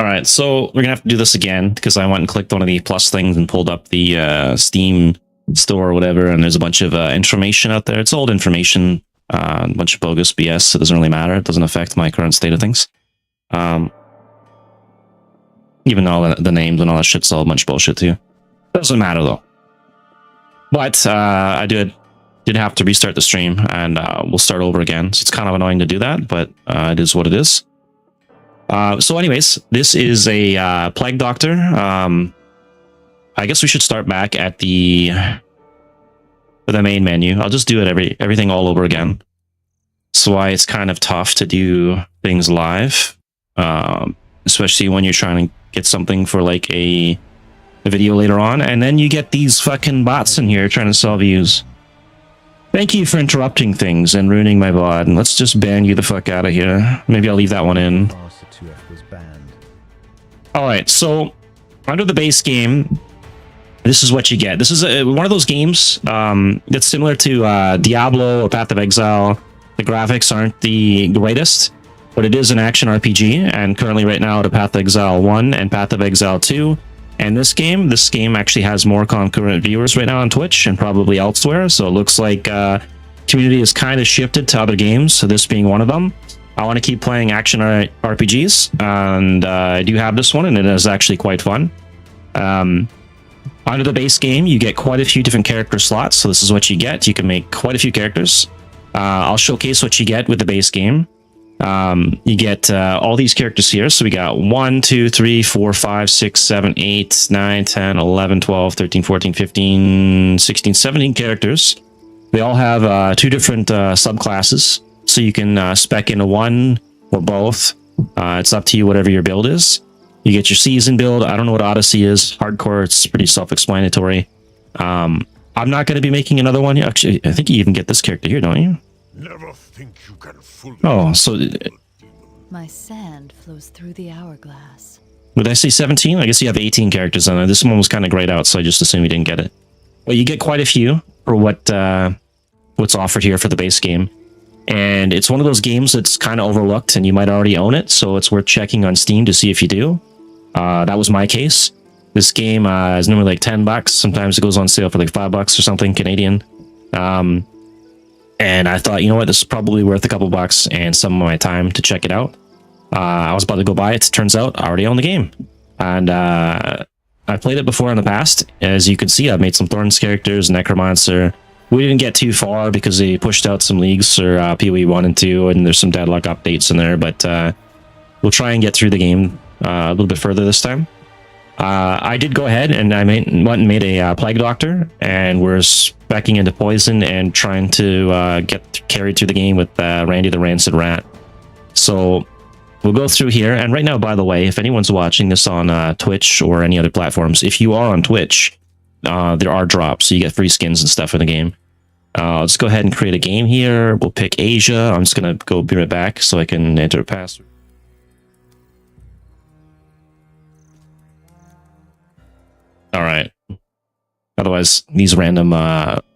All right, so we're gonna have to do this again because I went and clicked one of the plus things and pulled up the Steam store or whatever, and there's a bunch of information out there. It's old information, a bunch of bogus BS. So it doesn't really matter. It doesn't affect my current state of things. Even though the names and all that shit's all a bunch of bullshit too. Doesn't matter though. But I did have to restart the stream, and we'll start over again. So it's kind of annoying to do that, but it is what it is. So anyways, this is a Plague Doctor. I guess we should start back at the main menu. I'll just do it everything all over again. That's why it's kind of tough to do things live, especially when you're trying to get something for like a video later on, and then you get these fucking bots in here trying to sell views. Thank you for interrupting things and ruining my VOD, and let's just ban you the fuck out of here. Maybe I'll leave that one in. Alright, so under the base game, this is what you get. This is one of those games that's similar to Diablo or Path of Exile. The graphics aren't the greatest, but it is an action RPG, and currently right now to Path of Exile 1 and Path of Exile 2. And this game actually has more concurrent viewers right now on Twitch and probably elsewhere, so it looks like community has kind of shifted to other games, so this being one of them. I want to keep playing action RPGs, and I do have this one, and it is actually quite fun. Under the base game, you get quite a few different character slots, so this is what you get. You can make quite a few characters. I'll showcase what you get with the base game. You get all these characters here. So we got 1, 2, 3, 4, 5, 6, 7, 8, 9, 10, 11, 12, 13, 14, 15, 16, 17 characters. They all have 2 different subclasses. So you can spec into one or both. It's up to you, whatever your build is. You get your season build. I don't know what Odyssey is. Hardcore, it's pretty self-explanatory. I'm not going to be making another one. Actually, I think you even get this character here, don't you? Never think you can fully. Oh, so my sand flows through the hourglass. Would I say 17? I guess you have 18 characters on there. This one was kind of grayed out, so I just assumed you didn't get it. Well, you get quite a few for what's offered here for the base game. And it's one of those games that's kind of overlooked, and you might already own it, so it's worth checking on Steam to see if you do. That was my case. This game is normally like $10. Sometimes it goes on sale for like $5 or something Canadian. And I thought, you know what, this is probably worth a couple bucks and some of my time to check it out. I was about to go buy it. Turns out I already own the game. And I played it before in the past. As you can see, I've made some Thorns characters, Necromancer. We didn't get too far because they pushed out some leagues for PoE 1 and 2, and there's some deadlock updates in there, but we'll try and get through the game a little bit further this time. I did go ahead and I went and made a Plague Doctor, and we're specking into Poison and trying to get carried through the game with Randy the Rancid Rat. So we'll go through here, and right now, by the way, if anyone's watching this on Twitch or any other platforms, if you are on Twitch, there are drops, so you get free skins and stuff in the game. Let's go ahead and create a game here. We'll pick Asia. I'm just going to go be right back so I can enter a password. All right. Otherwise, these random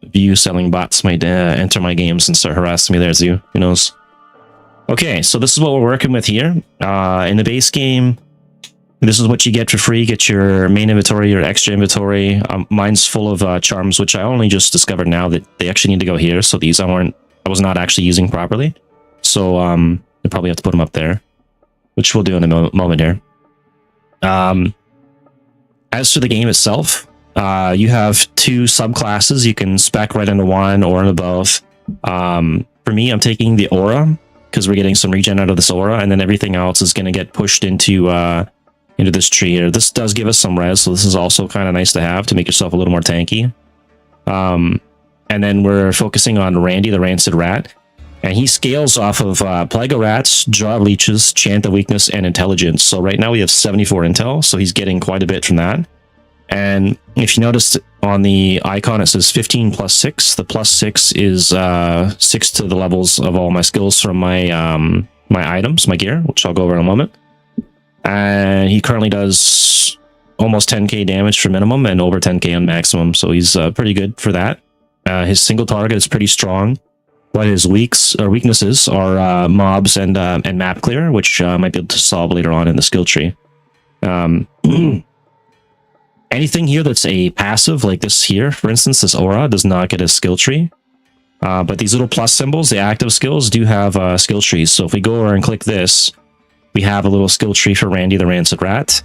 view selling bots might enter my games and start harassing me there, Zoo. Who knows? Okay, so this is what we're working with here. In the base game, this is what you get for free. Get your main inventory, your extra inventory. Mine's full of charms, which I only just discovered now that they actually need to go here. So these I was not actually using properly. So I probably have to put them up there, which we'll do in a moment here. As for the game itself, you have 2 subclasses. You can spec right into one or into both. For me, I'm taking the Aura because we're getting some regen out of this Aura, and then everything else is going to get pushed into this tree here. This does give us some res, so this is also kind of nice to have to make yourself a little more tanky. And then we're focusing on Randy the Rancid Rat, and he scales off of Plague of Rats, Jaw of Leeches, Chant of Weakness, and Intelligence. So right now we have 74 intel, so he's getting quite a bit from that. And if you noticed on the icon, it says 15 plus 6. The plus 6 is 6 to the levels of all my skills from my my items, my gear, which I'll go over in a moment. And he currently does almost 10k damage for minimum and over 10k on maximum, so he's pretty good for that. His single target is pretty strong. But his weaknesses are mobs and map clear, which I might be able to solve later on in the skill tree. Anything here that's a passive, like this here, for instance, this aura does not get a skill tree. But these little plus symbols, the active skills, do have skill trees. So if we go over and click this, we have a little skill tree for Randy the Rancid Rat.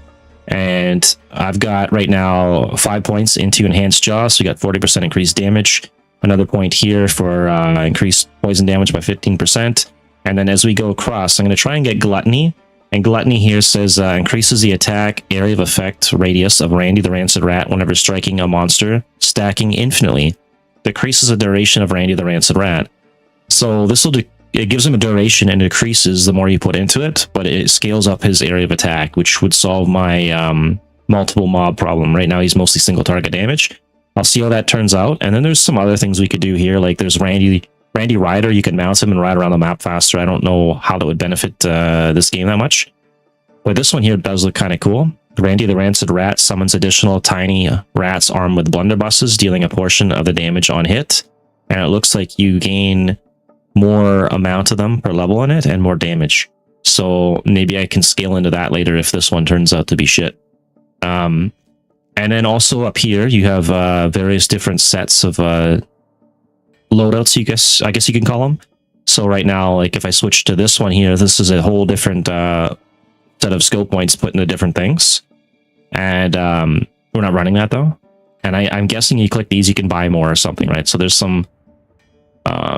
And I've got right now 5 points into Enhanced Jaw, so we got 40% increased damage. Another point here for increased poison damage by 15%. And then as we go across, I'm going to try and get Gluttony. And Gluttony here says increases the attack area of effect radius of Randy the Rancid Rat whenever striking a monster, stacking infinitely. Decreases the duration of Randy the Rancid Rat. So this will it gives him a duration and decreases the more you put into it, but it scales up his area of attack, which would solve my multiple mob problem. Right now he's mostly single target damage. I'll see how that turns out. And then there's some other things we could do here, like there's Randy Rider. You can mount him and ride around the map faster. I don't know how that would benefit this game that much, but this one here does look kind of cool. Randy the Rancid Rat summons additional tiny rats armed with blunderbusses, dealing a portion of the damage on hit. And it looks like you gain more amount of them per level on it and more damage. So maybe I can scale into that later if this one turns out to be shit. And then also up here, you have various different sets of loadouts, I guess you can call them. So right now, like if I switch to this one here, this is a whole different set of skill points put into different things. And we're not running that though. And I'm guessing you click these, you can buy more or something, right? So there's some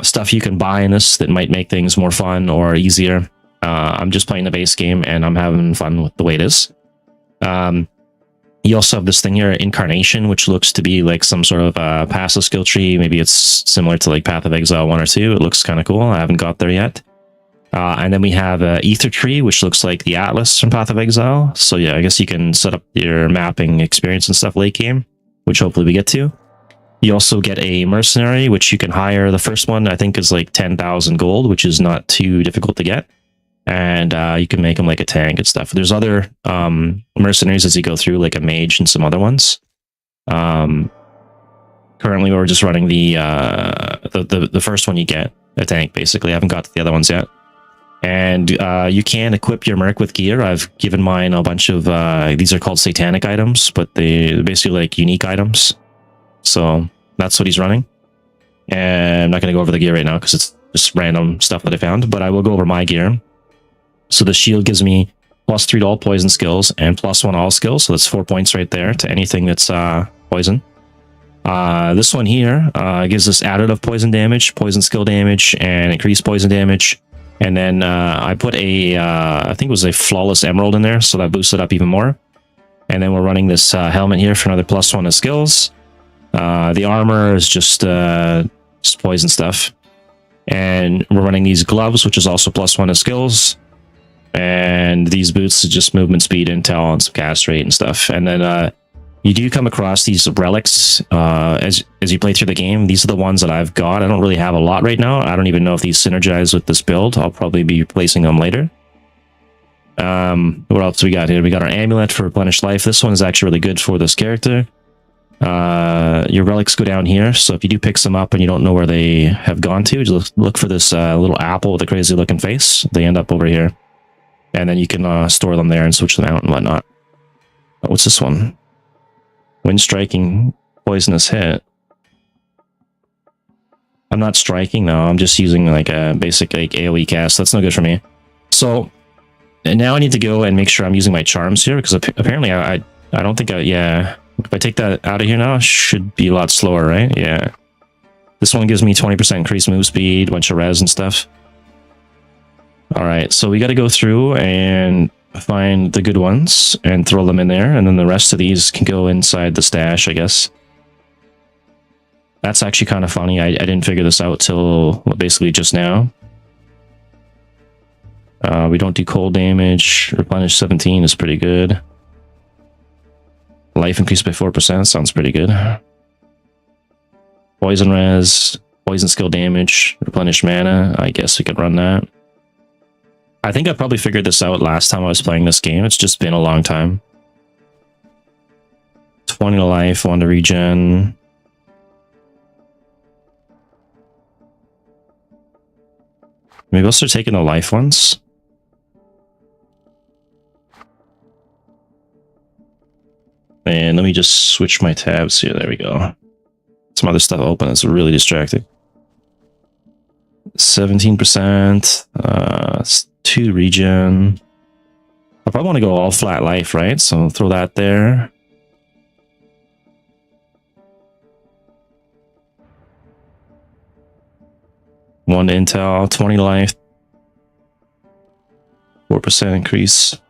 stuff you can buy in this that might make things more fun or easier. I'm just playing the base game and I'm having fun with the way it is. You also have this thing here, Incarnation, which looks to be like some sort of passive skill tree. Maybe it's similar to like Path of Exile 1 or 2. It looks kind of cool. I haven't got there yet. And then we have Ether Tree, which looks like the Atlas from Path of Exile. So yeah, I guess you can set up your mapping experience and stuff late game, which hopefully we get to. You also get a Mercenary, which you can hire. The first one, I think, is like 10,000 gold, which is not too difficult to get. And you can make them like a tank and stuff. There's other mercenaries as you go through, like a mage and some other ones. Currently, we're just running the first one you get, a tank, basically. I haven't got to the other ones yet. And you can equip your merc with gear. I've given mine a bunch of, these are called satanic items, but they're basically like unique items. So that's what he's running. And I'm not going to go over the gear right now because it's just random stuff that I found, but I will go over my gear. So the shield gives me +3 to all poison skills and +1 all skills. So that's 4 points right there to anything that's poison. This one here gives us additive poison damage, poison skill damage, and increased poison damage. And then I put a, I think it was a Flawless Emerald in there, so that boosts it up even more. And then we're running this helmet here for another +1 of skills. The armor is just poison stuff. And we're running these gloves, which is also +1 of skills. And these boots are just movement speed, intel, and some cast rate and stuff. And then you do come across these relics as you play through the game. These are the ones that I've got. I don't really have a lot right now. I don't even know if these synergize with this build. I'll probably be replacing them later. What else we got here? We got our amulet for replenished life. This one is actually really good for this character. Your relics go down here, so if you do pick some up and you don't know where they have gone to, just look for this little apple with a crazy looking face. They end up over here. And then you can store them there and switch them out and whatnot. What's this one? When striking, poisonous hit. I'm not striking though. I'm just using like a basic like AoE cast. That's no good for me. So and now I need to go and make sure I'm using my charms here because apparently I don't think yeah. If I take that out of here now, it should be a lot slower, right? Yeah. This one gives me 20% increased move speed, bunch of res and stuff. All right, so we got to go through and find the good ones and throw them in there, and then the rest of these can go inside the stash, I guess. That's actually kind of funny. I didn't figure this out till basically just now. We don't do cold damage. Replenish 17 is pretty good. Life increased by 4%. Sounds pretty good. Poison res, poison skill damage, replenish mana. I guess we could run that. I think I probably figured this out last time I was playing this game. It's just been a long time. 20 to life, 1 to regen. Maybe I'll start taking the life ones. And let me just switch my tabs here. There we go. Some other stuff open. It's really distracting. 17%. 2 regen. I probably want to go all flat life, right? So throw that there. One intel, 20 life. 4% increase.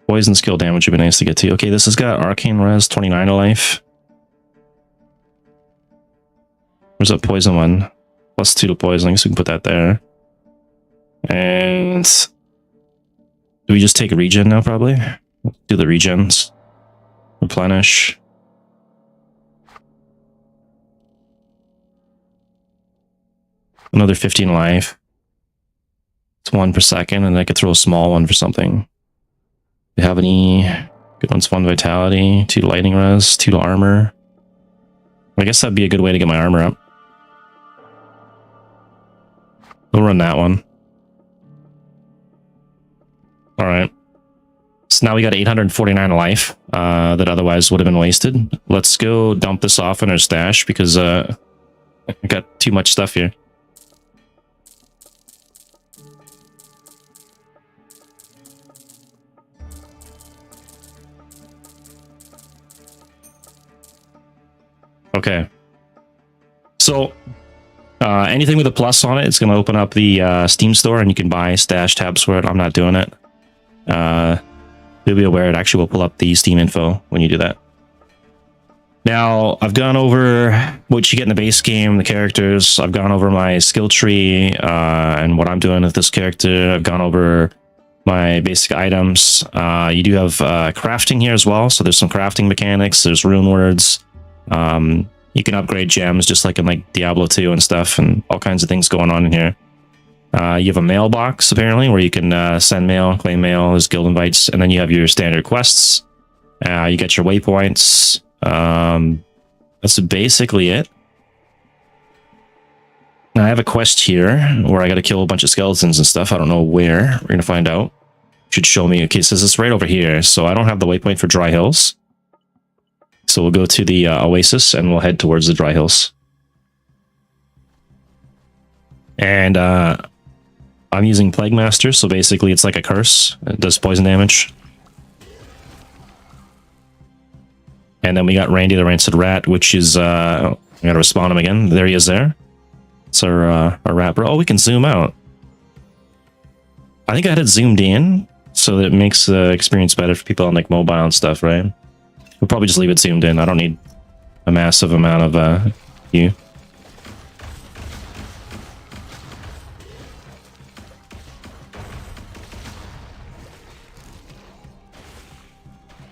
Poison skill damage would be nice to get to. Okay, this has got arcane res, 29 life. Where's that poison one? +2 to poison, so we can put that there. And do we just take a regen now, probably? Do the regens. Replenish. Another 15 life. It's 1 per second, and I could throw a small one for something. Do you have any good ones? 1 vitality, 2 lightning res, 2 armor. I guess that'd be a good way to get my armor up. We'll run that one. Alright. So now we got 849 life that otherwise would have been wasted. Let's go dump this off in our stash because I got too much stuff here. Okay. So anything with a plus on it, it's going to open up the Steam store and you can buy stash tabs for it. I'm not doing it. You'll be aware it actually will pull up the Steam info when you do that. Now, I've gone over what you get in the base game, the characters. I've gone over my skill tree and what I'm doing with this character. I've gone over my basic items. You do have crafting here as well. So there's some crafting mechanics. There's rune words. You can upgrade gems just like in like Diablo 2 and stuff, and all kinds of things going on in here. You have a mailbox apparently where you can send mail, claim mail, there's guild invites, and then you have your standard quests. You get your waypoints. That's basically it. Now, I have a quest here where I got to kill a bunch of skeletons and stuff. I don't know where. We're gonna find out. Should show me. Okay, so it's right over here. So I don't have the waypoint for Dry Hills. So we'll go to the Oasis and we'll head towards the Dry Hills. And I'm using Plague Master, so basically it's like a curse. It does poison damage. And then we got Randy the Rancid Rat, which is... I gotta respawn him again. There he is there. It's our rat bro. Oh, we can zoom out. I think I had it zoomed in, so that it makes the experience better for people on like mobile and stuff, right? We'll probably just leave it zoomed in. I don't need a massive amount of view.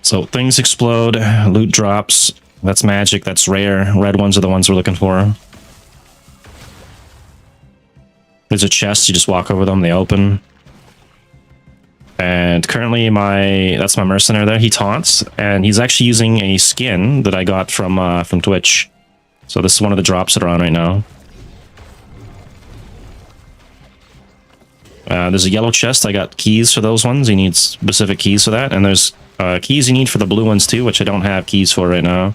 So things explode, loot drops. That's magic, that's rare. Red ones are the ones we're looking for. There's a chest, you just walk over them, they open. And currently that's my mercenary there, he taunts, and he's actually using a skin that I got from Twitch. So this is one of the drops that are on right now. There's a yellow chest, I got keys for those ones, you need specific keys for that, and there's keys you need for the blue ones too, which I don't have keys for right now.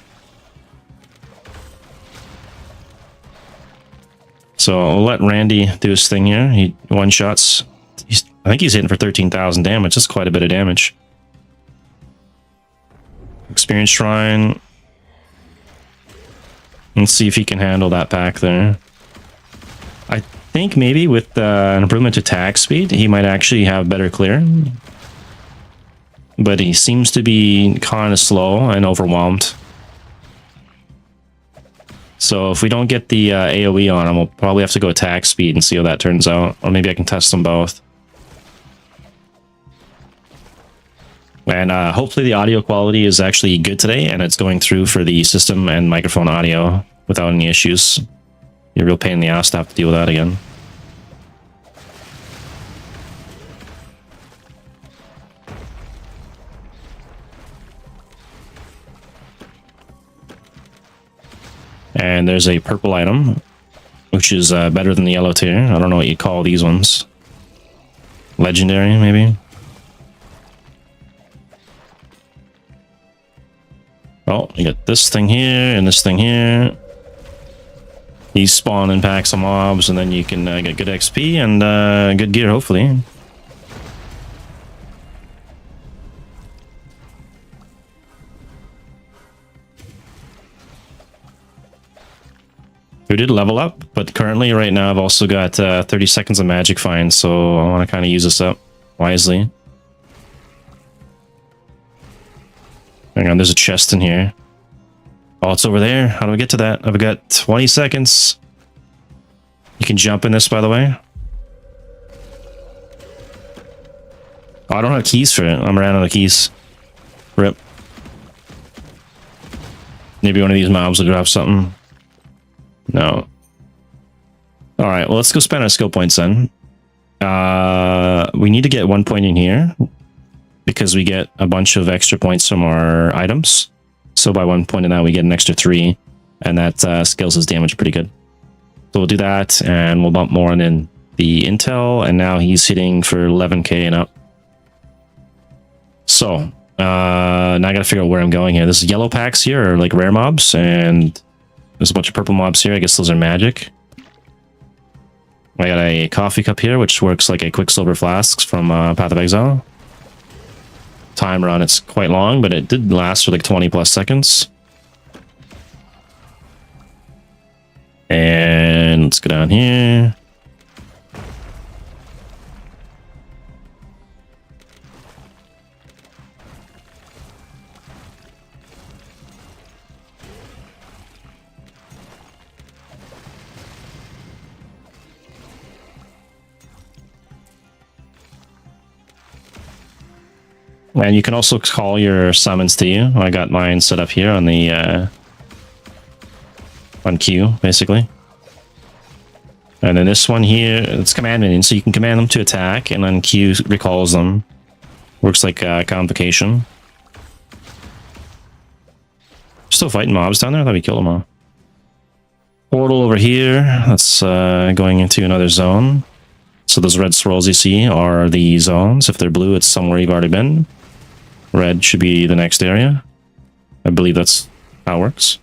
So I'll let Randy do his thing here. He one-shots. I think he's hitting for 13,000 damage. That's quite a bit of damage. Experience Shrine. Let's see if he can handle that pack there. I think maybe with an improvement to attack speed, he might actually have better clear. But he seems to be kind of slow and overwhelmed. So if we don't get the AoE on him, we'll probably have to go attack speed and see how that turns out. Or maybe I can test them both. And hopefully the audio quality is actually good today, and it's going through for the system and microphone audio without any issues. You're a real pain in the ass to have to deal with that again. And there's a purple item, which is better than the yellow tier. I don't know what you call these ones. Legendary, maybe. Oh, you got this thing here and this thing here. These spawn in packs of mobs, and then you can get good XP and good gear, hopefully. We did level up, but currently right now I've also got 30 seconds of magic find, so I want to kind of use this up wisely. Hang on, there's a chest in here. Oh, it's over there. How do we get to that? I've got 20 seconds. You can jump in this, by the way. Oh, I don't have keys for it. I'm ran out of keys. Rip. Maybe one of these mobs will drop something. No. Alright, well, let's go spend our skill points then. We need to get 1 point in here because we get a bunch of extra points from our items. So by 1 point in that, we get an extra 3, and that scales his damage pretty good. So we'll do that, and we'll bump more in the intel, and now he's hitting for 11k and up. So, now I gotta figure out where I'm going here. This yellow packs here are like rare mobs, and there's a bunch of purple mobs here. I guess those are magic. I got a coffee cup here, which works like a Quicksilver flasks from Path of Exile. Timer on it's quite long, but it did last for like 20 plus seconds. And let's go down here. And you can also call your summons to you. I got mine set up here on the on Q, basically. And then this one here, it's command minion, so you can command them to attack, and then Q recalls them. Works like convocation. Still fighting mobs down there? I thought we killed them all. Portal over here. That's going into another zone. So those red swirls you see are the zones. If they're blue, it's somewhere you've already been. Red should be the next area. I believe that's how it works.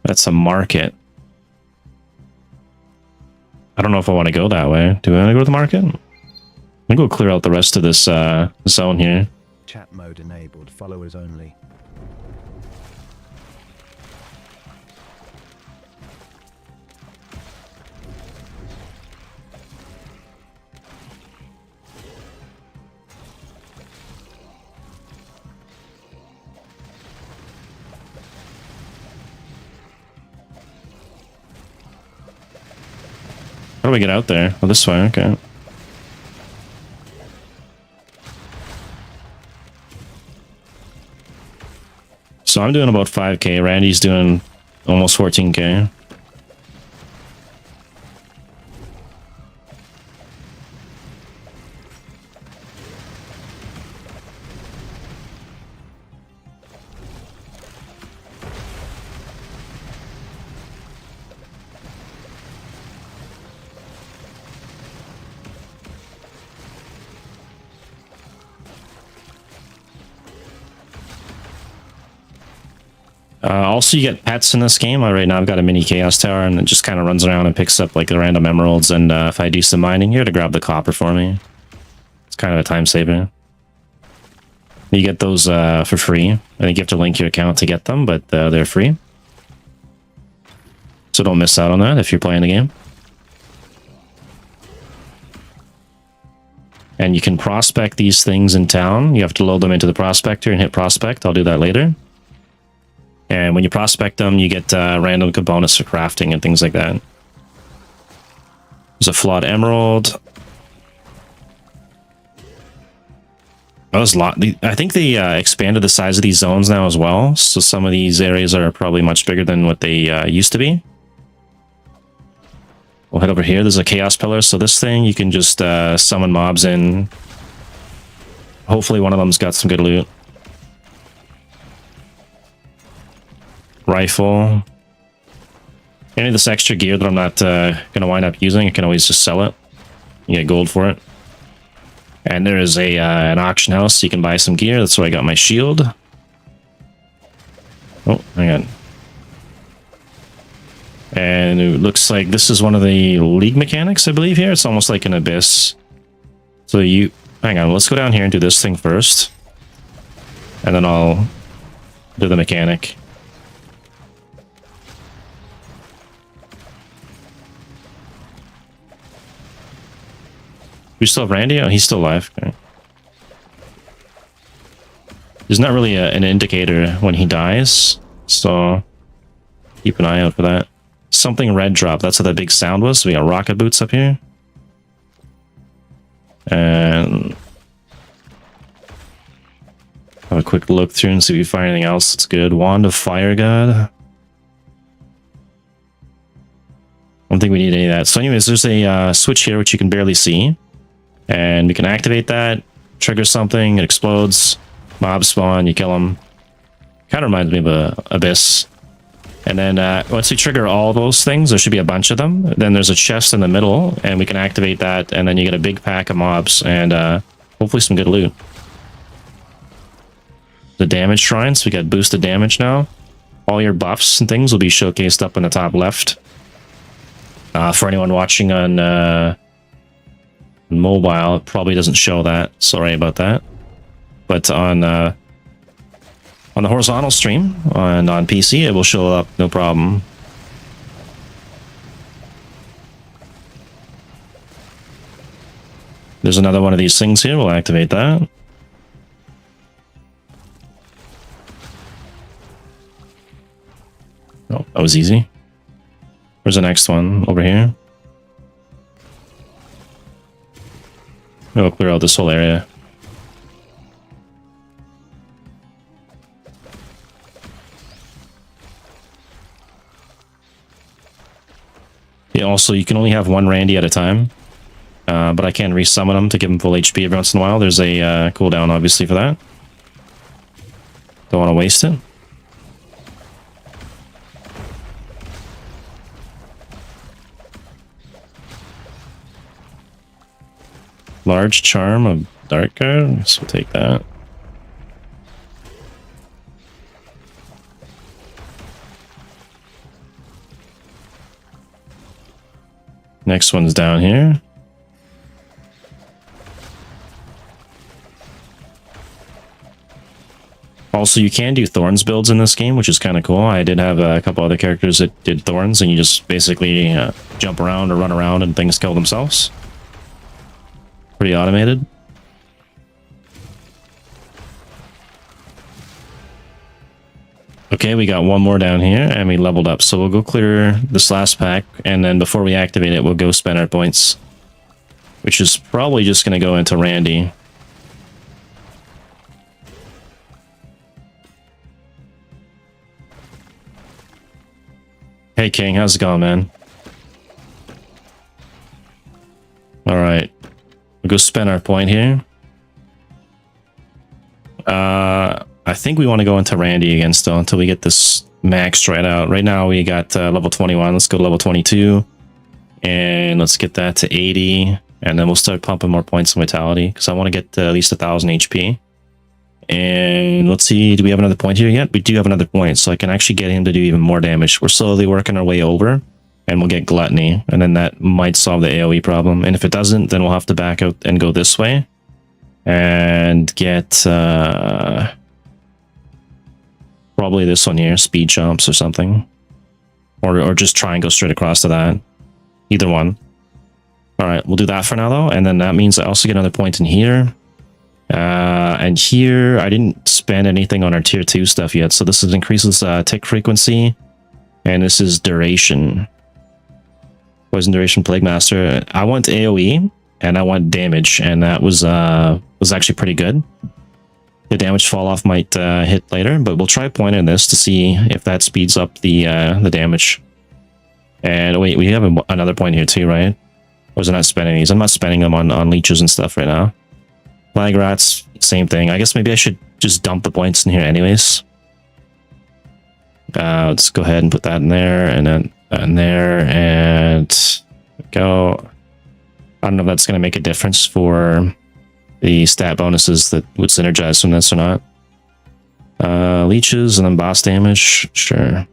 That's a market. I don't know if I want to go that way. Do I want to go to the market? I'm gonna go clear out the rest of this zone here. Chat mode enabled. Followers only. How do we get out there? Oh, this way, okay. So I'm doing about 5k. Randy's doing almost 14k. Also, you get pets in this game. Right now I've got a mini Chaos Tower, and it just kind of runs around and picks up like the random emeralds, and if I do some mining here to grab the copper for me. It's kind of a time saver. You get those for free. I think you have to link your account to get them, but they're free. So don't miss out on that if you're playing the game. And you can prospect these things in town. You have to load them into the prospector and hit prospect. I'll do that later. And when you prospect them, you get random components for crafting and things like that. There's a flawed emerald. That was a lot. I think they expanded the size of these zones now as well. So some of these areas are probably much bigger than what they used to be. We'll head over here. There's a chaos pillar. So this thing, you can just summon mobs in. Hopefully one of them's got some good loot. Rifle. Any of this extra gear that I'm not gonna wind up using, I can always just sell it. You get gold for it. And there is a an auction house, so you can buy some gear. That's where I got my shield. Oh, hang on. And it looks like this is one of the league mechanics, I believe, here. It's almost like an abyss. So you... Hang on, let's go down here and do this thing first. And then I'll do the mechanic. We still have Randy? Oh, he's still alive. Okay. There's not really an indicator when he dies, so keep an eye out for that. Something red drop. That's what that big sound was. So we got rocket boots up here. And have a quick look through and see if we find anything else that's good. Wand of Fire God. I don't think we need any of that. So anyways, there's a switch here which you can barely see. And we can activate that, trigger something, it explodes, mobs spawn, you kill them. Kind of reminds me of a Abyss. And then once we trigger all those things, there should be a bunch of them. Then there's a chest in the middle, and we can activate that, and then you get a big pack of mobs, and hopefully some good loot. The damage shrines, we got boosted damage now. All your buffs and things will be showcased up in the top left. For anyone watching on mobile, it probably doesn't show that. Sorry about that. But on the horizontal stream and on PC, it will show up, no problem. There's another one of these things here. We'll activate that. Oh, that was easy. Where's the next one? Over here. We'll clear out this whole area. Yeah, also, you can only have one Randy at a time. But I can resummon him to give him full HP every once in a while. There's a cooldown, obviously, for that. Don't want to waste it. Large Charm of Dark Guard, so we'll take that. Next one's down here. Also, you can do Thorns builds in this game, which is kind of cool. I did have a couple other characters that did Thorns, and you just basically jump around or run around and things kill themselves. Pretty automated. Okay, we got one more down here, and we leveled up. So we'll go clear this last pack, and then before we activate it, we'll go spend our points. Which is probably just going to go into Randy. Hey King, how's it going, man? Alright. We'll go spend our point here. I think we want to go into Randy again still until we get this maxed right out. Right now we got level 21. Let's go to level 22. And let's get that to 80. And then we'll start pumping more points of vitality because I want to get at least 1,000 HP. And let's see, do we have another point here yet? We do have another point, so I can actually get him to do even more damage. We're slowly working our way over, and we'll get Gluttony, and then that might solve the AoE problem. And if it doesn't, then we'll have to back out and go this way. And get probably this one here, speed jumps or something. Or just try and go straight across to that. Either one. Alright, we'll do that for now though, and then that means I also get another point in here. And here, I didn't spend anything on our tier 2 stuff yet, so this is increases tick frequency, and this is duration. Poison duration, Plague Master. I want AoE, and I want damage, and that was actually pretty good. The damage fall off might hit later, but we'll try pointing this to see if that speeds up the damage. And wait, we have another point here too, right? Or is it not spending these? I'm not spending them on leeches and stuff right now. Flag rats, same thing. I guess maybe I should just dump the points in here anyways. Let's go ahead and put that in there, and then And there, and go. I don't know if that's going to make a difference for the stat bonuses that would synergize from this or not. Leeches and then boss damage, sure.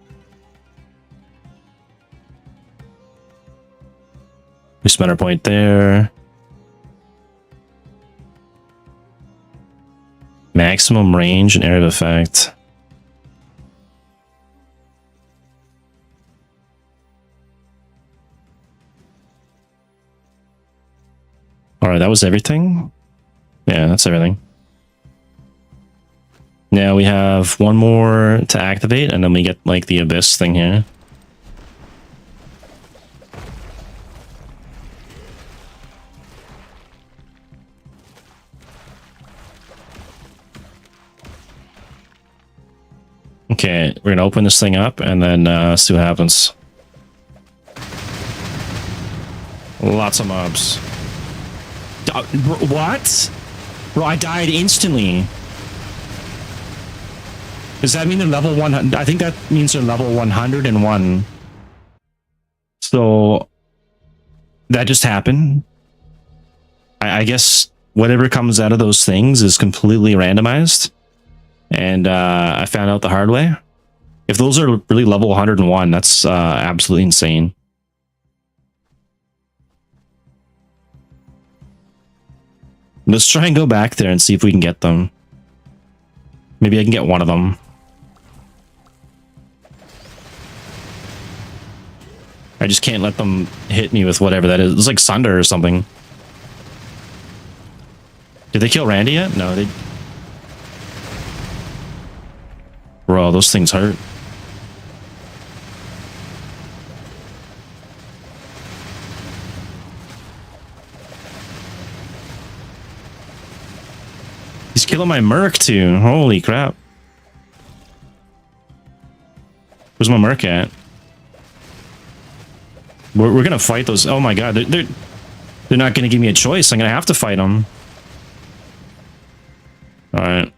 We spent our point there. Maximum range and area of effect. Alright, that was everything? Yeah, that's everything. Now we have one more to activate, and then we get like the abyss thing here. Okay, we're gonna open this thing up and then see what happens. Lots of mobs. What? Bro, I died instantly. Does that mean they're level 100? I think that means they're level 101. So that just happened. I guess whatever comes out of those things is completely randomized. And I found out the hard way. If those are really level 101, that's absolutely insane. Let's try and go back there and see if we can get them. Maybe I can get one of them. I just can't let them hit me with whatever that is. It's like Sunder or something. Did they kill Randy yet? No, they... Bro, those things hurt. He's killing my Merc too. Holy crap. Where's my Merc at? We're gonna fight those. Oh my god, they're not gonna give me a choice. I'm gonna have to fight them. All right.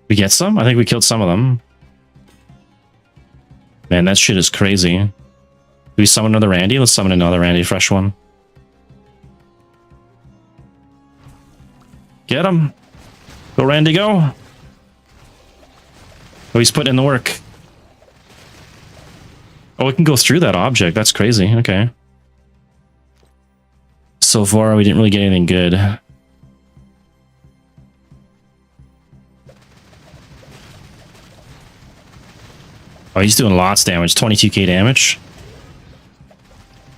We get some? I think we killed some of them. Man, that shit is crazy. Do we summon another Randy? Let's summon another Randy, fresh one. Get him. Go, Randy, go. Oh, he's putting in the work. Oh, we can go through that object. That's crazy. Okay. So far, we didn't really get anything good. Oh, he's doing lots of damage. 22k damage.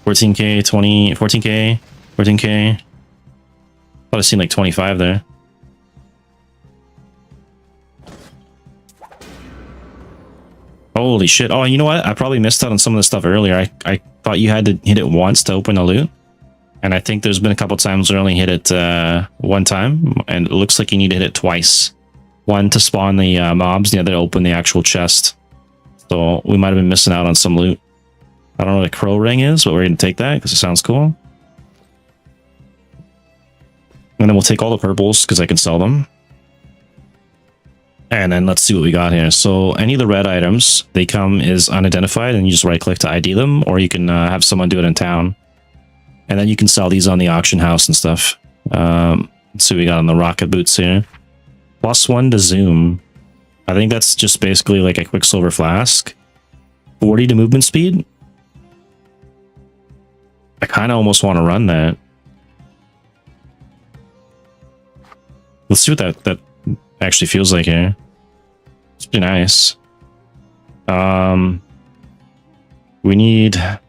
14k, 20, 14k, 14k. Thought I seen like 25 there. Holy shit. Oh, you know what? I probably missed out on some of the stuff earlier. I thought you had to hit it once to open the loot. And I think there's been a couple times where I only hit it one time. And it looks like you need to hit it twice. One to spawn the mobs, the other to open the actual chest. So we might have been missing out on some loot. I don't know what a crow ring is, but we're going to take that because it sounds cool. And then we'll take all the purples because I can sell them. And then let's see what we got here. So any of the red items, they come as unidentified and you just right click to ID them, or you can have someone do it in town. And then you can sell these on the auction house and stuff. Let's see what we got on the rocket boots here. +1 to zoom. I think that's just basically like a Quicksilver Flask. 40 to movement speed. I kind of almost want to run that. Let's see what that actually feels like here. It's pretty nice. We need to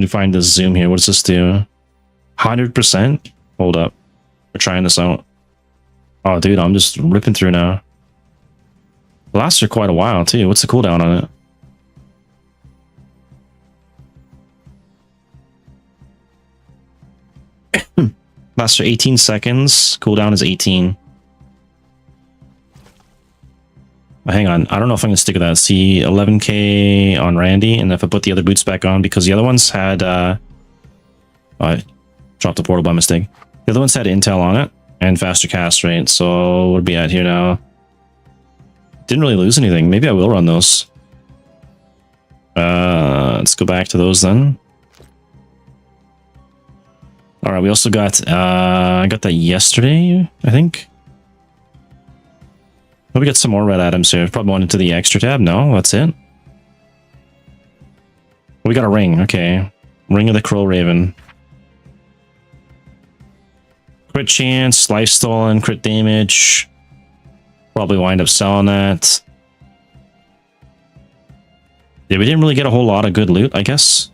find the zoom here. What does this do? 100%? Hold up. We're trying this out. Oh, dude, I'm just ripping through now. It lasts for quite a while, too. What's the cooldown on it? Lasts for 18 seconds. Cooldown is 18. hang on. I don't know if I'm gonna stick with that. See 11k on Randy, and if I put the other boots back on, because the other ones had I dropped the portal by mistake. The other ones had intel on it and faster cast rate. So what would be at here now? Didn't really lose anything. Maybe I will run those. Let's go back to those then. All right, we also got I got that yesterday, I think. Oh, we got some more red items here. Probably went into the extra tab. No, that's it. We got a ring. Okay, Ring of the Crow Raven. Crit chance, life stolen, crit damage. Probably wind up selling that. Yeah, we didn't really get a whole lot of good loot, I guess.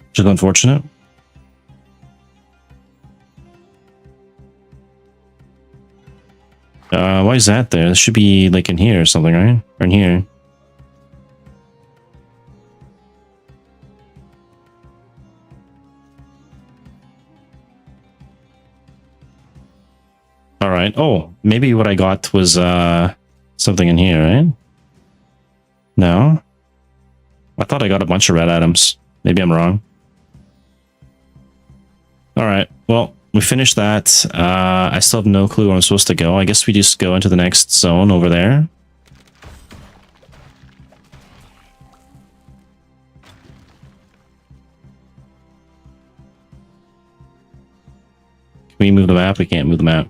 Which is unfortunate. Why is that there? This should be like in here or something, right? Or in here. All right. Oh, maybe what I got was something in here, right? No. I thought I got a bunch of red items. Maybe I'm wrong. All right. Well, we finished that. I still have no clue where I'm supposed to go. I guess we just go into the next zone over there. Can we move the map? We can't move the map.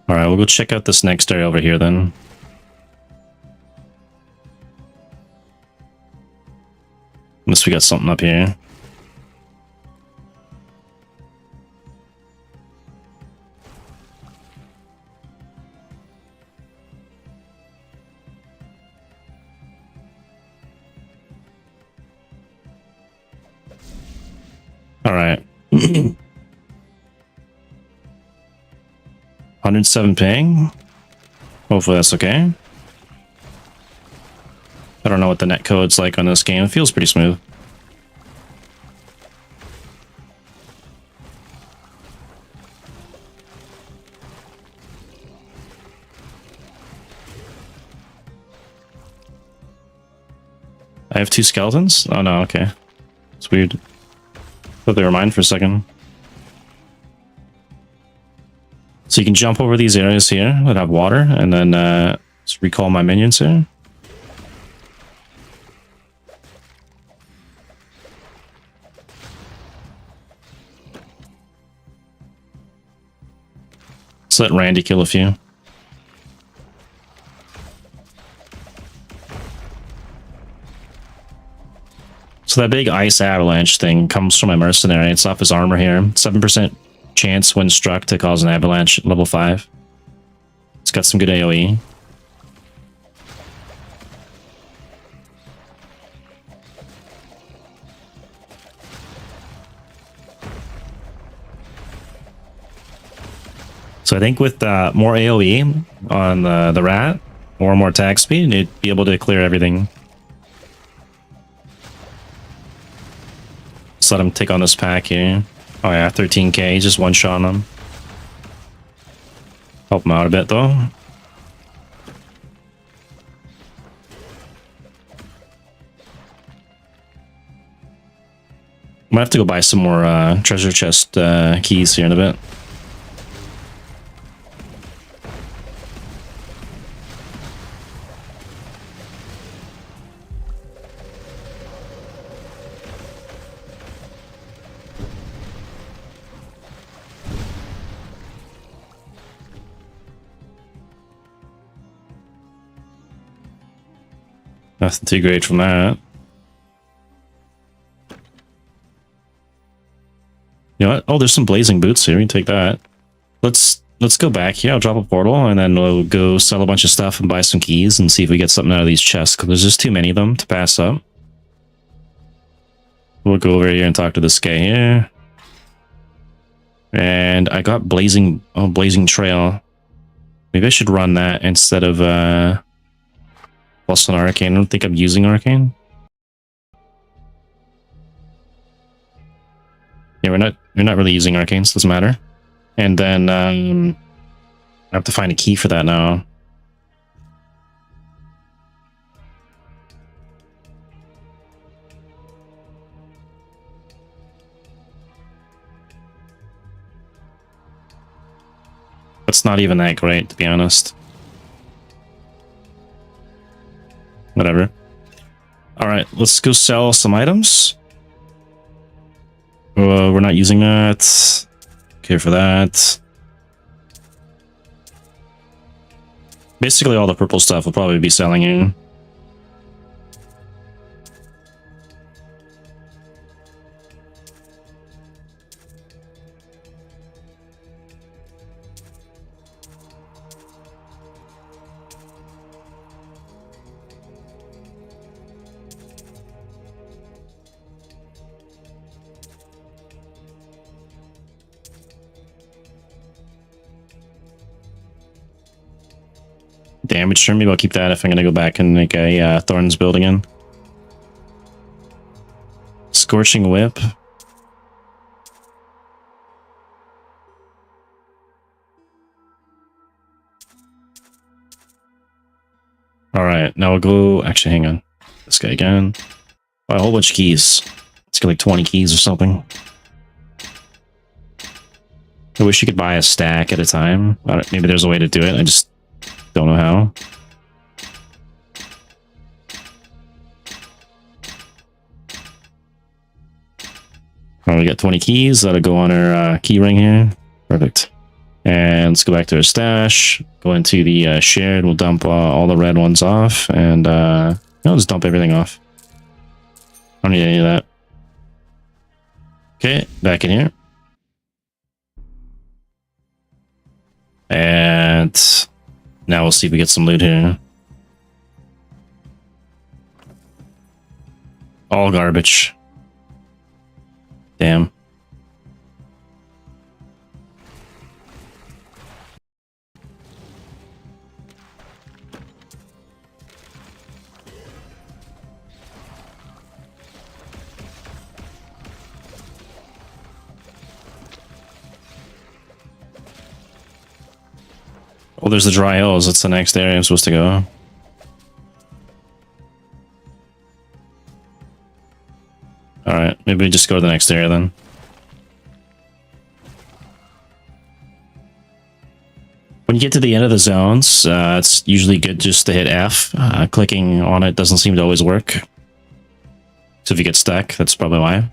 All right, we'll go check out this next area over here then. Unless we got something up here. All right. 107 ping. Hopefully that's okay. I don't know what the net code's like on this game. It feels pretty smooth. I have 2 skeletons? Oh no, okay. It's weird. Thought they were mine for a second. So you can jump over these areas here that have water, and then just recall my minions here. Let's let Randy kill a few. So that big ice avalanche thing comes from my mercenary. It's off his armor here. 7% chance when struck to cause an avalanche at level 5. It's got some good AoE. So I think with more AoE on the rat, more attack speed, it'd be able to clear everything. Just let him take on this pack here. Oh yeah, 13k, just one shot on him. Help him out a bit though. Might have to go buy some more treasure chest keys here in a bit. Nothing too great from that. You know what? Oh, there's some blazing boots here. We can take that. Let's go back here. I'll drop a portal, and then we'll go sell a bunch of stuff and buy some keys and see if we get something out of these chests, because there's just too many of them to pass up. We'll go over here and talk to this guy here. And I got blazing trail. Maybe I should run that instead of plus an arcane. I don't think I'm using arcane. Yeah, we're not really using arcanes. Doesn't matter. And then I have to find a key for that now. That's not even that great, to be honest. Whatever. All right, let's go sell some items. We're not using that. Okay for that. Basically, all the purple stuff will probably be selling in. Damage turn, maybe I'll keep that if I'm gonna go back and make a Thorns build again. Scorching Whip. Alright, now we'll go... Actually, hang on. This guy again. Buy a whole bunch of keys. Let's get like 20 keys or something. I wish you could buy a stack at a time. Maybe there's a way to do it. I just don't know how. Oh, we got 20 keys. That'll go on our key ring here. Perfect. And let's go back to our stash. Go into the shared. We'll dump all the red ones off. And I'll just dump everything off. I don't need any of that. Okay, back in here. And now we'll see if we get some loot here. All garbage. Damn. Oh, there's the dry hills. That's the next area I'm supposed to go. Alright, maybe we just go to the next area then. When you get to the end of the zones, it's usually good just to hit F. Clicking on it doesn't seem to always work. So if you get stuck, that's probably why.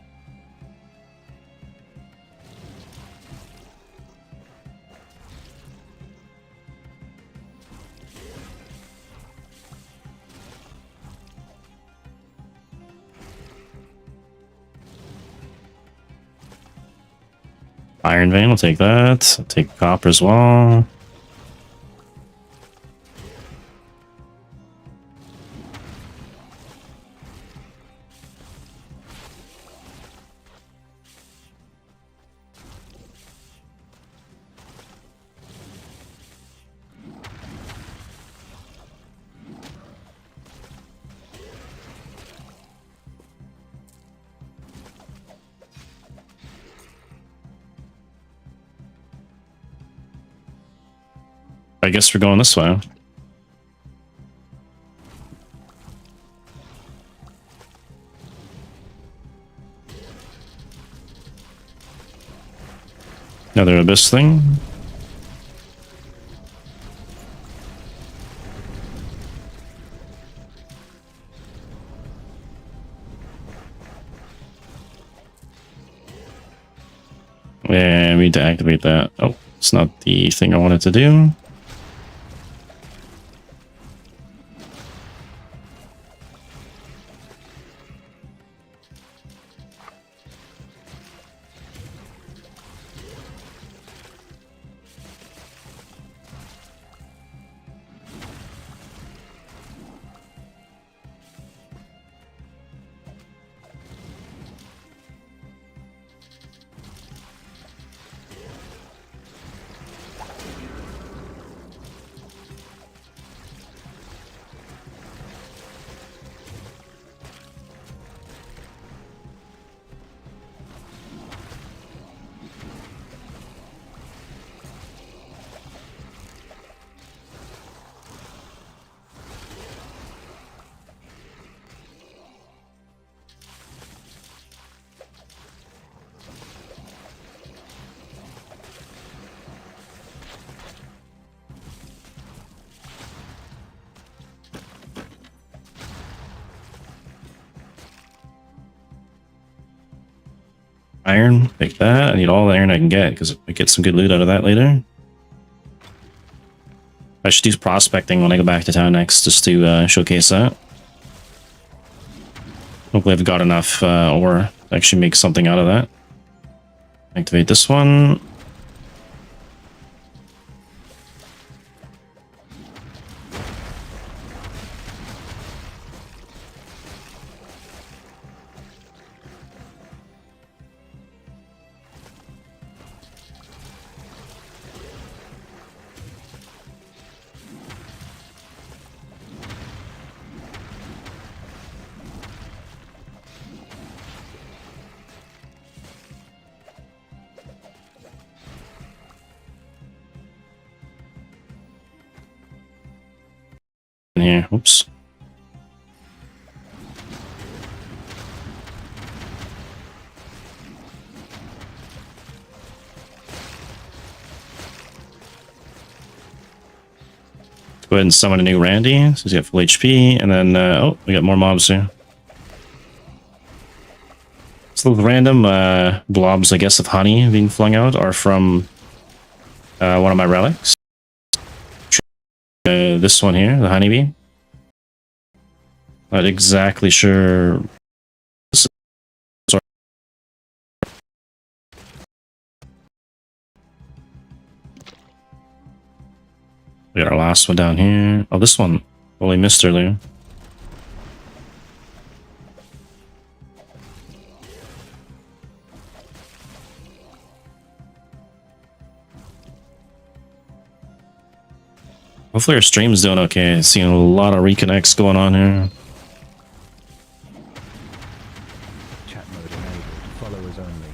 Iron vein, I'll take that. I'll take copper as well. I guess we're going this way. Another abyss thing. And we need to activate that. Oh, it's not the thing I wanted to do. Iron, take that. I need all the iron I can get because I get some good loot out of that later. I should do prospecting when I go back to town next, just to showcase that. Hopefully I've got enough ore to actually make something out of that. Activate this one. Here, oops. Go ahead and summon a new Randy. So he's got full HP, and then oh, we got more mobs here. So the random blobs, I guess, of honey being flung out are from one of my relics. This one here, the honeybee. Not exactly sure. We got our last one down here. Oh, this one. Well, we missed earlier. Hopefully our stream's doing okay. Seeing a lot of reconnects going on here. Chat mode enabled. Followers only.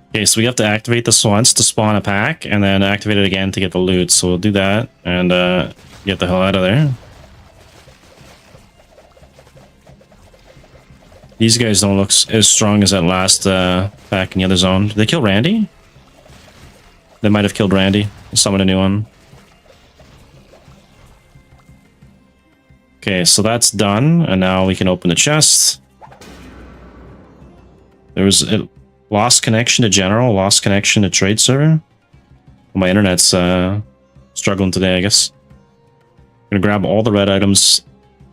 Okay, so we have to activate this once to spawn a pack, and then activate it again to get the loot. So we'll do that and get the hell out of there. These guys don't look as strong as that last pack in the other zone. Did they kill Randy? They might have killed Randy. Summon a new one. Okay, so that's done, and now we can open the chest. There was a lost connection to general, lost connection to trade server. Well, my internet's struggling today, I guess. I'm gonna grab all the red items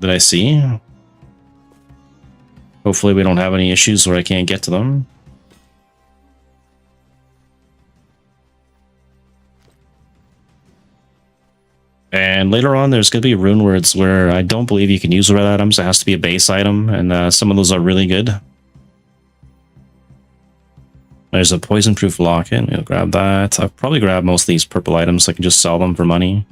that I see. Hopefully we don't have any issues where I can't get to them. And later on, there's going to be rune words where I don't believe you can use red items. It has to be a base item, and some of those are really good. There's a poison-proof locket. We'll grab that. I'll probably grab most of these purple items. I can just sell them for money.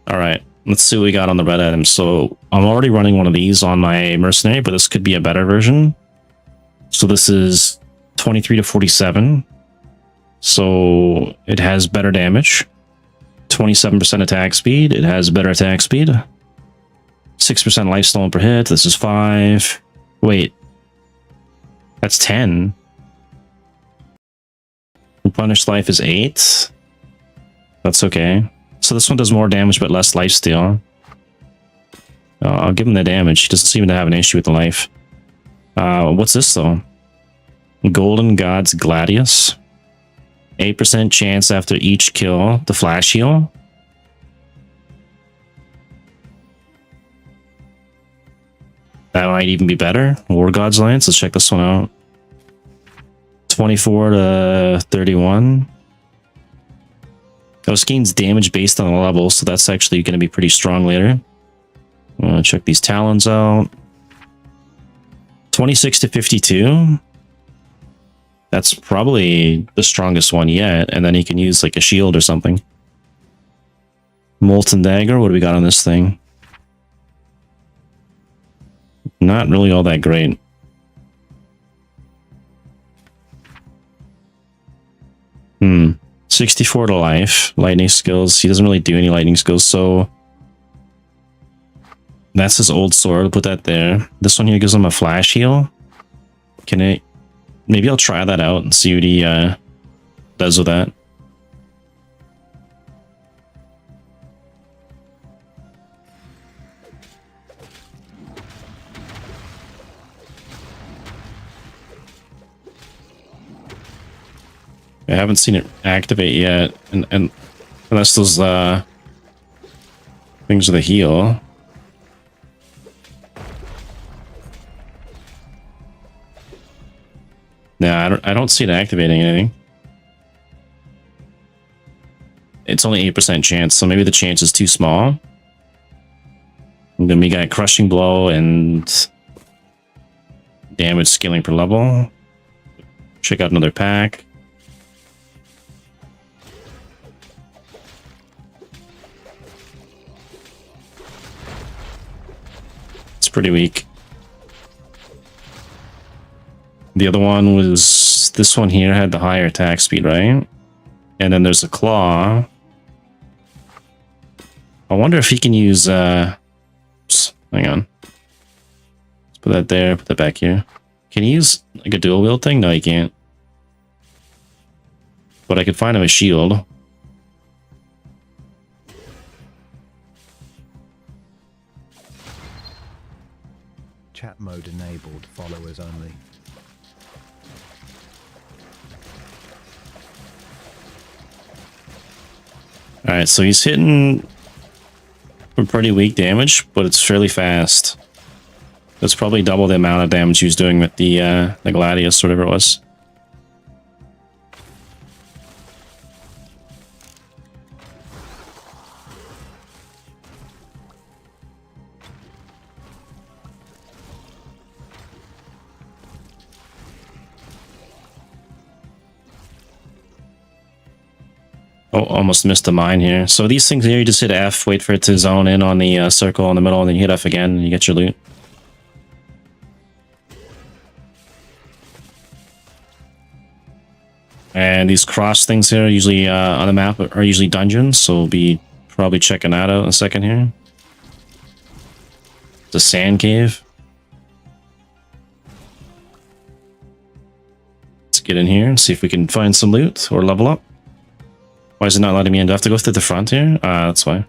All right, let's see what we got on the red items. So I'm already running one of these on my mercenary, but this could be a better version. So this is 23 to 47. So it has better damage. 27% attack speed. It has better attack speed. 6% life stolen per hit. This is 5. Wait. That's 10. Replenished life is 8. That's okay. So this one does more damage but less lifesteal. I'll give him the damage. He doesn't seem to have an issue with the life. What's this though? Golden Gods Gladius. 8% chance after each kill to flash heal. That might even be better. War Gods Lance. Let's check this one out. 24 to 31. Those gains damage based on the level, so that's actually going to be pretty strong later. Check these talons out. 26 to 52. That's probably the strongest one yet, and then he can use like a shield or something. Molten Dagger, what do we got on this thing? Not really all that great. Hmm. 64 to life. Lightning skills. He doesn't really do any lightning skills, so that's his old sword. I'll put that there. This one here gives him a flash heal. Can it? Maybe I'll try that out and see what he does with that. I haven't seen it activate yet, and unless those things are the heal. No, I don't see it activating anything. It's only 8% chance, so maybe the chance is too small. And then we got Crushing Blow and damage scaling per level. Check out another pack. It's pretty weak. The other one was, this one here had the higher attack speed, right? And then there's a claw. I wonder if he can use, oops, hang on. Let's put that there, put that back here. Can he use like a dual wield thing? No, he can't. But I could find him a shield. Chat mode enabled, followers only. Alright, so he's hitting for pretty weak damage, but it's fairly fast. That's probably double the amount of damage he was doing with the Gladius, whatever it was. Oh, almost missed a mine here. So these things here, you just hit F, wait for it to zone in on the circle in the middle, and then you hit F again, and you get your loot. And these cross things here, usually on the map, are usually dungeons, so we'll be probably checking that out in a second here. It's a sand cave. Let's get in here and see if we can find some loot or level up. Why is it not letting me in? Do I have to go through the front here? That's why.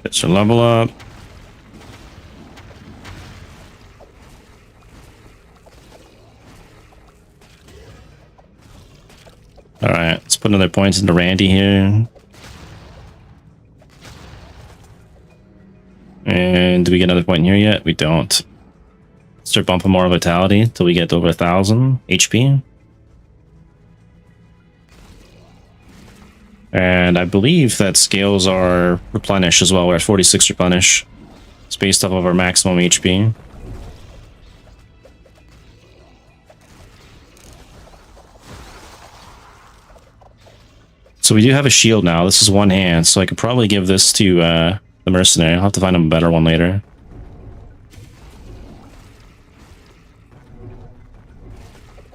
Get your level up. Alright, let's put another point into Randy here. And do we get another point in here yet? We don't. Start bumping more vitality until we get to over 1,000 HP. And I believe that scales are replenished as well. We're at 46 replenish. It's based off of our maximum HP. So we do have a shield now. This is one hand, so I could probably give this to the mercenary. I'll have to find him a better one later.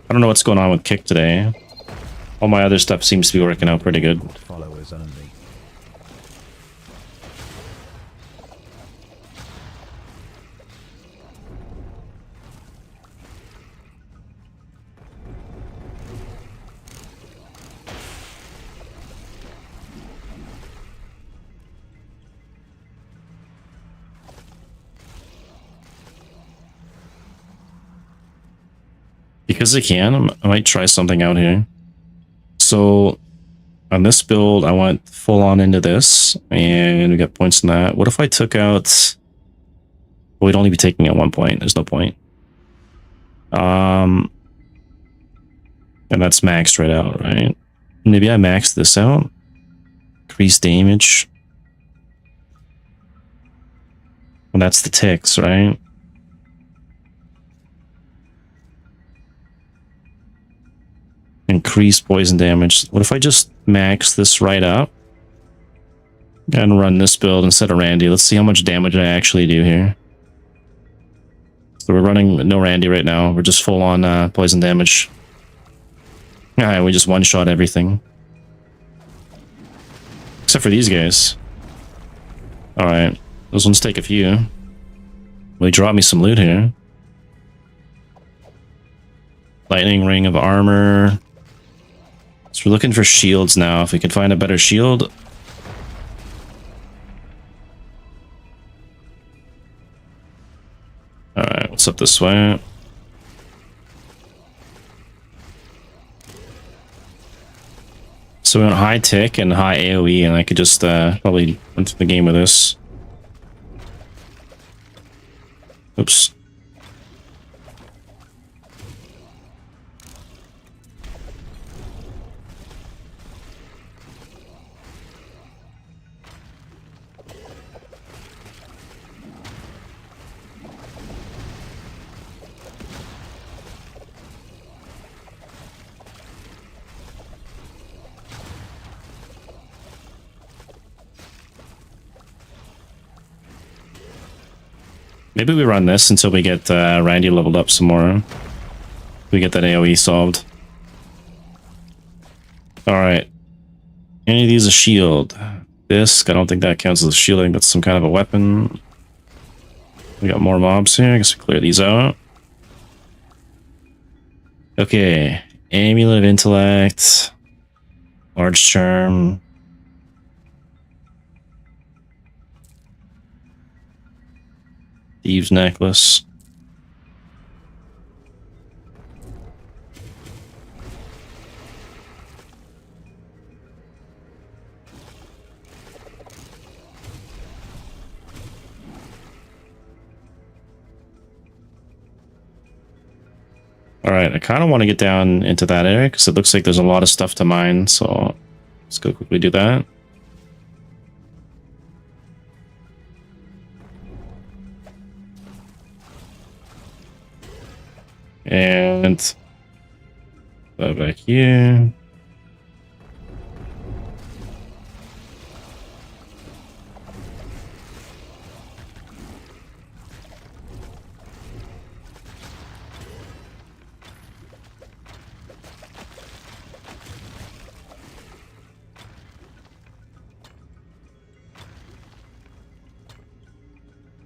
I don't know what's going on with Kick today. All my other stuff seems to be working out pretty good. Followers only. Because I can, I might try something out here. So on this build, I went full on into this, and we got points in that. What if I took out... Well, we'd only be taking out 1 point. There's no point. And that's maxed right out, right? Maybe I maxed this out. Increase damage. Well, that's the ticks, right? Increase poison damage. What if I just max this right up and run this build instead of Randy? Let's see how much damage I actually do here. So we're running no Randy right now. We're just full on poison damage. Alright, we just one-shot everything. Except for these guys. Alright, those ones take a few. Well, he dropped me some loot here. Lightning ring of armor. So we're looking for shields now. If we can find a better shield. Alright, what's up this way? So we went high tick and high AoE, and I could just probably run through the game with this. Oops. Maybe we run this until we get Randy leveled up some more. We get that AoE solved. Alright. Any of these a shield? Disc, I don't think that counts as a shield. I think that's some kind of a weapon. We got more mobs here. I guess we clear these out. Okay. Amulet of Intellect. Large Charm. Thieves Necklace. Alright, I kind of want to get down into that area because it looks like there's a lot of stuff to mine, so let's go quickly do that. And back here.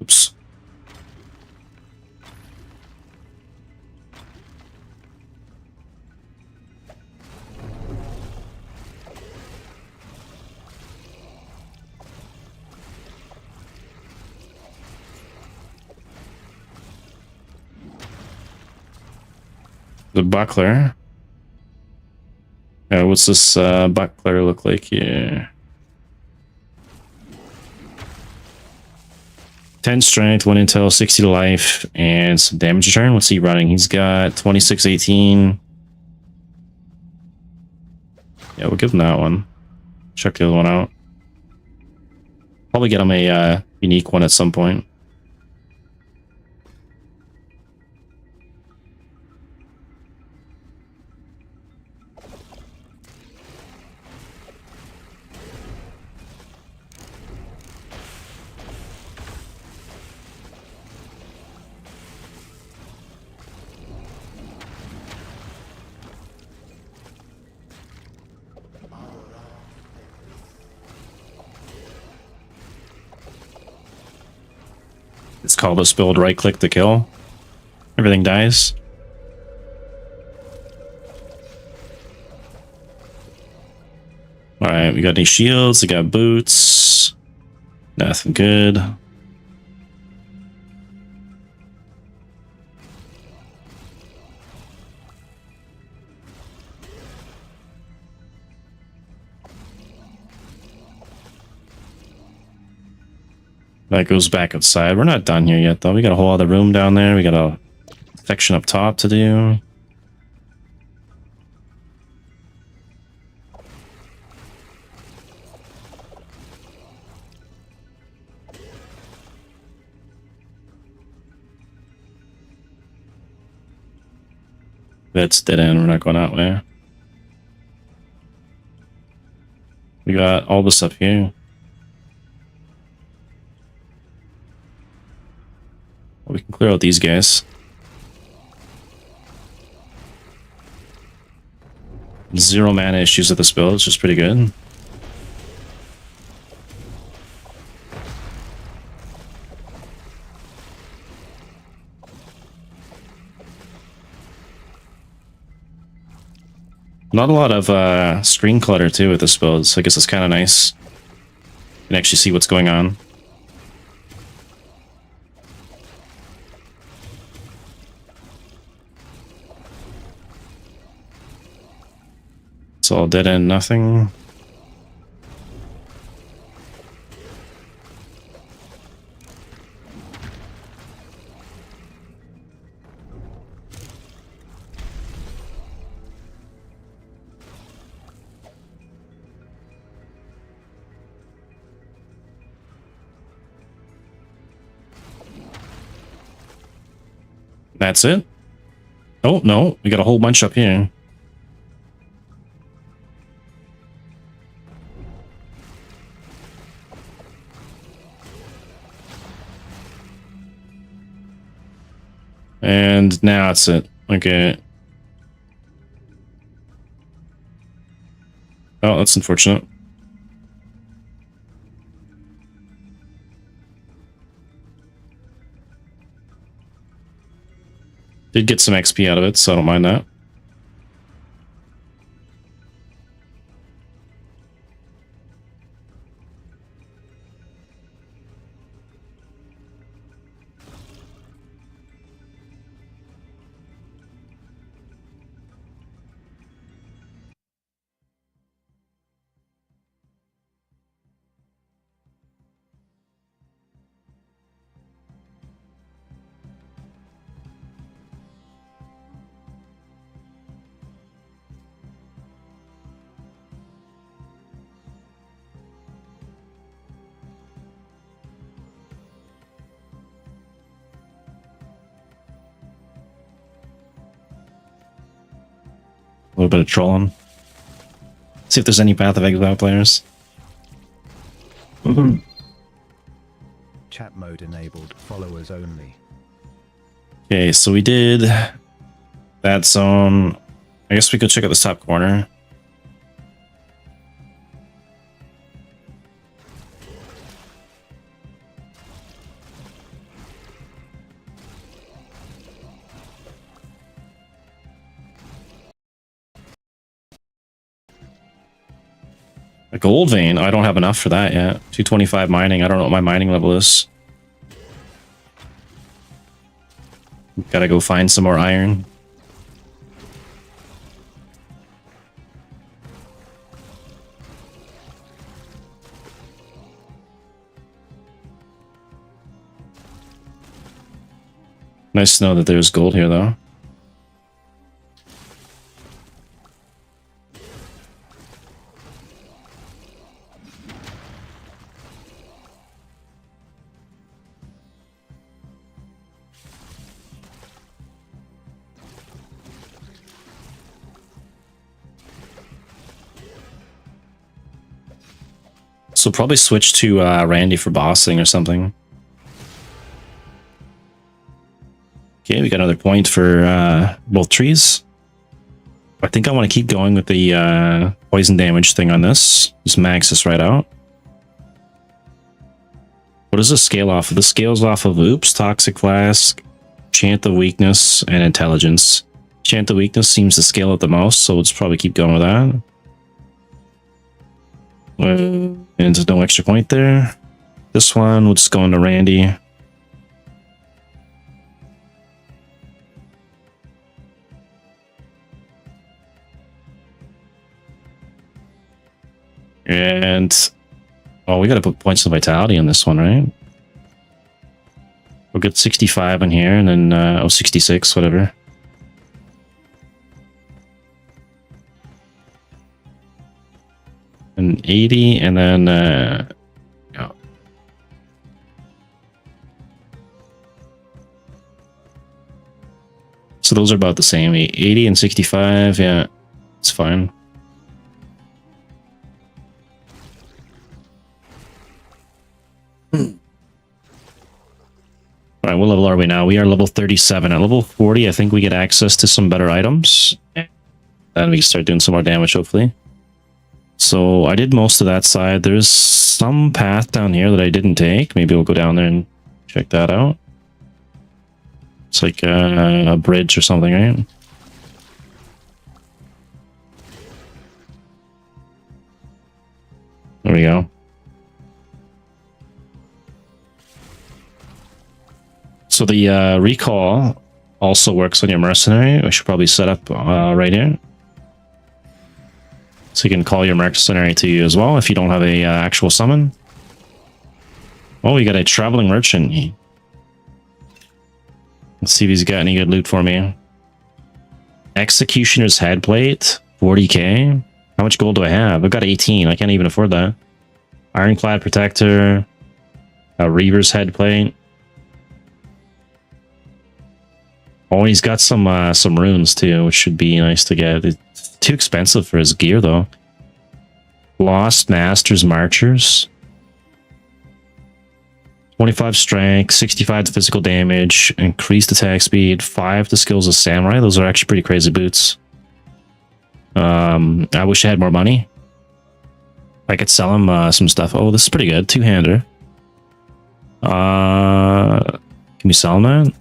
Oops. The buckler. What's this buckler look like here? 10 strength, 1 intel, 60 to life, and some damage return. What's he running? He's got 2618. Yeah, we'll give him that one. Check the other one out. Probably get him a unique one at some point. It's called this build right click to kill. Everything dies. Alright, we got any shields, we got boots. Nothing good. That goes back outside. We're not done here yet, though. We got a whole other room down there. We got a section up top to do. That's dead end. We're not going that way. We got all this up here. We can clear out these guys. Zero mana issues with this build, which is pretty good. Not a lot of screen clutter too with this build, so I guess it's kind of nice. You can actually see what's going on. It's all dead end, nothing. That's it. Oh, no, we got a whole bunch up here. And now that's it. Okay. Oh, that's unfortunate. Did get some XP out of it, so I don't mind that. A little bit of trolling. See if there's any Path of Exile players. Chat mode enabled. Followers only. Okay, so we did that zone. I guess we could check out this top corner. A gold vein. I don't have enough for that yet. 225 mining. I don't know what my mining level is. Gotta go find some more iron. Nice to know that there's gold here, though. So probably switch to Randy for bossing or something. Okay, we got another point for both trees. I think I want to keep going with the poison damage thing on this. Just max this right out. What does this scale off of? This scales off of Oops, Toxic Flask, Chant of Weakness, and Intelligence. Chant of Weakness seems to scale it the most, so let's probably keep going with that. And there's no extra point there. This one, we'll just go into Randy. And oh, we gotta put points of vitality on this one, right? We'll get 65 in here, and then 66, whatever. And 80, and then yeah. So those are about the same. 80 and 65, yeah, it's fine. All right, what level are we now? We are level 37. At level 40, I think we get access to some better items. Then we can start doing some more damage, hopefully. So I did most of that side. There's some path down here that I didn't take. Maybe we'll go down there and check that out. It's like a bridge or something, right? There we go. So the recall also works on your mercenary. We should probably set up right here. So you can call your mercenary to you as well if you don't have a actual summon. Oh, you got a traveling merchant. Let's see if he's got any good loot for me. Executioner's headplate, 40k. How much gold do I have? I've got 18. I can't even afford that. Ironclad protector, a Reaver's headplate. Oh, he's got some runes too, which should be nice to get. It's too expensive for his gear though. Lost Masters Marchers. 25 strength, 65 to physical damage, increased attack speed, 5 to skills of samurai. Those are actually pretty crazy boots. I wish I had more money. I could sell him some stuff. Oh, this is pretty good. Two-hander. Can we sell him that?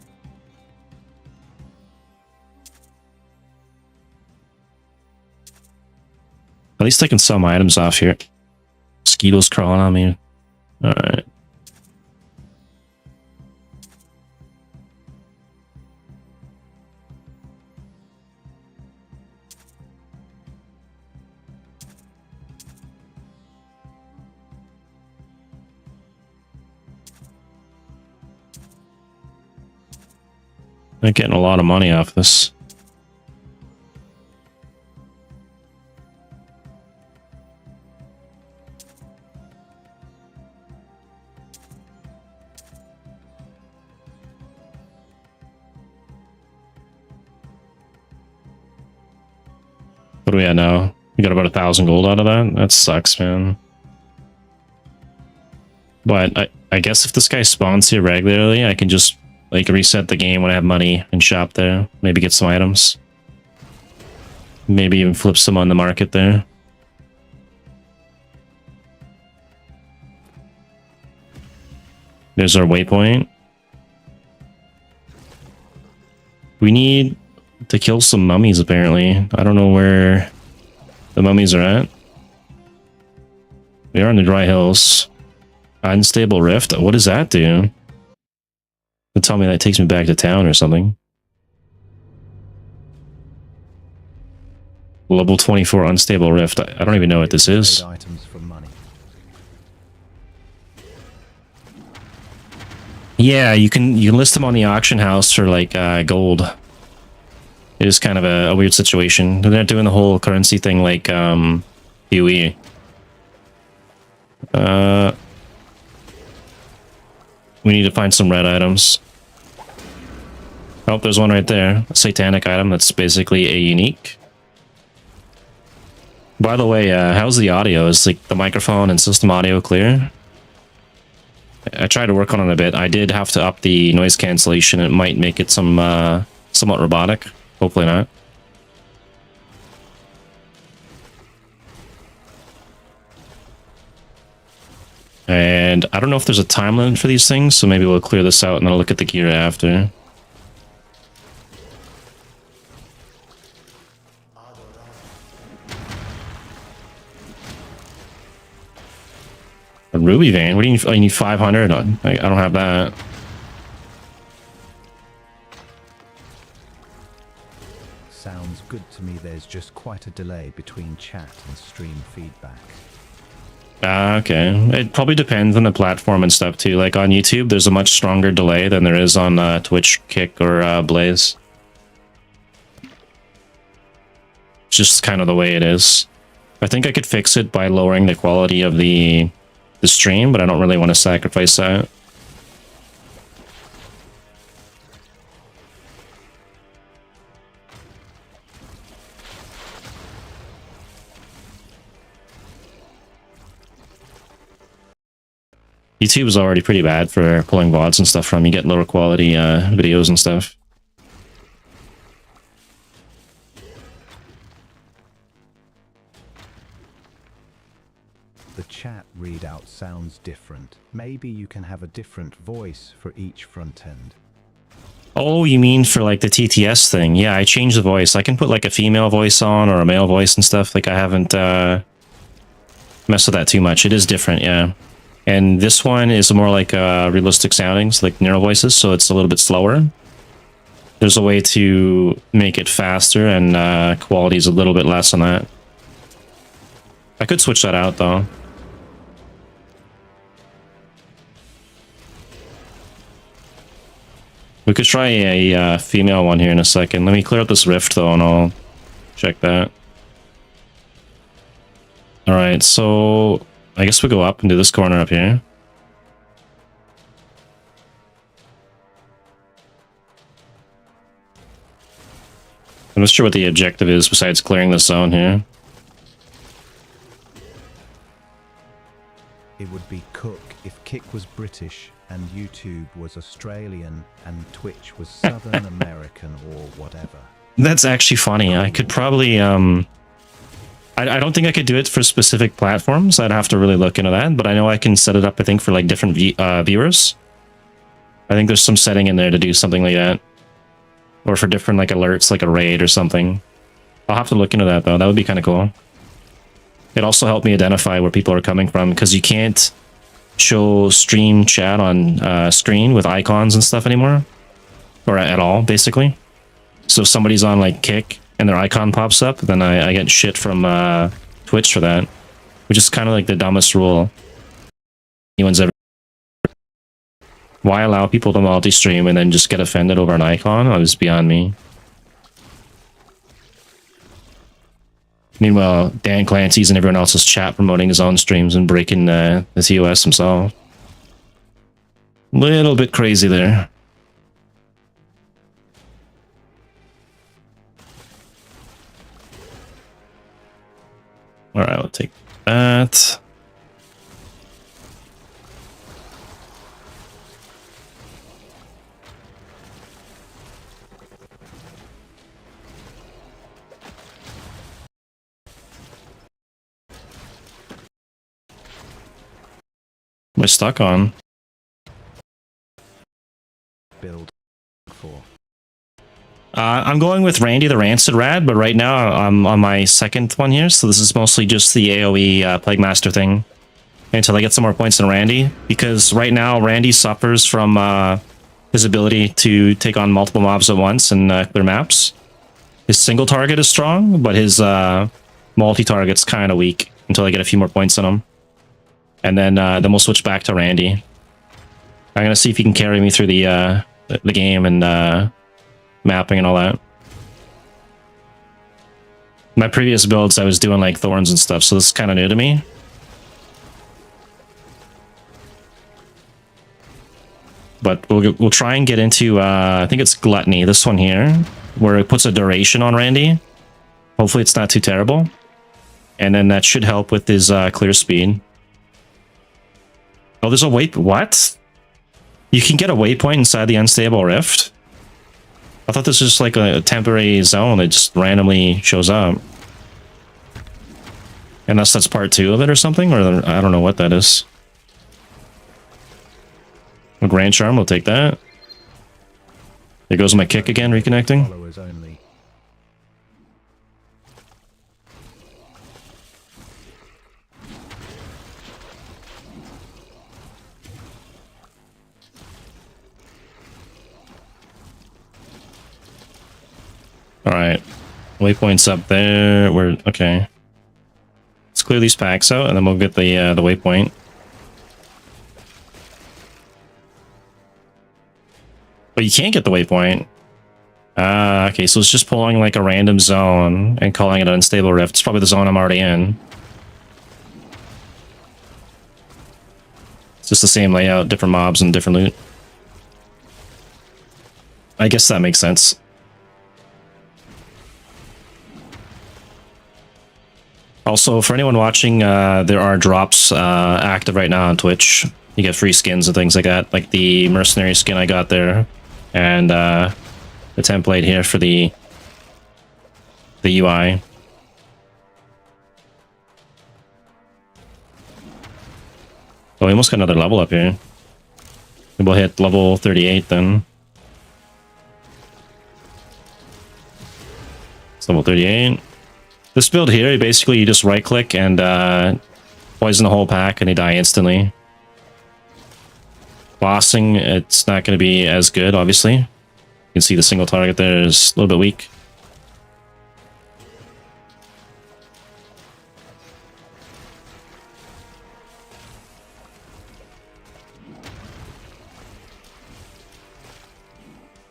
At least I can sell my items off here. Mosquitoes crawling on me. Alright. I'm getting a lot of money off this. What do we at now? We got about 1,000 gold out of that? That sucks, man. But I guess if this guy spawns here regularly, I can just like reset the game when I have money and shop there. Maybe get some items. Maybe even flip some on the market there. There's our waypoint. We need to kill some mummies, apparently. I don't know where the mummies are at. We are in the dry hills. Unstable rift. What does that do? Tell me that takes me back to town or something. Level 24 unstable rift. I don't even know what this is. Items for money. Yeah, you can list them on the auction house for like gold. It is kind of a weird situation. They're not doing the whole currency thing like PoE. We need to find some red items. Oh, there's one right there. A satanic item that's basically a unique. By the way, how's the audio? Is like the microphone and system audio clear? I tried to work on it a bit. I did have to up the noise cancellation. It might make it somewhat robotic. Hopefully not. And I don't know if there's a time limit for these things, so maybe we'll clear this out and then I'll look at the gear after. A ruby vein? What do you need? Oh, you need 500? I don't have that. Sounds good to me. There's just quite a delay between chat and stream feedback. Okay. It probably depends on the platform and stuff too. Like on YouTube, there's a much stronger delay than there is on Twitch, Kick, or Blaze. It's just kind of the way it is. I think I could fix it by lowering the quality of the stream, but I don't really want to sacrifice that. YouTube is already pretty bad for pulling VODs and stuff from. You get lower quality videos and stuff. The chat readout sounds different. Maybe you can have a different voice for each front end. Oh, you mean for like the TTS thing? Yeah, I changed the voice. I can put like a female voice on or a male voice and stuff. Like I haven't mess with that too much. It is different, yeah. And this one is more like realistic soundings, like neural voices, so it's a little bit slower. There's a way to make it faster, and quality is a little bit less on that. I could switch that out, though. We could try a female one here in a second. Let me clear up this rift, though, and I'll check that. Alright, so I guess we go up into this corner up here. I'm not sure what the objective is besides clearing the zone here. It would be Cook if Kick was British and YouTube was Australian and Twitch was Southern American or whatever. That's actually funny. I could probably I don't think I could do it for specific platforms. I'd have to really look into that, but I know I can set it up, I think, for like different viewers. I think there's some setting in there to do something like that. Or for different like alerts, like a raid or something. I'll have to look into that, though. That would be kind of cool. It also helped me identify where people are coming from, because you can't show stream chat on screen with icons and stuff anymore. Or at all, basically. So if somebody's on like Kick and their icon pops up, then I get shit from Twitch for that. Which is kind of like the dumbest rule anyone's ever. Why allow people to multi-stream and then just get offended over an icon? That was beyond me. Meanwhile, Dan Clancy's and everyone else's chat promoting his own streams and breaking the TOS himself. Little bit crazy there. Alright, I'll take that. Am I stuck on? Build for. I'm going with Randy the Rancid Rad, but right now I'm on my second one here, so this is mostly just the AoE Plague Master thing until I get some more points than Randy, because right now Randy suffers from his ability to take on multiple mobs at once and clear maps. His single target is strong, but his multi-target's kind of weak until I get a few more points on him. And then we'll switch back to Randy. I'm gonna see if he can carry me through the game and mapping and all that. My previous builds, I was doing like thorns and stuff, so this is kind of new to me. But we'll try and get into I think it's Gluttony, this one here, where it puts a duration on Randy. Hopefully it's not too terrible, and then that should help with his clear speed. Oh, there's a what? You can get a waypoint inside the Unstable Rift? I thought this was just like a temporary zone that just randomly shows up. Unless that's part 2 of it or something, or I don't know what that is. A Grand Charm, we'll take that. There goes my kick again, reconnecting. Followers only. Alright. Waypoint's up there. We're okay. Let's clear these packs out and then we'll get the waypoint. But you can't get the waypoint. Okay, so it's just pulling like a random zone and calling it an Unstable Rift. It's probably the zone I'm already in. It's just the same layout, different mobs and different loot. I guess that makes sense. Also, for anyone watching, there are drops active right now on Twitch. You get free skins and things like that, like the mercenary skin I got there, and the template here for the UI. Oh, we almost got another level up here. We'll hit level 38 then. It's level 38. This build here, basically you just right click and poison the whole pack and they die instantly. Bossing, it's not going to be as good, obviously. You can see the single target there is a little bit weak.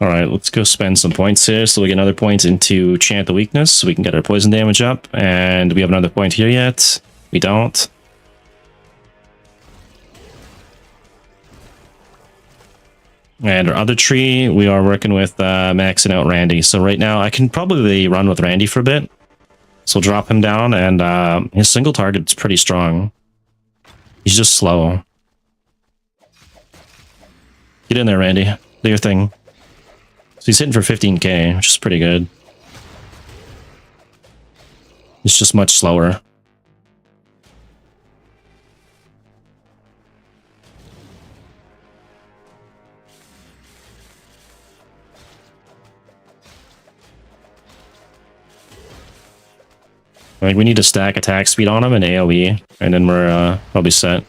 Alright, let's go spend some points here. So we get another point into Chant the Weakness, so we can get our poison damage up. And we have another point here yet. We don't. And our other tree, we are working with maxing out Randy. So right now, I can probably run with Randy for a bit. So drop him down, and his single target's pretty strong. He's just slow. Get in there, Randy. Do your thing. So he's hitting for 15k, which is pretty good. It's just much slower. Like, we need to stack attack speed on him and AoE, and then we're probably set.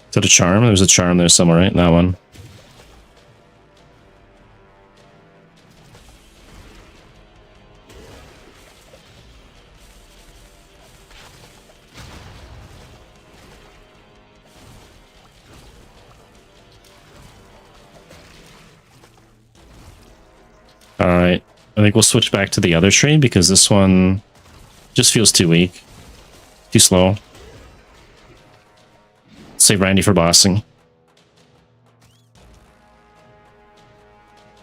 Is that a charm? There's a charm there somewhere, right? That one. Alright, I think we'll switch back to the other tree because this one just feels too weak. Too slow. Save Randy for bossing.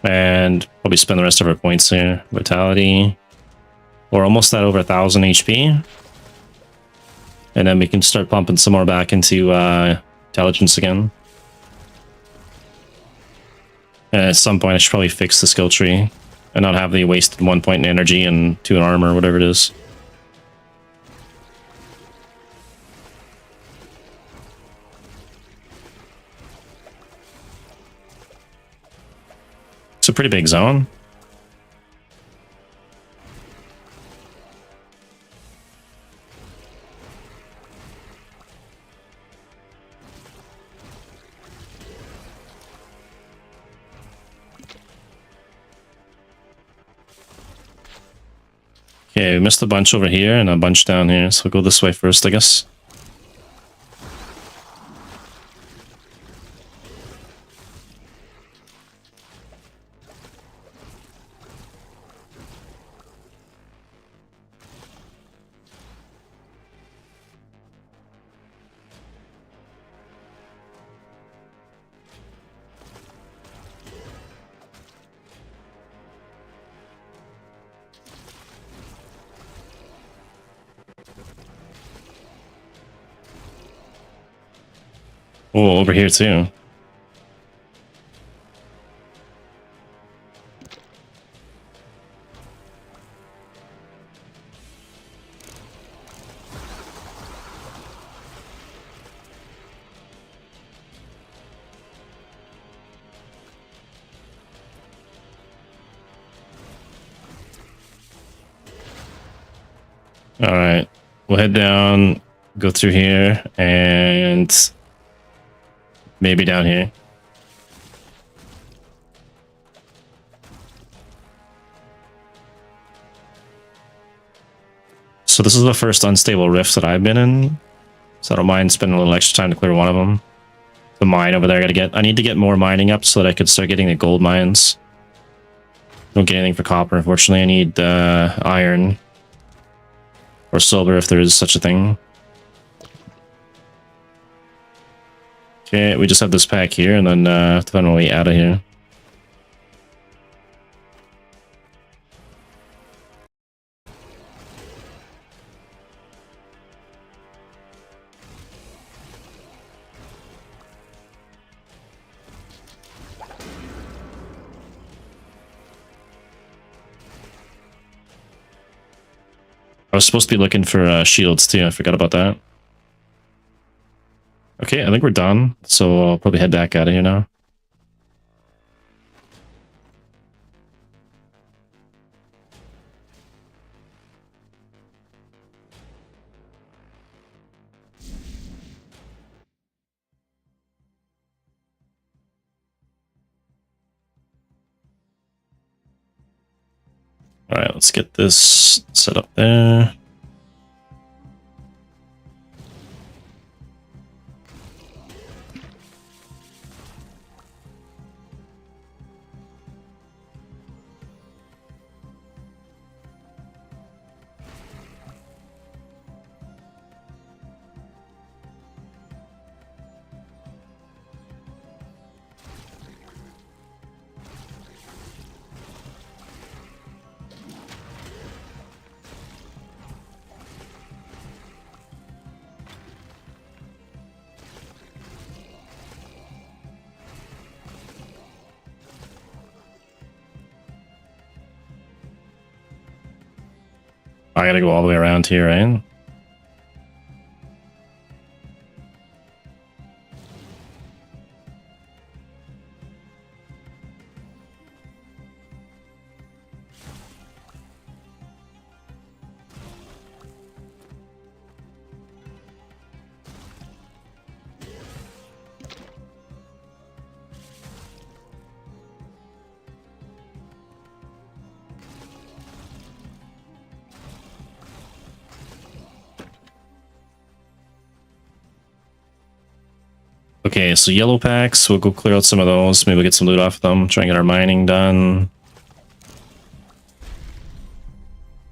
And probably spend the rest of our points here. Vitality. We're almost at over 1,000 HP. And then we can start pumping some more back into intelligence again. And at some point I should probably fix the skill tree. And not have the wasted 1 point in energy and 2 in armor, or whatever it is. It's a pretty big zone. Okay, we missed a bunch over here and a bunch down here, so we'll go this way first, I guess. Oh, over here too. All right, we'll head down, go through here, and maybe down here. So this is the first unstable rift that I've been in. So I don't mind spending a little extra time to clear one of them. The mine over there, I need to get more mining up so that I could start getting the gold mines. Don't get anything for copper, unfortunately. I need iron. Or silver if there is such a thing. Okay, we just have this pack here, and then have to find my way out of here. I was supposed to be looking for shields too, I forgot about that. Okay, I think we're done, so I'll probably head back out of here now. All right, let's get this set up there. I gotta go all the way around here, right? Okay, so yellow packs, we'll go clear out some of those. Maybe we'll get some loot off them. Try and get our mining done.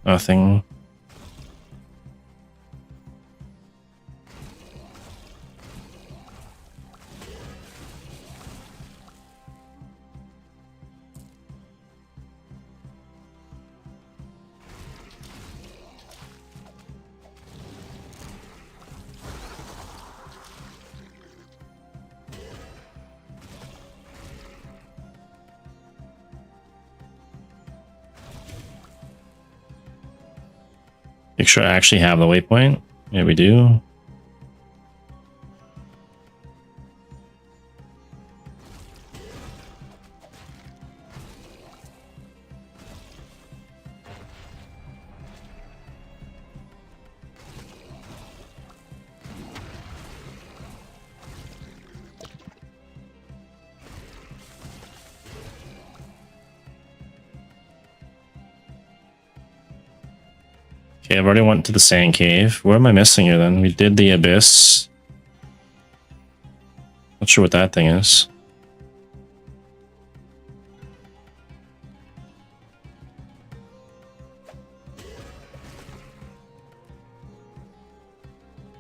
Nothing. Make sure I actually have the waypoint. Yeah, we do. Okay, I've already went to the sand cave. What am I missing here then? We did the abyss. Not sure what that thing is.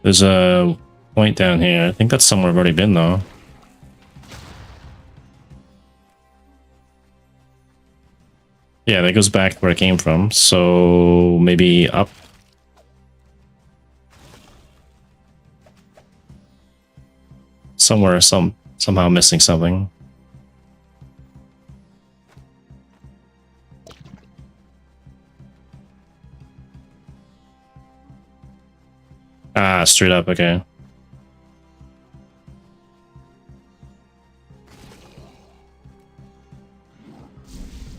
There's a point down here. I think that's somewhere I've already been though. Yeah, that goes back to where it came from. So maybe up. Somewhere, somehow missing something. Ah, straight up, okay.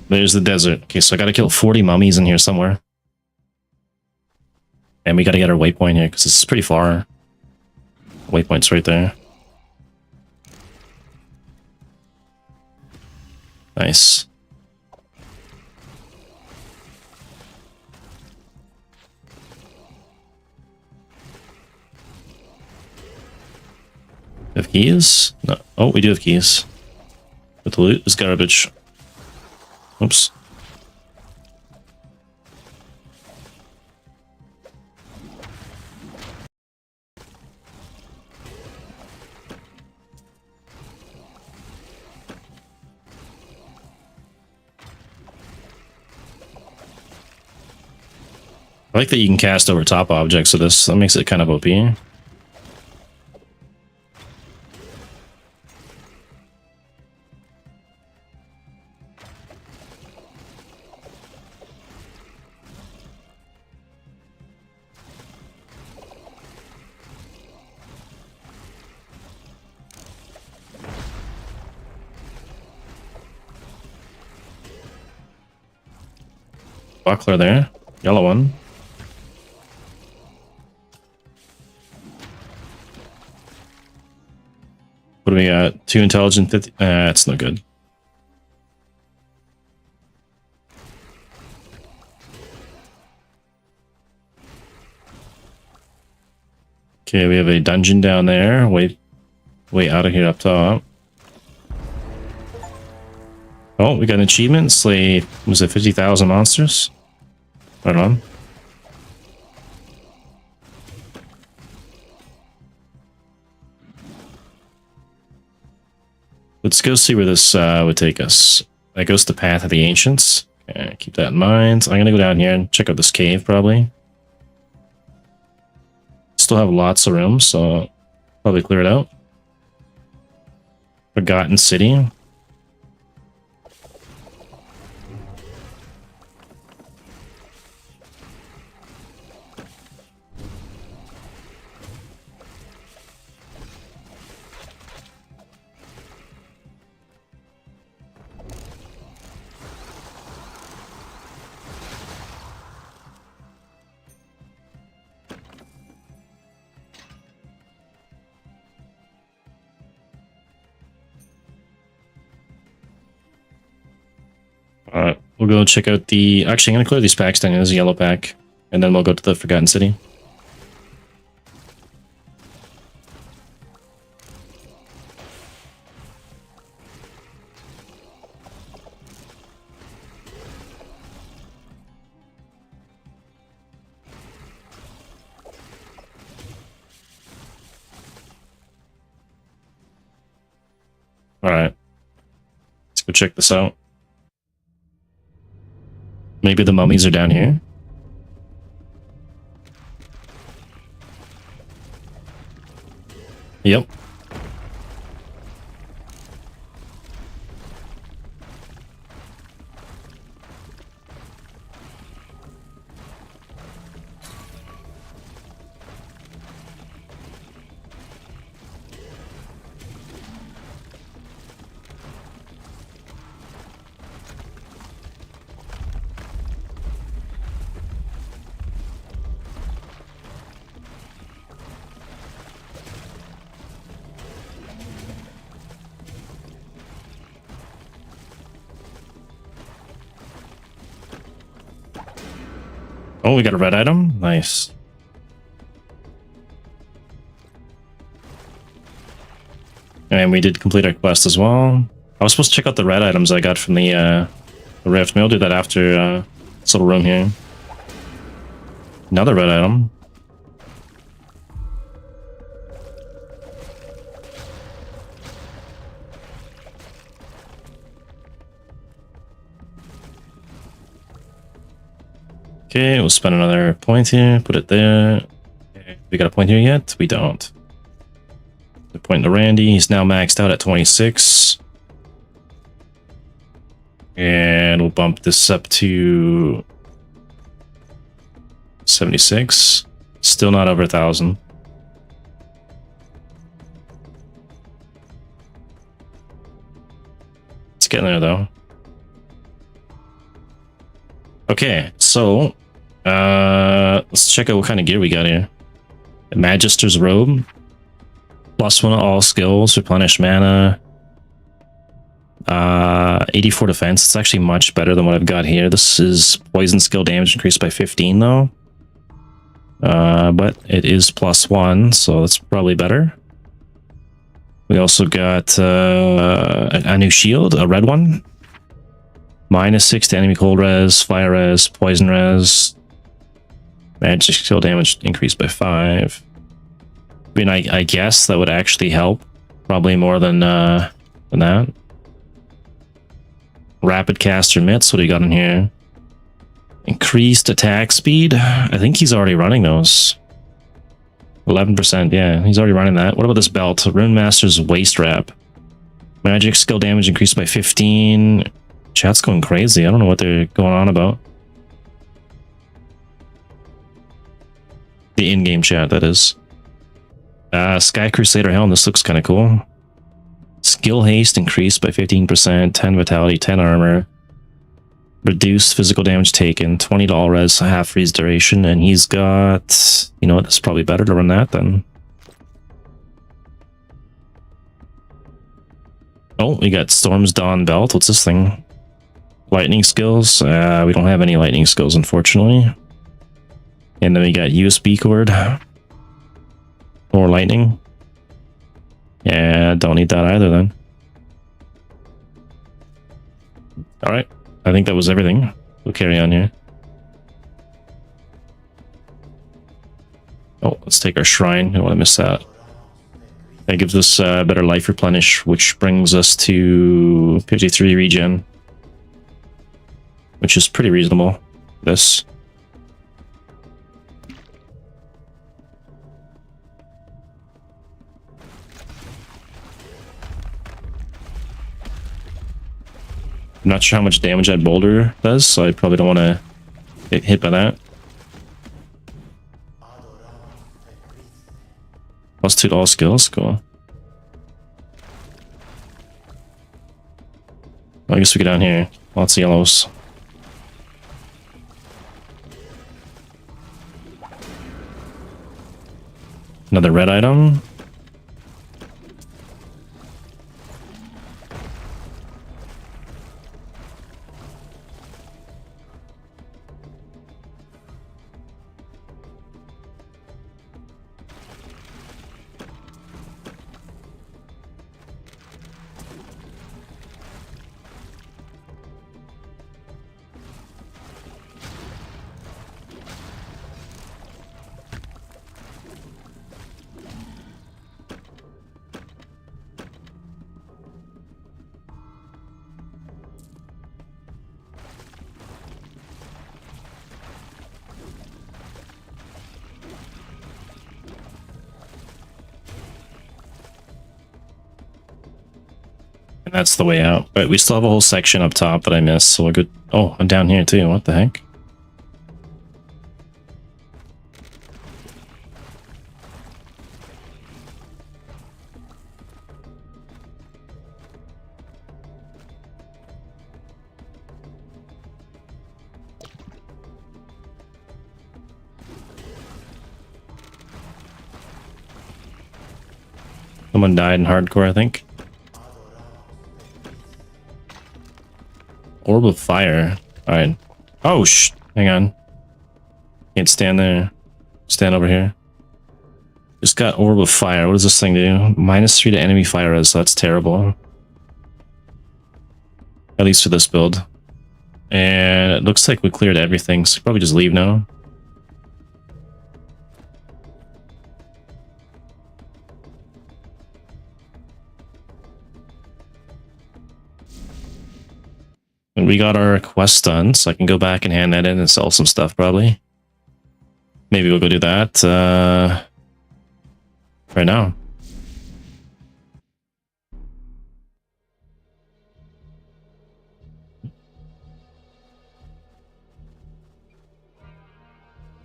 There's the desert. Okay, so I gotta kill 40 mummies in here somewhere. And we gotta get our waypoint here, because this is pretty far. Waypoint's right there. Nice. Have keys? No. Oh, we do have keys. But the loot is garbage. Oops. I like that you can cast over top objects of this. That makes it kind of OP. Buckler there. Yellow one. What do we got? 2 intelligent, 50. It's no good. Okay, we have a dungeon down there. Way out of here up top. Oh, we got an achievement. Slay, was it 50,000 monsters? Right on. Let's go see where this would take us. That goes to the Path of the Ancients. Okay, keep that in mind. I'm gonna go down here and check out this cave, probably. Still have lots of room, so probably clear it out. Forgotten City. Alright, we'll go check out the... Actually, I'm going to clear these packs down. There's a yellow pack. And then we'll go to the Forgotten City. Alright. Let's go check this out. Maybe the mummies are down here. Yep. Oh, we got a red item. Nice. And we did complete our quest as well. I was supposed to check out the red items I got from the rift. Maybe I'll do that after this little room here. Another red item. Okay, we'll spend another point here, put it there. Okay, we got a point here yet? We don't. The point to Randy, he's now maxed out at 26. And we'll bump this up to 76. Still not over 1,000. It's getting there though. Okay, so let's check out what kind of gear we got here. The Magister's Robe. +1 to all skills, replenish mana. 84 defense. It's actually much better than what I've got here. This is poison skill damage increased by 15 though. But it is +1, so that's probably better. We also got a new shield, a red one. -6 to enemy cold res, fire res, poison res. Magic skill damage increased by 5. I mean, I guess that would actually help. Probably more than that. Rapid caster mitts, what do you got in here? Increased attack speed. I think he's already running those. 11%, yeah, he's already running that. What about this belt? Rune Master's Waist Wrap. Magic skill damage increased by 15. Chat's going crazy. I don't know what they're going on about. The in-game chat, that is. Sky Crusader Helm. This looks kind of cool. Skill haste increased by 15%, 10 vitality, 10 armor. Reduced physical damage taken, 20 to all res, half freeze duration, and he's got... You know what, that's probably better to run that then. Oh, we got Storm's Dawn Belt. What's this thing? Lightning skills. We don't have any lightning skills, unfortunately. And then we got USB cord. More lightning. Yeah, don't need that either then. Alright, I think that was everything. We'll carry on here. Oh, let's take our shrine. I don't want to miss that. That gives us better life replenish, which brings us to 53 regen. Which is pretty reasonable. This. I'm not sure how much damage that boulder does, so I probably don't want to get hit by that. +2 to all skills, cool. Well, I guess we get down here. Lots of yellows. Another red item. And that's the way out. But we still have a whole section up top that I missed, so we'll go... Oh, I'm down here too. What the heck? Someone died in hardcore, I think. Orb of fire. Alright. Oh, hang on. Can't stand there. Stand over here. Just got Orb of Fire. What does this thing do? -3 to enemy fire res. That's terrible. At least for this build. And it looks like we cleared everything, so probably just leave now. And we got our quest done, so I can go back and hand that in and sell some stuff, probably. Maybe we'll go do that right now.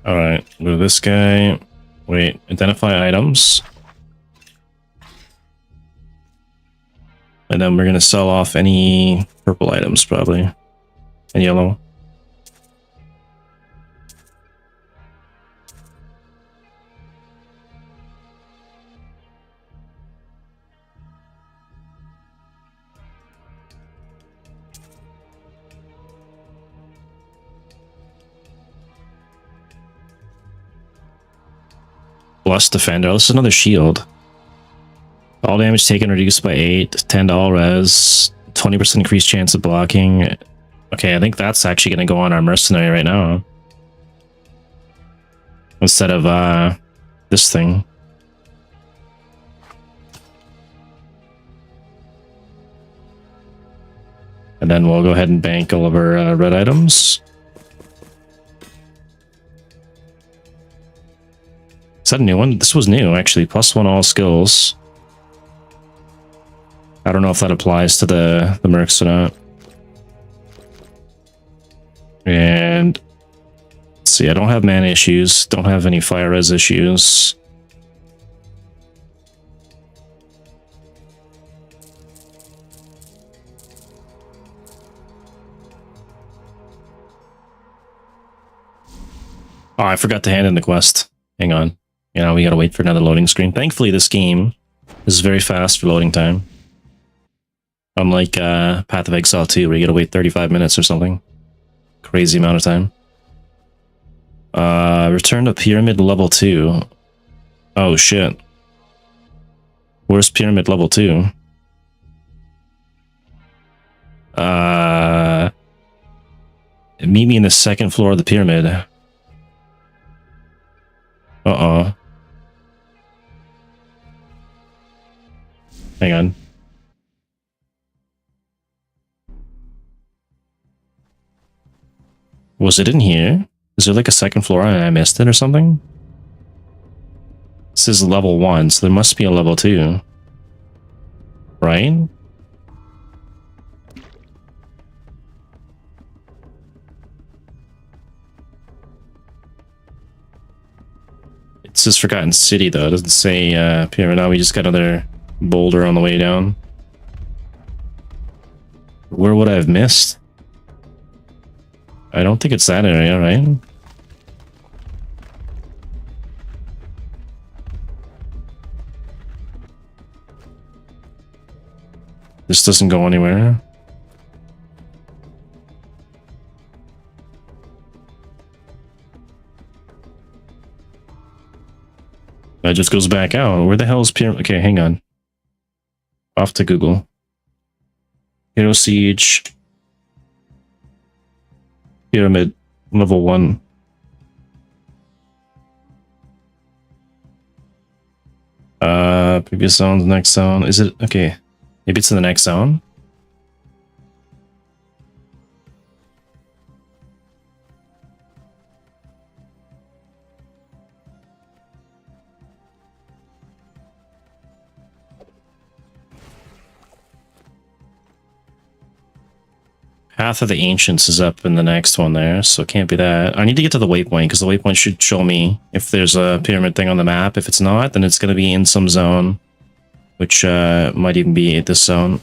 Alright, go to this guy. Wait, identify items. And then we're going to sell off any purple items, probably. And yellow. Blessed Defender. This is another shield. All damage taken reduced by 8, 10 to all res, 20% increased chance of blocking. Okay, I think that's actually going to go on our mercenary right now. Instead of this thing. And then we'll go ahead and bank all of our red items. Is that a new one? This was new, actually. +1 all skills. I don't know if that applies to the mercs or not. And let's see, I don't have mana issues, don't have any fire res issues. Oh, I forgot to hand in the quest. Hang on. You know, we gotta wait for another loading screen. Thankfully, this game is very fast for loading time. Unlike Path of Exile 2, where you gotta wait 35 minutes or something. Crazy amount of time. Return to Pyramid level 2. Oh shit. Where's pyramid level 2? Meet me in the second floor of the pyramid. Uh-oh. Hang on. Was it in here? Is there like a second floor and I missed it or something? This is level 1, so there must be a level 2. Right? It says Forgotten City though. It doesn't say pyramid. Now we just got another boulder on the way down. Where would I have missed? I don't think it's that area, right? This doesn't go anywhere. That just goes back out. Where the hell is pyramid? Okay, hang on. Off to Google. Hero Siege. Pyramid. Level 1. Previous zones, next zone. Is it? Okay. Maybe it's in the next zone. Path of the Ancients is up in the next one there, so it can't be that. I need to get to the waypoint, because the waypoint should show me if there's a pyramid thing on the map. If it's not, then it's going to be in some zone, which might even be at this zone.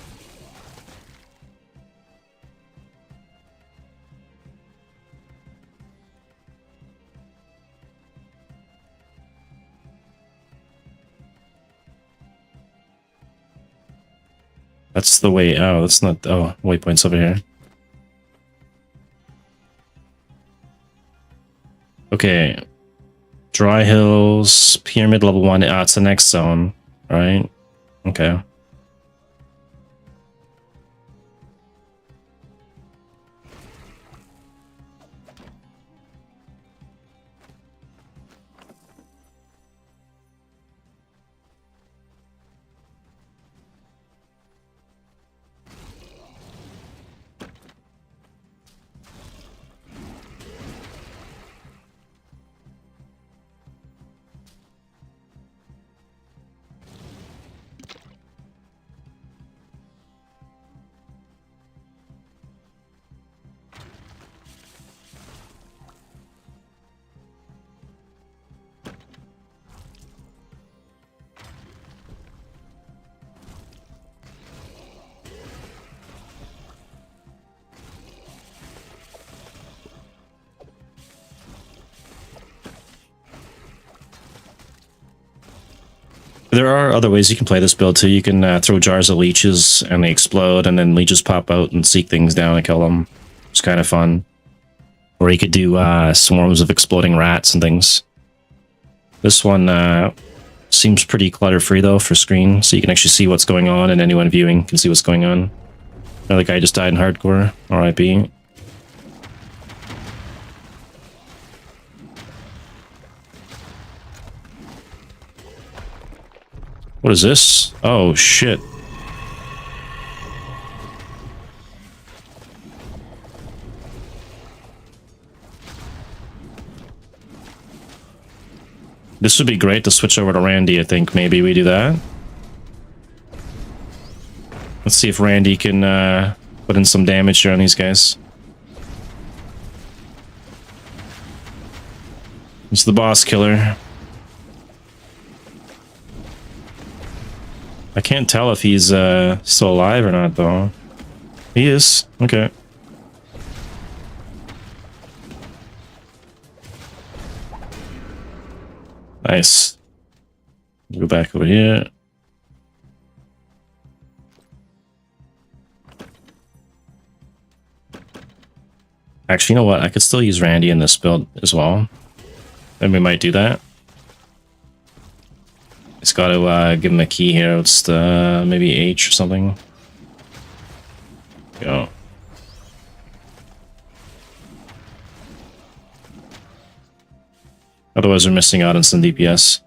That's the way. Oh, that's not. Oh, waypoint's over here. Okay. Dry Hills, Pyramid level 1. Ah, it's the next zone, right? Okay. There are other ways you can play this build too. You can throw jars of leeches and they explode, and then leeches pop out and seek things down and kill them. It's kind of fun. Or you could do swarms of exploding rats and things. This one seems pretty clutter-free though for screen, so you can actually see what's going on, and anyone viewing can see what's going on. Another guy just died in hardcore. RIP. What is this? Oh, shit. This would be great to switch over to Randy, I think. Maybe we do that. Let's see if Randy can put in some damage here on these guys. He's the boss killer. I can't tell if he's still alive or not, though. He is. Okay. Nice. Go back over here. Actually, you know what? I could still use Randy in this build as well. And we might do that. It's got to give him a key here. It's the maybe H or something. Go. Otherwise, we're missing out on some DPS.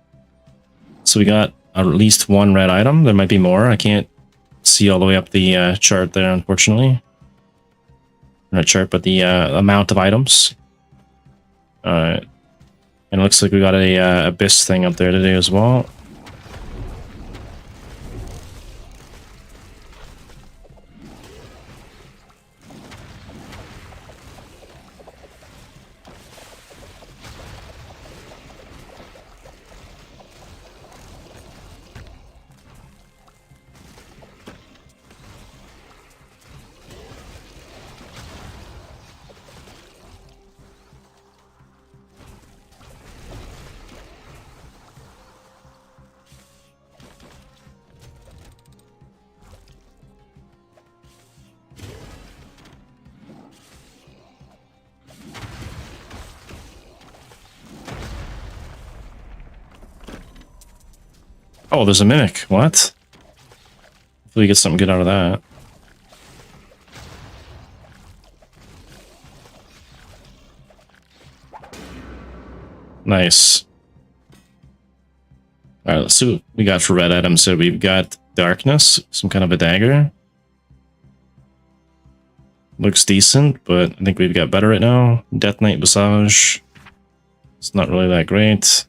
So we got at least one red item. There might be more. I can't see all the way up the chart there, unfortunately. Not chart, but the amount of items. Alright. And it looks like we got a Abyss thing up there today as well. Oh, there's a Mimic. What? Hopefully we get something good out of that. Nice. Alright, let's see what we got for red items. So we've got Darkness, some kind of a dagger. Looks decent, but I think we've got better right now. Death Knight Visage. It's not really that great.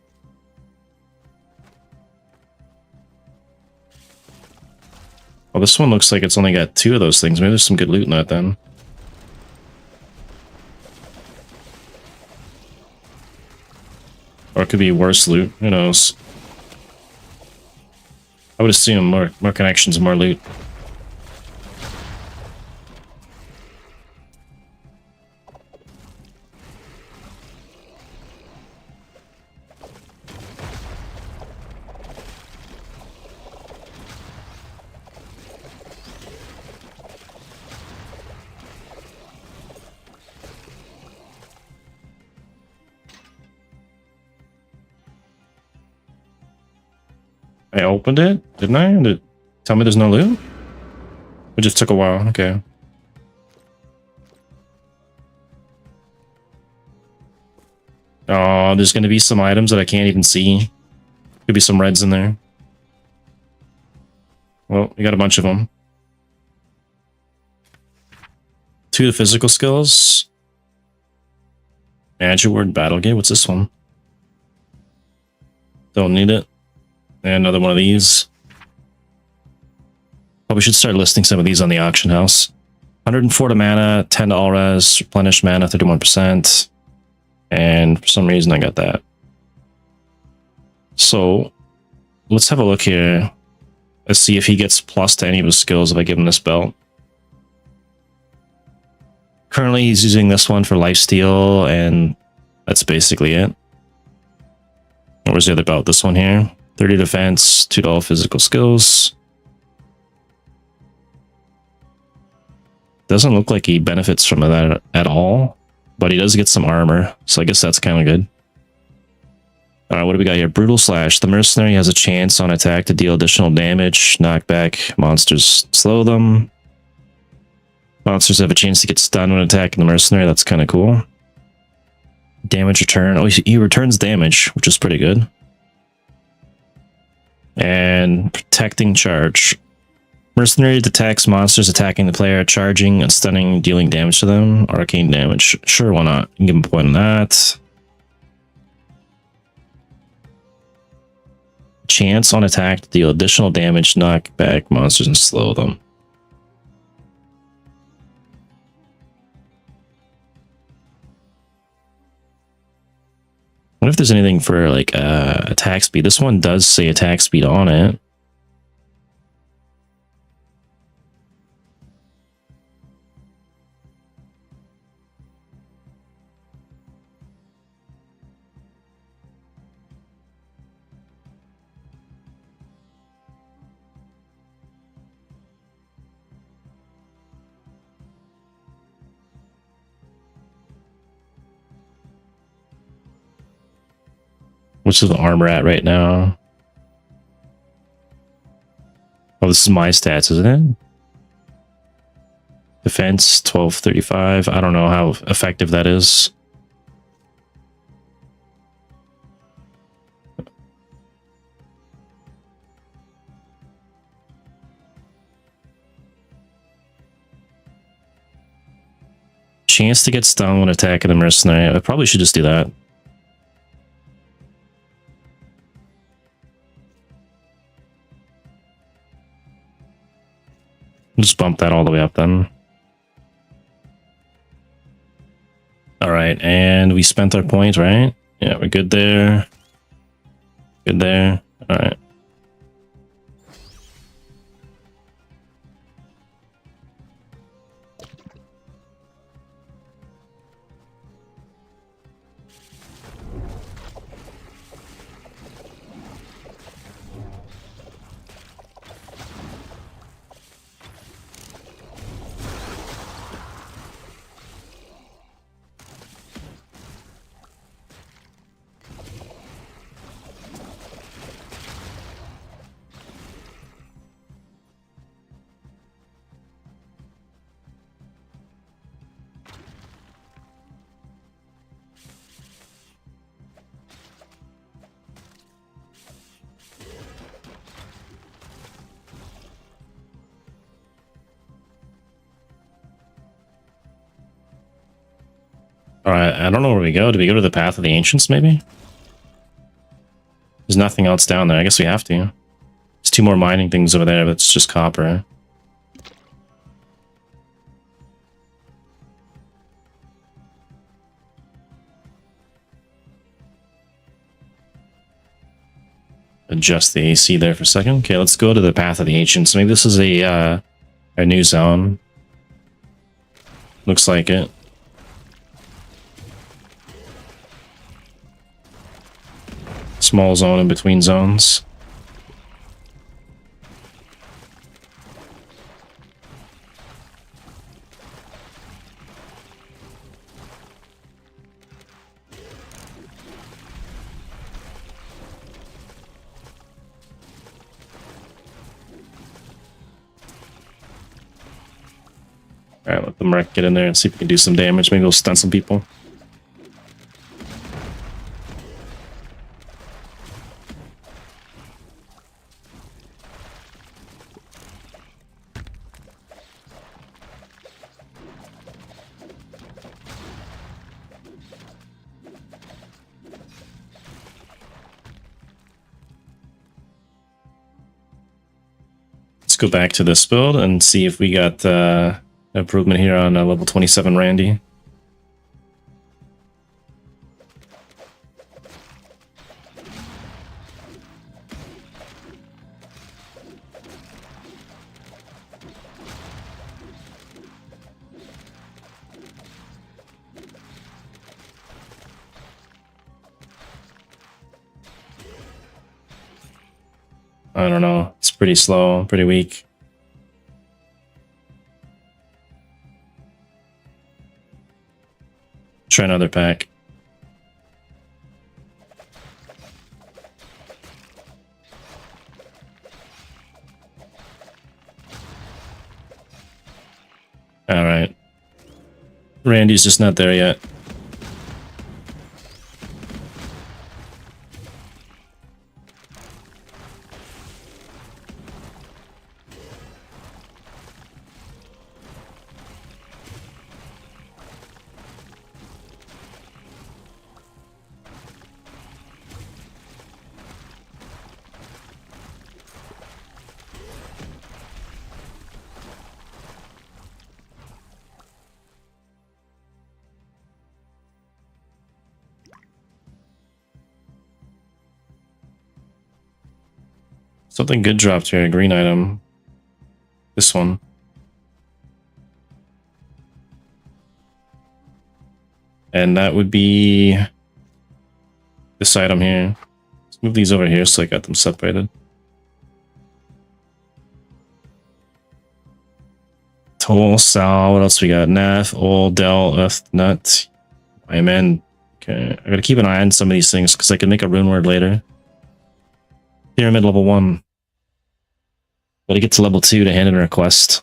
Well, this one looks like it's only got 2 of those things. Maybe there's some good loot in that then. Or it could be worse loot. Who knows? I would assume more connections and more loot. I opened it, didn't I? Did it tell me there's no loot? It just took a while. Okay. Oh, there's going to be some items that I can't even see. Could be some reds in there. Well, we got a bunch of them. 2 of the physical skills. Magic Word Battlegate. What's this one? Don't need it. And another one of these. Probably should start listing some of these on the auction house. 104 to mana, 10 to all res, replenish mana 31%. And for some reason I got that. So let's have a look here. Let's see if he gets plus to any of his skills if I give him this belt. Currently he's using this one for lifesteal, and that's basically it. Where's the other belt? This one here. 30 defense, 2 to all physical skills. Doesn't look like he benefits from that at all, but he does get some armor, so I guess that's kind of good. Alright, what do we got here? Brutal Slash. The Mercenary has a chance on attack to deal additional damage, knock back monsters, slow them. Monsters have a chance to get stunned when attacking the Mercenary. That's kind of cool. Damage return. Oh, he returns damage, which is pretty good. And Protecting Charge. Mercenary attacks monsters attacking the player, charging and stunning, dealing damage to them. Arcane damage. Sure, why not? Give him a point on that. Chance on attack to deal additional damage, knock back monsters, and slow them. What if there's anything for like attack speed? This one does say attack speed on it. What's the armor at right now? Oh, this is my stats, isn't it? Defense 1235. I don't know how effective that is. Chance to get stunned when attacking the mercenary. I probably should just do that. Just bump that all the way up then. All right, and we spent our point, right? Yeah, we're good there. Good there. All right. All right, I don't know where we go. Do we go to the Path of the Ancients, maybe? There's nothing else down there. I guess we have to. There's 2 more mining things over there, but it's just copper. Adjust the AC there for a second. Okay, let's go to the Path of the Ancients. Maybe this is a new zone. Looks like it. Small zone in between zones. Alright, let the Merc get in there and see if we can do some damage. Maybe we'll stun some people. Let's go back to this build and see if we got improvement here on level 27 Randy. I don't know. It's pretty slow, pretty weak. Try another pack. All right. Randy's just not there yet. Something good dropped here, a green item. This one. And that would be this item here. Let's move these over here so I got them separated. Toll, Sal, what else we got? Nath, Ol, Del, Earth, Nut, Iman. Okay, I gotta keep an eye on some of these things because I can make a rune word later. Pyramid level 1. Gotta get to level 2 to hand in a request.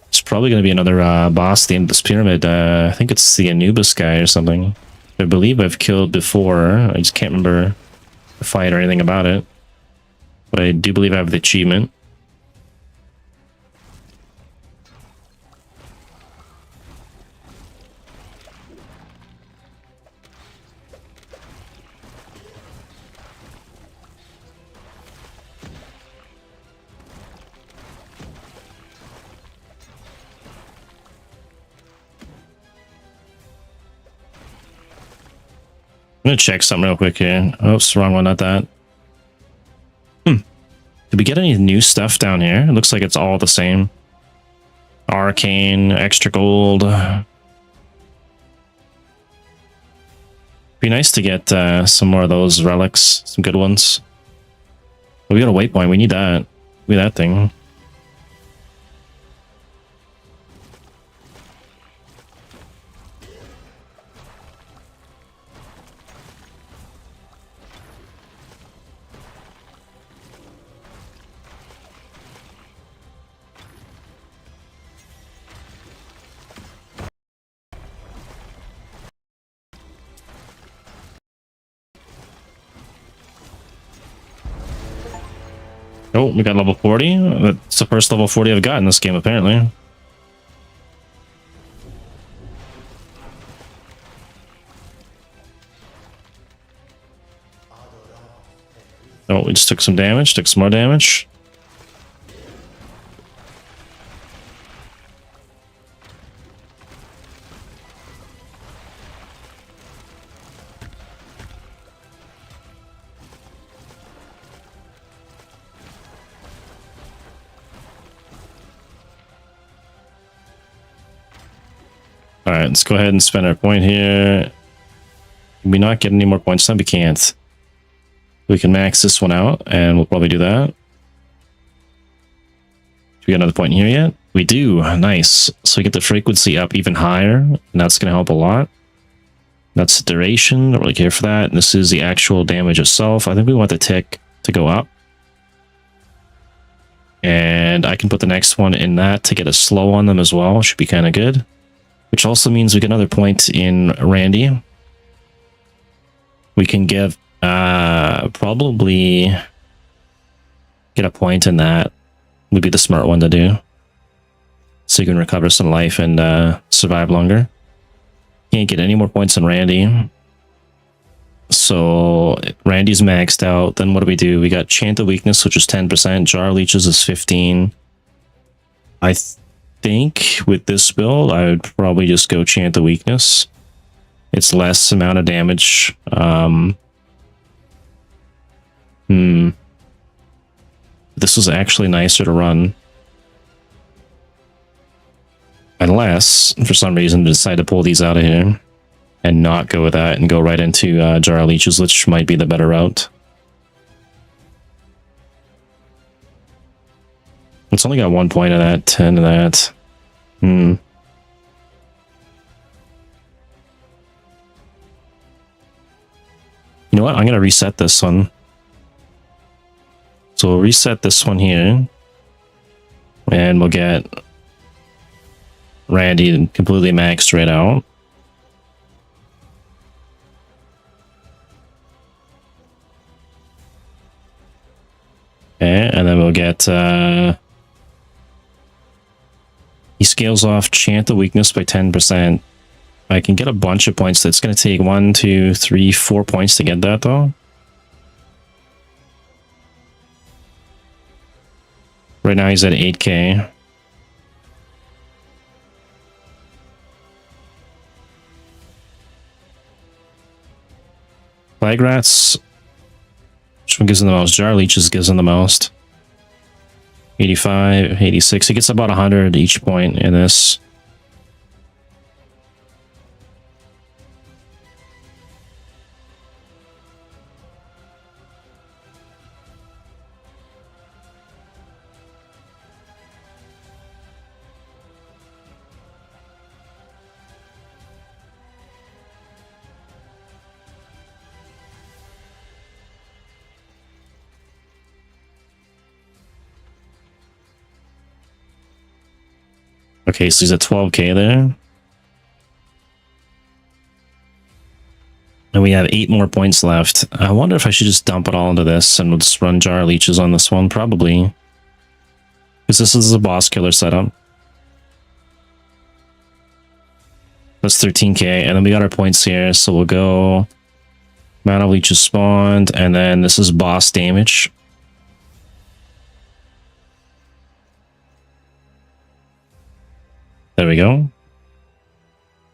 It's probably going to be another boss at the end of this pyramid. I think it's the Anubis guy or something. I believe I've killed before. I just can't remember the fight or anything about it. But I do believe I have the achievement. I'm gonna check something real quick here. Oops, wrong one, not that. Did we get any new stuff down here? It looks like it's all the same. Arcane, extra gold. Be nice to get some more of those relics, some good ones. But we got a waypoint, we need that. We need that thing. Oh, we got level 40. That's the first level 40 I've got in this game, apparently. Oh, we just took some damage, took some more damage. Alright, let's go ahead and spend our point here. Can we not get any more points? No, we can't. We can max this one out, and we'll probably do that. Do we got another point here yet? We do. Nice. So we get the frequency up even higher, and that's going to help a lot. That's the duration. Don't really care for that. And this is the actual damage itself. I think we want the tick to go up. And I can put the next one in that to get a slow on them as well. Should be kind of good. Which also means we get another point in Randy. We can give probably get a point in that. Would be the smart one to do. So you can recover some life and survive longer. Can't get any more points in Randy. So Randy's maxed out. Then what do? We got Chant of Weakness, which is 10%. Jar Leeches is 15. I think with this build, I would probably just go Chant of Weakness. It's less amount of damage. This was actually nicer to run. Unless, for some reason, decide to pull these out of here and not go with that and go right into Jar Leeches, which might be the better route. It's only got 1 point of that, 10 of that. You know what? I'm going to reset this one. So we'll reset this one here. And we'll get Randy completely maxed right out. Okay, and then we'll get... he scales off Chant of Weakness by 10%. I can get a bunch of points. That's going to take 1, 2, 3, 4 points to get that, though. Right now he's at 8k. Plague Rats. Which one gives him the most? Jar Leeches gives him the most. 85, 86. He gets about 100 each point in this. Okay, so he's at 12k there. And we have 8 more points left. I wonder if I should just dump it all into this and we'll just run Jar Leeches on this one, probably. Because this is a boss killer setup. That's 13k, and then we got our points here, so we'll go Mana Leeches spawned, and then this is boss damage. There we go.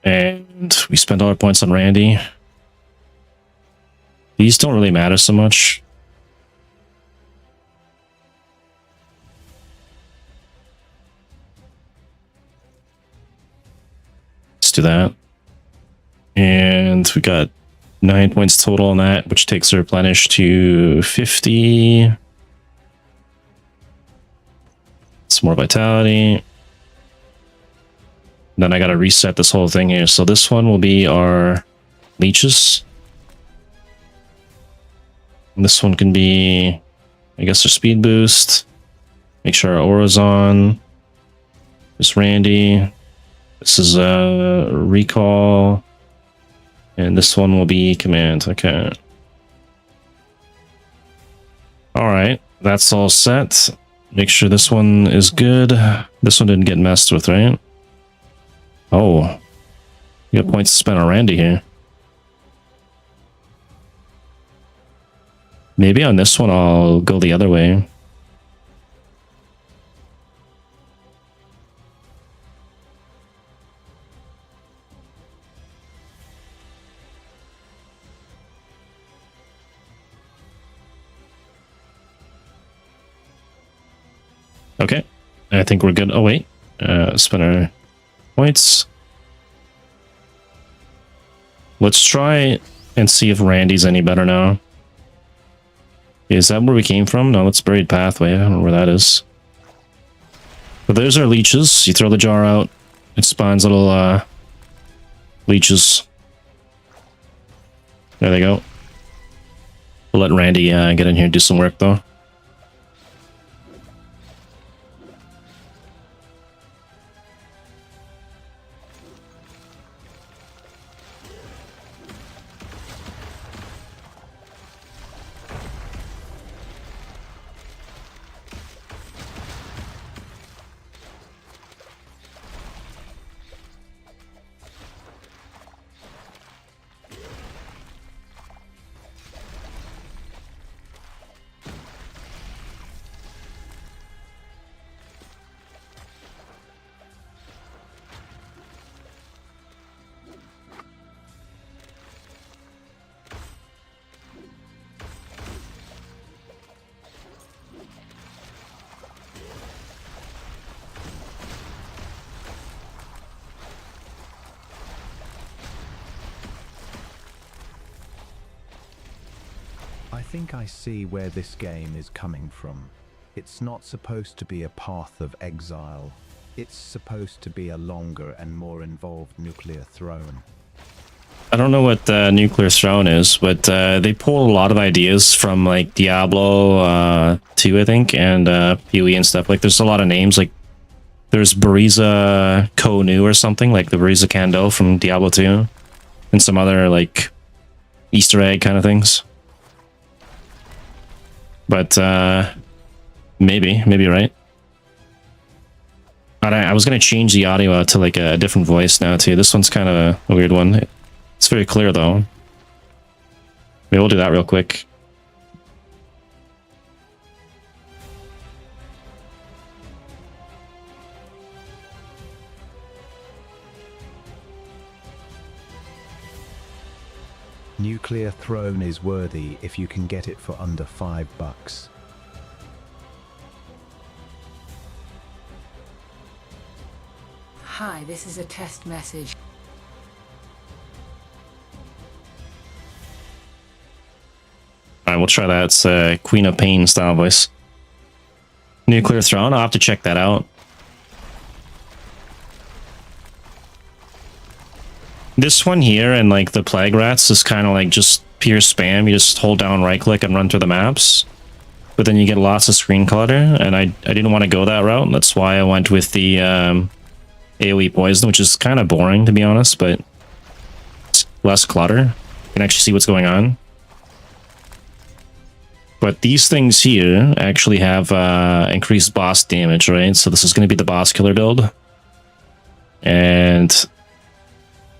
And we spent all our points on Randy. These don't really matter so much. Let's do that. And we got 9 points total on that, which takes our replenish to 50. Some more vitality. Then I gotta reset this whole thing here. So this one will be our leeches. And this one can be, I guess, our speed boost. Make sure our aura's on. This Randy. This is a recall. And this one will be command. Okay. Alright, that's all set. Make sure this one is good. This one didn't get messed with, right? Oh. You got points to spend on Randy here. Maybe on this one I'll go the other way. Okay, I think we're good. Oh wait, spend our points. Let's try and see if Randy's any better now. Is that where we came from? No, that's Buried Pathway. I don't know where that is. But there's our leeches. You throw the jar out, it spawns little leeches. There they go. We'll let Randy get in here and do some work though. I think I see where this game is coming from. It's not supposed to be a path of exile. It's supposed to be a longer and more involved nuclear throne. I don't know what Nuclear Throne is, but they pull a lot of ideas from like Diablo 2, I think, and PoE and stuff. Like there's a lot of names, like there's Bariza Konu or something, like the Bariza Kando from Diablo 2, and some other like Easter egg kind of things. But maybe right. I was gonna change the audio out to like a different voice now too. This one's kind of a weird one. It's very clear though. Maybe we'll do that real quick. Nuclear Throne is worthy if you can get it for under $5. Hi, this is a test message. Alright, we'll try that. It's Queen of Pain style voice. Nuclear Throne, I'll have to check that out. This one here and like the Plague Rats is kind of like just pure spam. You just hold down right click and run through the maps. But then you get lots of screen clutter, and I didn't want to go that route. That's why I went with the AoE poison, which is kind of boring to be honest, but it's less clutter. You can actually see what's going on. But these things here actually have increased boss damage, right? So this is going to be the boss killer build. And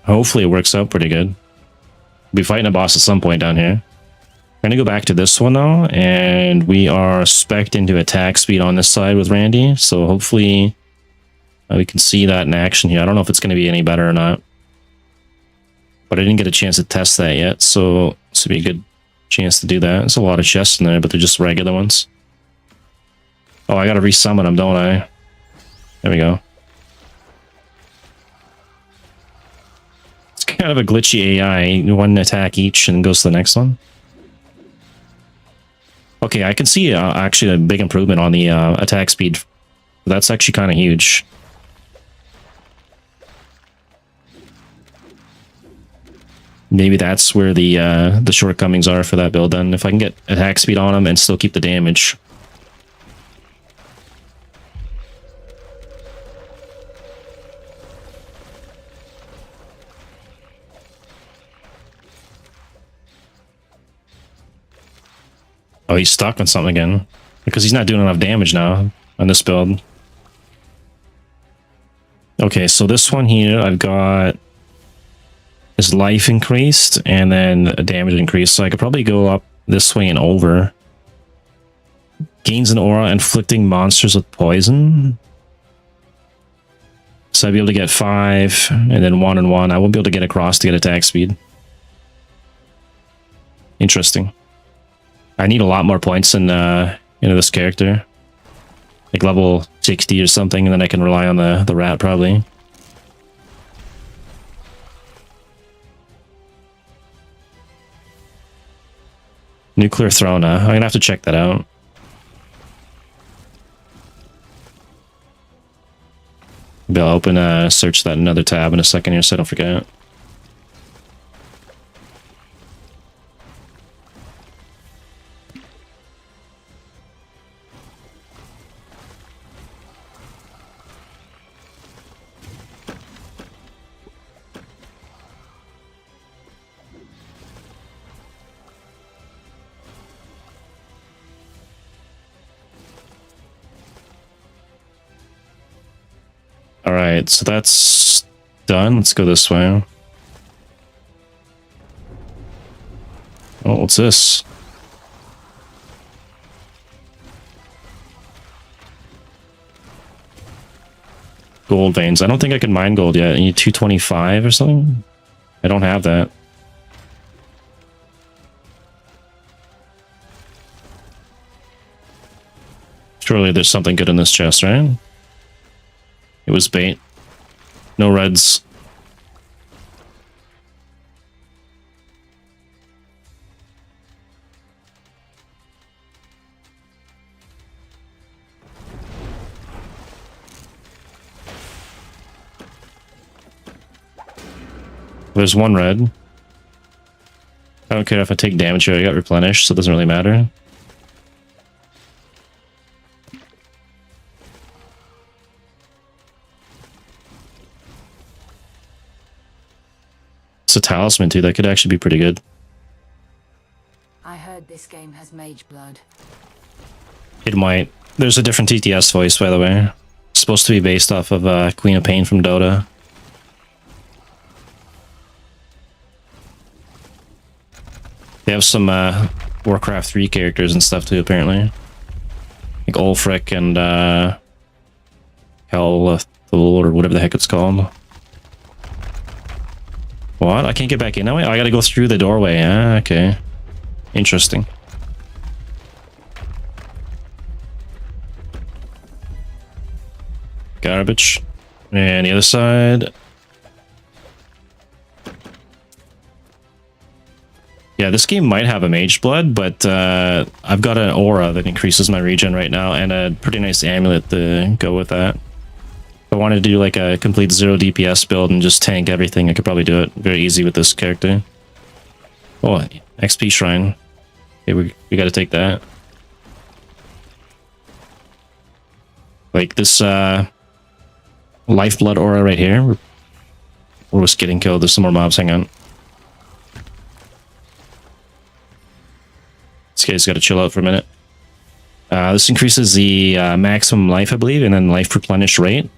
hopefully it works out pretty good. We'll be fighting a boss at some point down here. We're going to go back to this one though, and we are spec'd into attack speed on this side with Randy. So hopefully we can see that in action here. I don't know if it's going to be any better or not. But I didn't get a chance to test that yet, so this would be a good chance to do that. There's a lot of chests in there, but they're just regular ones. Oh, I got to resummon them, don't I? There we go. It's kind of a glitchy AI. One attack each and goes to the next one. Okay, I can see actually a big improvement on the attack speed. That's actually kind of huge. Maybe that's where the shortcomings are for that build then. If I can get attack speed on them and still keep the damage. Oh, he's stuck on something again. Because he's not doing enough damage now on this build. Okay, so this one here, I've got his life increased and then a damage increase. So I could probably go up this way and over. Gains an aura, inflicting monsters with poison. So I'd be able to get 5 and then 1 and 1. I won't be able to get across to get attack speed. Interesting. I need a lot more points in this character. Like level 60 or something, and then I can rely on the rat probably. Nuclear Throne, I'm gonna have to check that out. Maybe I'll open search that in another tab in a second here so I don't forget. Alright, so that's done. Let's go this way. Oh, what's this? Gold veins. I don't think I can mine gold yet. I need 225 or something? I don't have that. Surely there's something good in this chest, right? It was bait. No reds. There's one red. I don't care if I take damage here. I got replenished, so it doesn't really matter. It's a talisman too, that could actually be pretty good. I heard this game has mage blood. It might. There's a different TTS voice, by the way. It's supposed to be based off of Queen of Pain from Dota. They have some Warcraft 3 characters and stuff too, apparently. Like Ulfric and Helthul, or whatever the heck it's called. What? I can't get back in that way? Oh, I gotta go through the doorway. Ah, okay. Interesting. Garbage. And the other side. Yeah, this game might have a mage blood, but I've got an aura that increases my regen right now and a pretty nice amulet to go with that. If I wanted to do like a complete 0 DPS build and just tank everything, I could probably do it very easy with this character. Oh, XP shrine. Okay, we gotta take that. Like this, well, Lifeblood aura right here. We're just getting killed. There's some more mobs. Hang on. This guy's got to chill out for a minute. This increases the maximum life, I believe, and then life replenished rate.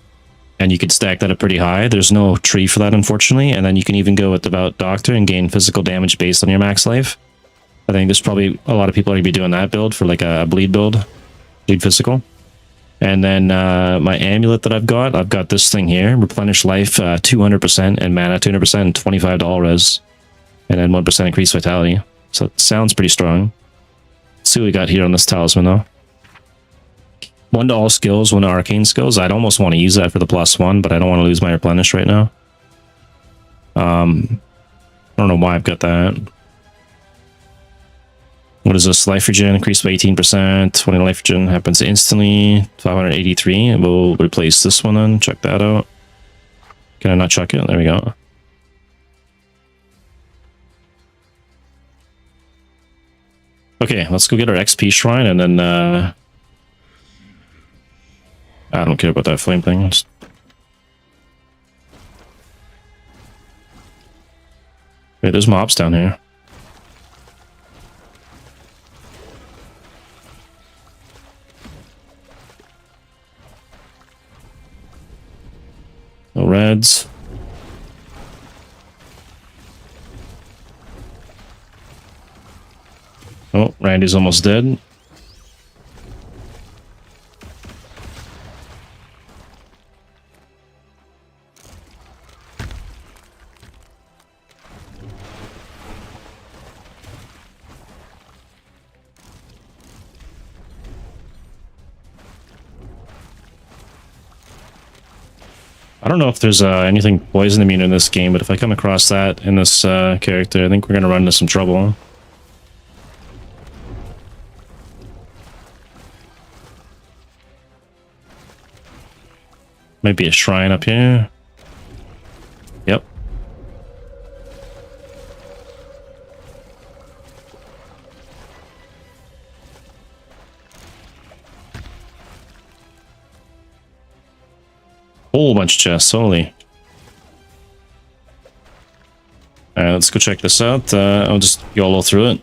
And you could stack that up pretty high. There's no tree for that, unfortunately. And then you can even go with Devout Doctor and gain physical damage based on your max life. I think there's probably a lot of people are going to be doing that build for like a bleed build. Bleed physical. And then my amulet that I've got this thing here. Replenish life 200% and mana 200% and $25 res. And then 1% increased vitality. So it sounds pretty strong. Let's see what we got here on this talisman though. 1 to all skills, 1 to arcane skills. I'd almost want to use that for the +1, but I don't want to lose my replenish right now. I don't know why I've got that. What is this? Life regen increased by 18%. 20 life regen happens instantly. 583. And we'll replace this one then. Check that out. Can I not check it? There we go. Okay, let's go get our XP shrine and then I don't care about that flame thing. Wait, there's mobs down here. No reds. Oh, Randy's almost dead. I don't know if there's anything poison immune in this game, but if I come across that in this character, I think we're going to run into some trouble. Might be a shrine up here. Yep. Whole bunch of chests, holy. Alright, let's go check this out. I'll just YOLO through it.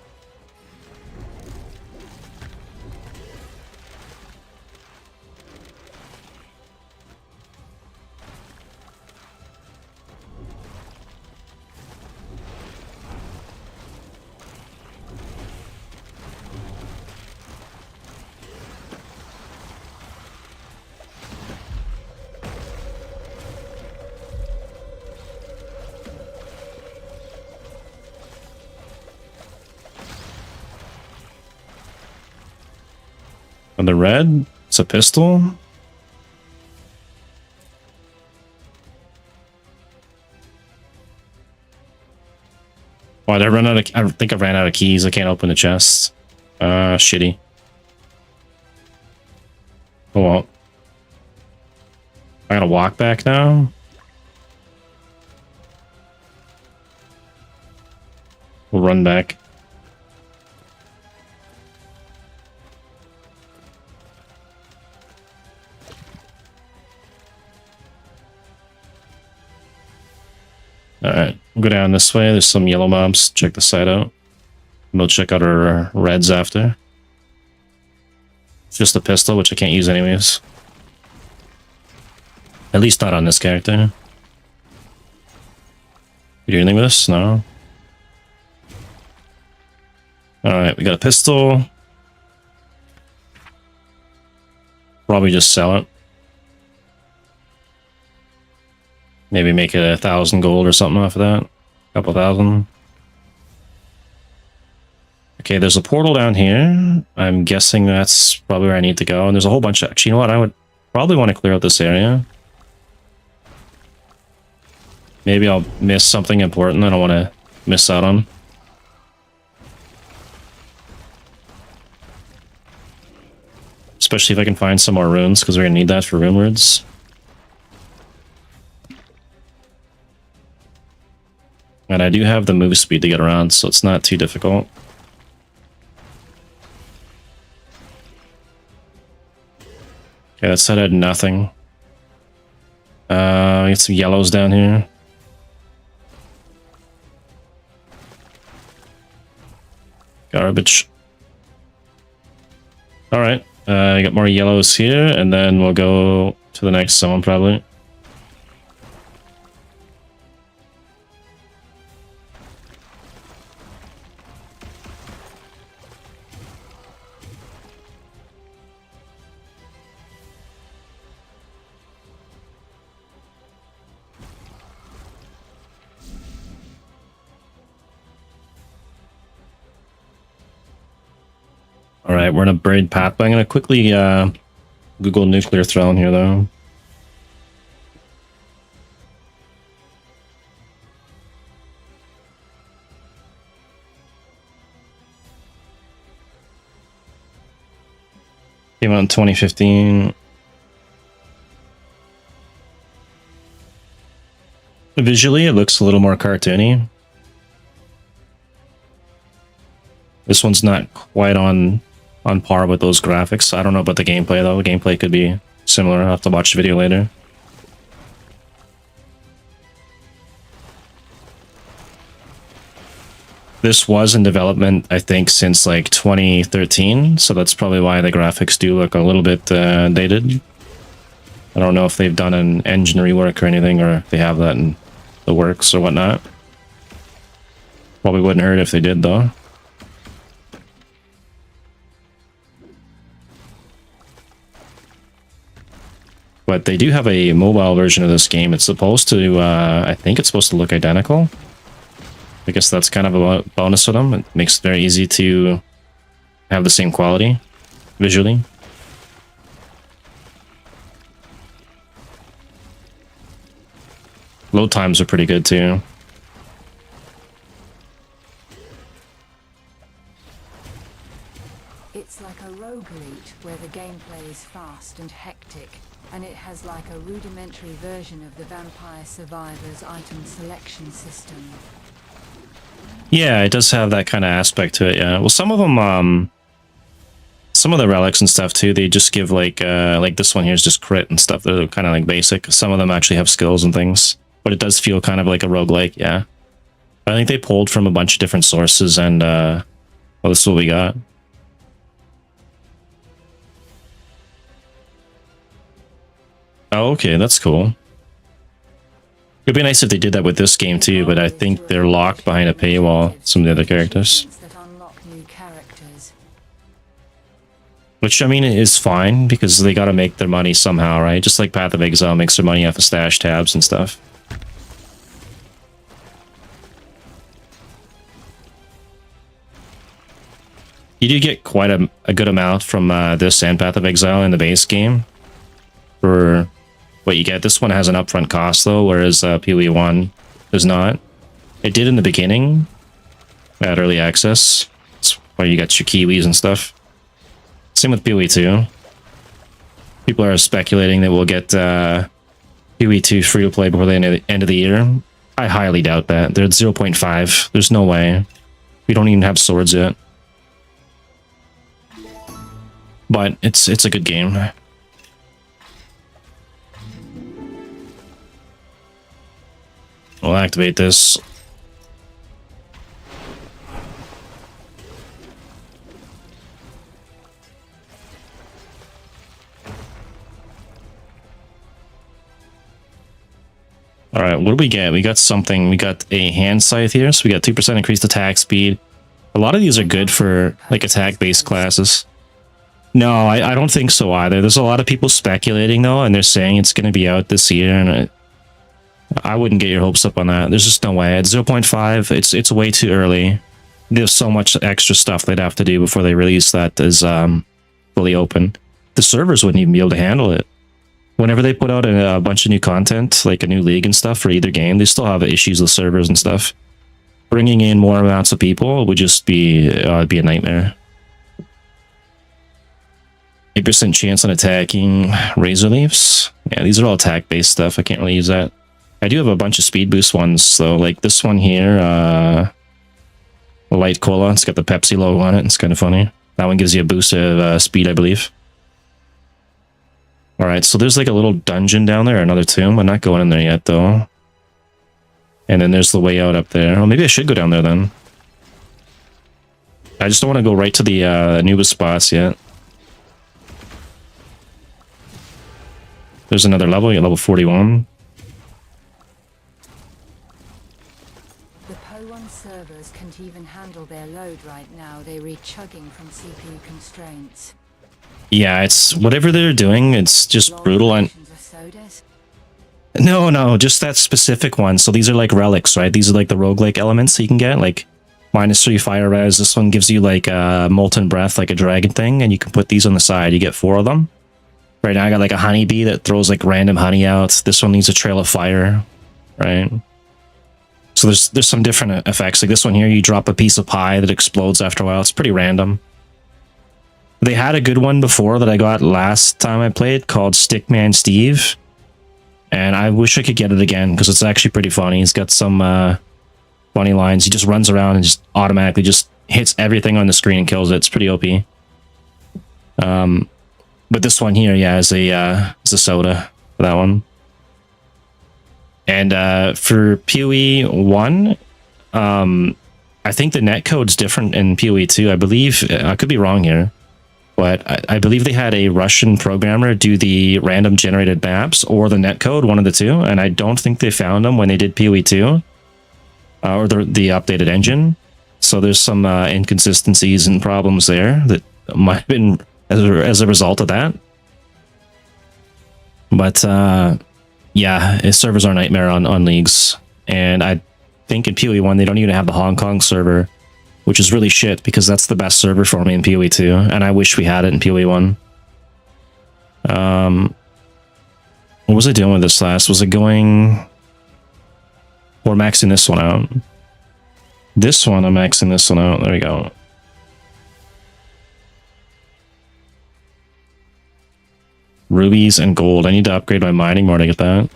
On the red, it's a pistol. Why did I run out of? I think I ran out of keys. I can't open the chest. Shitty. Oh well. I gotta walk back now. We'll run back. Alright, we'll go down this way. There's some yellow mobs. Check the side out. We'll check out our reds after. It's just a pistol, which I can't use anyways. At least not on this character. You do anything with this? No. Alright, we got a pistol. Probably just sell it. Maybe make it 1,000 gold or something off of that. A couple thousand. Okay, there's a portal down here. I'm guessing that's probably where I need to go. And there's a whole bunch of... Actually, you know what? I would probably want to clear out this area. Maybe I'll miss something important I don't want to miss out on. Especially if I can find some more runes, because we're going to need that for rune words. And I do have the move speed to get around, so it's not too difficult. Okay, that said I had nothing. Get some yellows down here. Garbage. All right, I got more yellows here, and then we'll go to the next zone probably. All right, we're in a buried path, but I'm going to quickly Google nuclear throne here, though. Came out in 2015. Visually, it looks a little more cartoony. This one's not quite on par with those graphics. I don't know about the gameplay though. The gameplay could be similar. I'll have to watch the video later. This was in development, I think, since like 2013, so that's probably why the graphics do look a little bit dated. I don't know if they've done an engine rework or anything, or if they have that in the works or whatnot. Probably wouldn't hurt if they did though. But they do have a mobile version of this game. It's supposed to, I think it's supposed to look identical. I guess that's kind of a bonus for them. It makes it very easy to have the same quality visually. Load times are pretty good too. It's like a roguelite where the gameplay is fast and hectic, and it has like a rudimentary version of the Vampire Survivors item selection system. Yeah, it does have that kind of aspect to it, yeah. Well, some of them, some of the relics and stuff too, they just give like this one here is just crit and stuff. They're kind of like basic. Some of them actually have skills and things, but it does feel kind of like a roguelike, yeah. I think they pulled from a bunch of different sources, and well, this is what we got. Oh, okay, that's cool. It'd be nice if they did that with this game too, but I think they're locked behind a paywall, some of the other characters. Which, I mean, is fine, because they gotta make their money somehow, right? Just like Path of Exile makes their money off of stash tabs and stuff. You do get quite a good amount from this and Path of Exile in the base game for what you get. This one has an upfront cost though, whereas PoE 1 does not. It did in the beginning at early access. That's where you got your Kiwis and stuff. Same with PoE 2. People are speculating that we'll get PoE 2 free to play before the end of the year. I highly doubt that. They're at 0.5. There's no way. We don't even have swords yet. But it's a good game. We'll activate this. All right, what do we get? We got something. We got a hand scythe here, so we got 2% increased attack speed. A lot of these are good for like attack-based classes. No, I don't think so either. There's a lot of people speculating though, and they're saying it's going to be out this year, and I wouldn't get your hopes up on that. There's just no way. At 0.5, it's way too early. There's so much extra stuff they'd have to do before they release that as fully open. The servers wouldn't even be able to handle it. Whenever they put out a bunch of new content, like a new league and stuff for either game, they still have issues with servers and stuff. Bringing in more amounts of people would just be it'd be a nightmare. 8% chance on attacking Razor Leaves. Yeah, these are all attack-based stuff. I can't really use that. I do have a bunch of speed boost ones, so like this one here, Light Cola. It's got the Pepsi logo on it. It's kind of funny. That one gives you a boost of speed, I believe. All right, so there's like a little dungeon down there, another tomb. I'm not going in there yet, though. And then there's the way out up there. Oh, maybe I should go down there then. I just don't want to go right to the Anubis boss yet. There's another level. You're level 41. The Po1 servers can't even handle their load right now. They read chugging from CPU constraints. Yeah, it's whatever they're doing. It's just brutal. And Rations of sodas? no, just that specific one. So these are like relics, right? These are like the roguelike elements that you can get, like -3 fire res. This one gives you like a molten breath, like a dragon thing, and you can put these on the side. You get 4 of them. Right now I got like a honeybee that throws like random honey out. This one needs a trail of fire, right? So there's some different effects. Like this one here, you drop a piece of pie that explodes after a while. It's pretty random. They had a good one before that I got last time I played called Stickman Steve. And I wish I could get it again because it's actually pretty funny. He's got some funny lines. He just runs around and just automatically just hits everything on the screen and kills it. It's pretty OP. But this one here, yeah, is a soda for that one. And for PoE 1, I think the netcode's different in PoE 2. I believe, I could be wrong here, but I believe they had a Russian programmer do the random generated maps or the netcode, one of the two, and I don't think they found them when they did PoE 2 or the updated engine. So there's some inconsistencies and problems there that might have been as a result of that. But yeah, his servers are a nightmare on leagues, and I think in PoE 1 they don't even have the Hong Kong server, which is really shit because that's the best server for me in PoE 2, and I wish we had it in PoE 1. What was I doing with this last? Was it going... We're maxing this one out. This one, I'm maxing this one out. There we go. Rubies and gold. I need to upgrade my mining more to get that.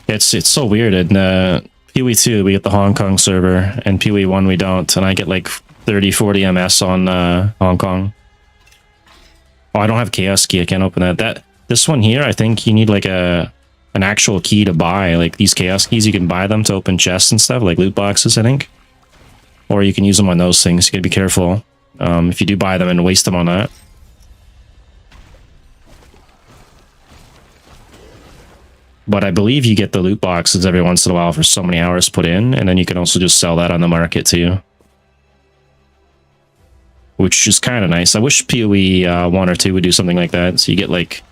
It's so weird. In PoE 2, we get the Hong Kong server, and PoE 1 we don't, and I get like 30-40 MS on Hong Kong. Oh, I don't have Chaos Key. I can't open that. This one here, I think you need like an actual key to buy. Like these Chaos Keys, you can buy them to open chests and stuff, like loot boxes, I think. Or you can use them on those things. You gotta be careful if you do buy them and waste them on that. But I believe you get the loot boxes every once in a while for so many hours put in, and then you can also just sell that on the market too. Which is kind of nice. I wish PoE 1 or 2 would do something like that, so you get like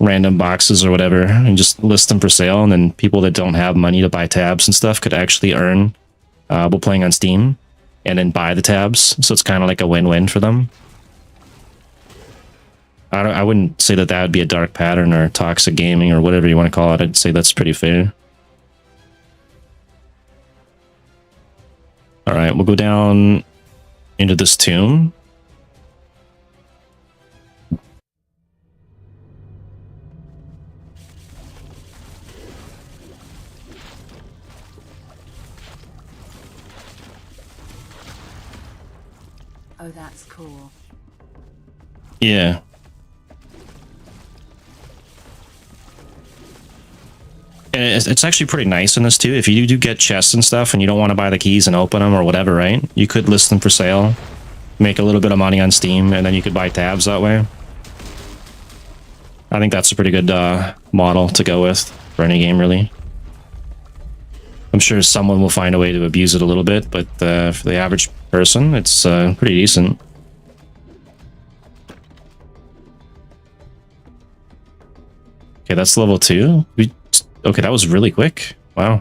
random boxes or whatever, and just list them for sale, and then people that don't have money to buy tabs and stuff could actually earn while playing on Steam, and then buy the tabs, so it's kind of like a win-win for them. I wouldn't say that would be a dark pattern or toxic gaming or whatever you want to call it. I'd say that's pretty fair. All right, we'll go down into this tomb. Oh, that's cool. Yeah. And it's actually pretty nice in this too. If you do get chests and stuff and you don't want to buy the keys and open them or whatever, right? You could list them for sale, make a little bit of money on Steam, and then you could buy tabs that way. I think that's a pretty good model to go with for any game, really. I'm sure someone will find a way to abuse it a little bit, but for the average person, it's pretty decent. Okay, that's level 2. Okay, that was really quick. Wow.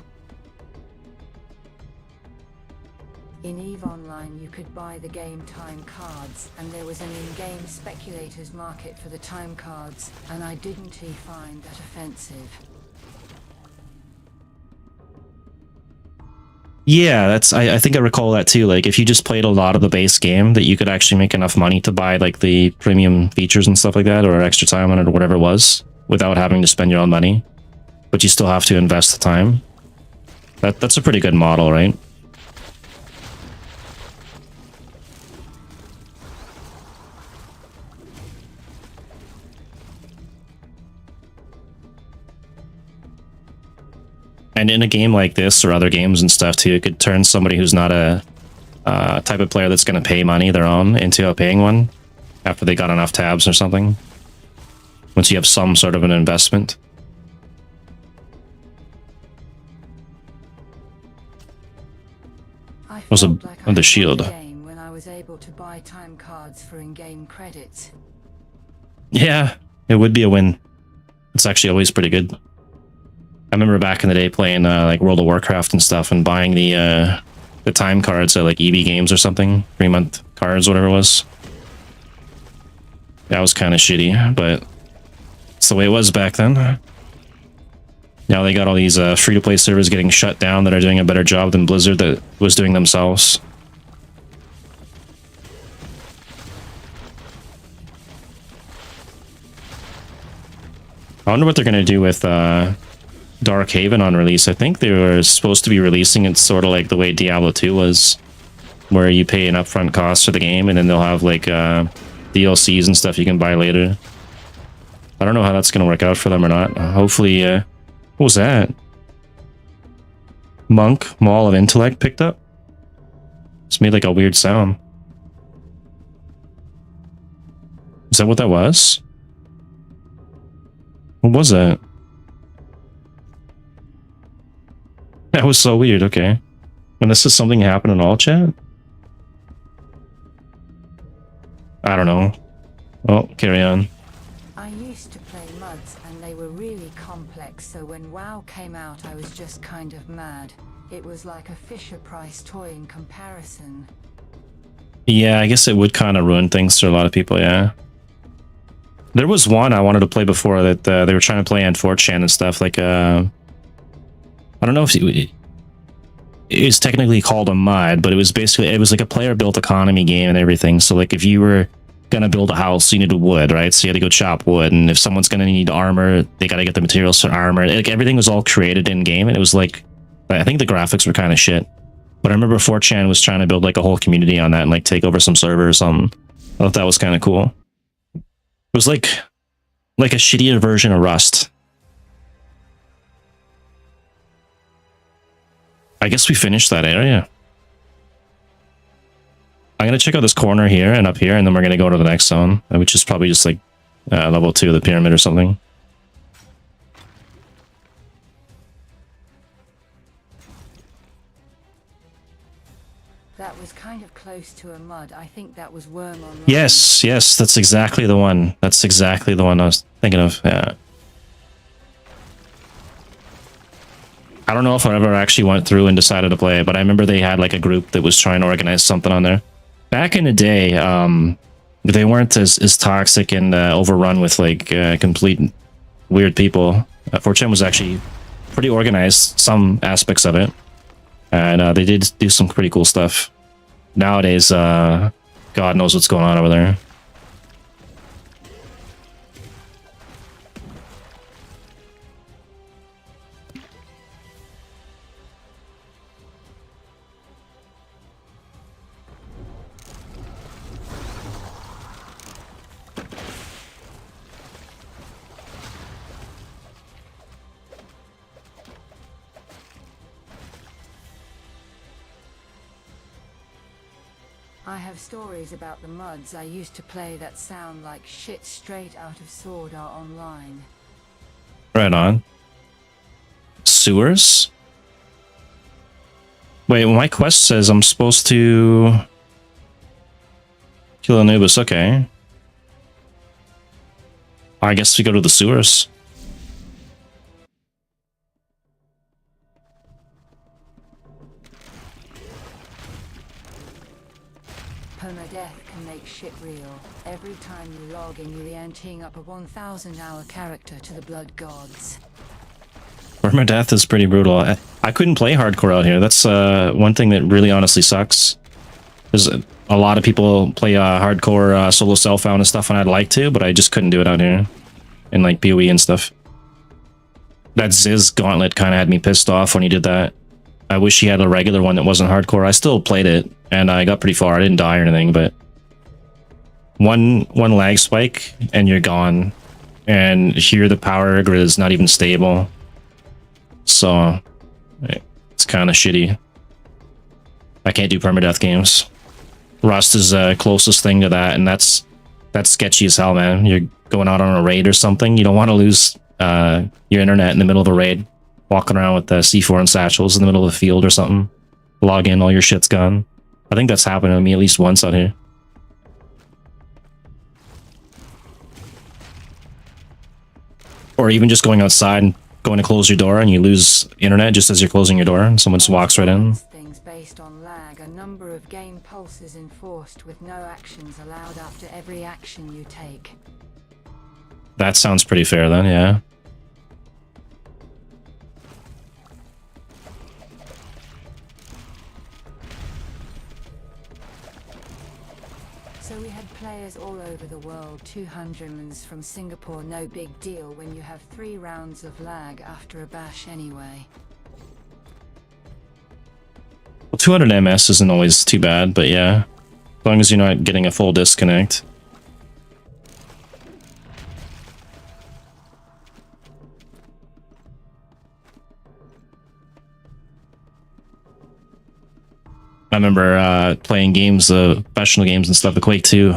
In EVE Online, you could buy the game time cards, and there was an in-game speculators market for the time cards, and I didn't find that offensive. Yeah, that's I think I recall that too. Like if you just played a lot of the base game, that you could actually make enough money to buy like the premium features and stuff like that, or extra time on it or whatever it was, without having to spend your own money. But you still have to invest the time. That's a pretty good model, right? And in a game like this or other games and stuff too, it could turn somebody who's not a type of player that's going to pay money their own into a paying one after they got enough tabs or something. Once you have some sort of an investment. I Was felt like the I shield. won the game when I was able to buy time cards for in-game credits. Yeah, it would be a win. It's actually always pretty good. I remember back in the day playing like World of Warcraft and stuff and buying the time cards at like EB Games or something, 3-month cards, whatever it was. That was kind of shitty, but it's the way it was back then. Now they got all these free-to-play servers getting shut down that are doing a better job than Blizzard that was doing themselves. I wonder what they're going to do with Dark Haven on release. I think they were supposed to be releasing it sort of like the way Diablo 2 was, where you pay an upfront cost for the game and then they'll have like DLCs and stuff you can buy later. I don't know how that's going to work out for them or not. Hopefully, what was that? Monk, Maul of Intellect picked up? It's made like a weird sound. Is that what that was? What was that? That was so weird, okay. And this is something happen in all chat? I don't know. Oh, carry on. I used to play MUDs and they were really complex, so when WoW came out I was just kind of mad. It was like a Fisher-Price toy in comparison. Yeah, I guess it would kind of ruin things for a lot of people, yeah. There was one I wanted to play before that they were trying to play on 4chan and stuff, like, I don't know if it was technically called a MUD, but it was basically, it was like a player-built economy game and everything, so like if you were gonna build a house, you needed wood, right? So you had to go chop wood, and if someone's gonna need armor, they gotta get the materials for armor. Like everything was all created in-game, and it was like, I think the graphics were kind of shit. But I remember 4chan was trying to build like a whole community on that and like take over some servers or something. I thought that was kind of cool. It was like a shittier version of Rust. I guess we finished that area. I'm gonna check out this corner here and up here, and then we're gonna go to the next zone, which is probably just like level 2 of the pyramid or something. That was kind of close to a MUD. I think that was Worm Online. Yes, yes, that's exactly the one. That's exactly the one I was thinking of. Yeah. I don't know if I ever actually went through and decided to play it, but I remember they had like a group that was trying to organize something on there. Back in the day, they weren't as toxic and overrun with like complete weird people. 4chan was actually pretty organized, some aspects of it. And they did do some pretty cool stuff. Nowadays, God knows what's going on over there. I have stories about the MUDs I used to play that sound like shit straight out of Sword Art Online. Right on. Sewers? Wait, my quest says I'm supposed to kill Anubis. Okay. I guess we go to the sewers. Permadeath can make shit real. Every time you log in, you're anteing up a 1,000-hour character to the blood gods. Permadeath is pretty brutal. I couldn't play hardcore out here. That's one thing that really honestly sucks. There's a lot of people play hardcore solo self-found and stuff, and I'd like to, but I just couldn't do it out here. In like PoE and stuff. That Ziz gauntlet kind of had me pissed off when he did that. I wish he had a regular one that wasn't hardcore. I still played it, and I got pretty far. I didn't die or anything, but one lag spike and you're gone. And here the power grid is not even stable. So kind of shitty. I can't do permadeath games. Rust is the closest thing to that, and that's sketchy as hell, man. You're going out on a raid or something. You don't want to lose your internet in the middle of a raid, walking around with the C4 and satchels in the middle of the field or something. Log in, all your shit's gone. I think that's happened to me at least once out here. Or even just going outside and going to close your door and you lose internet just as you're closing your door and someone just walks right in. Things based on lag, a number of game pulses enforced with no actions allowed after every action you take. That sounds pretty fair then, yeah. So we had players all over the world, 200mans from Singapore, no big deal when you have 3 rounds of lag after a bash anyway. Well, 200 MS isn't always too bad, but yeah. As long as you're not getting a full disconnect. I remember playing games, professional games and stuff, the Quake 2,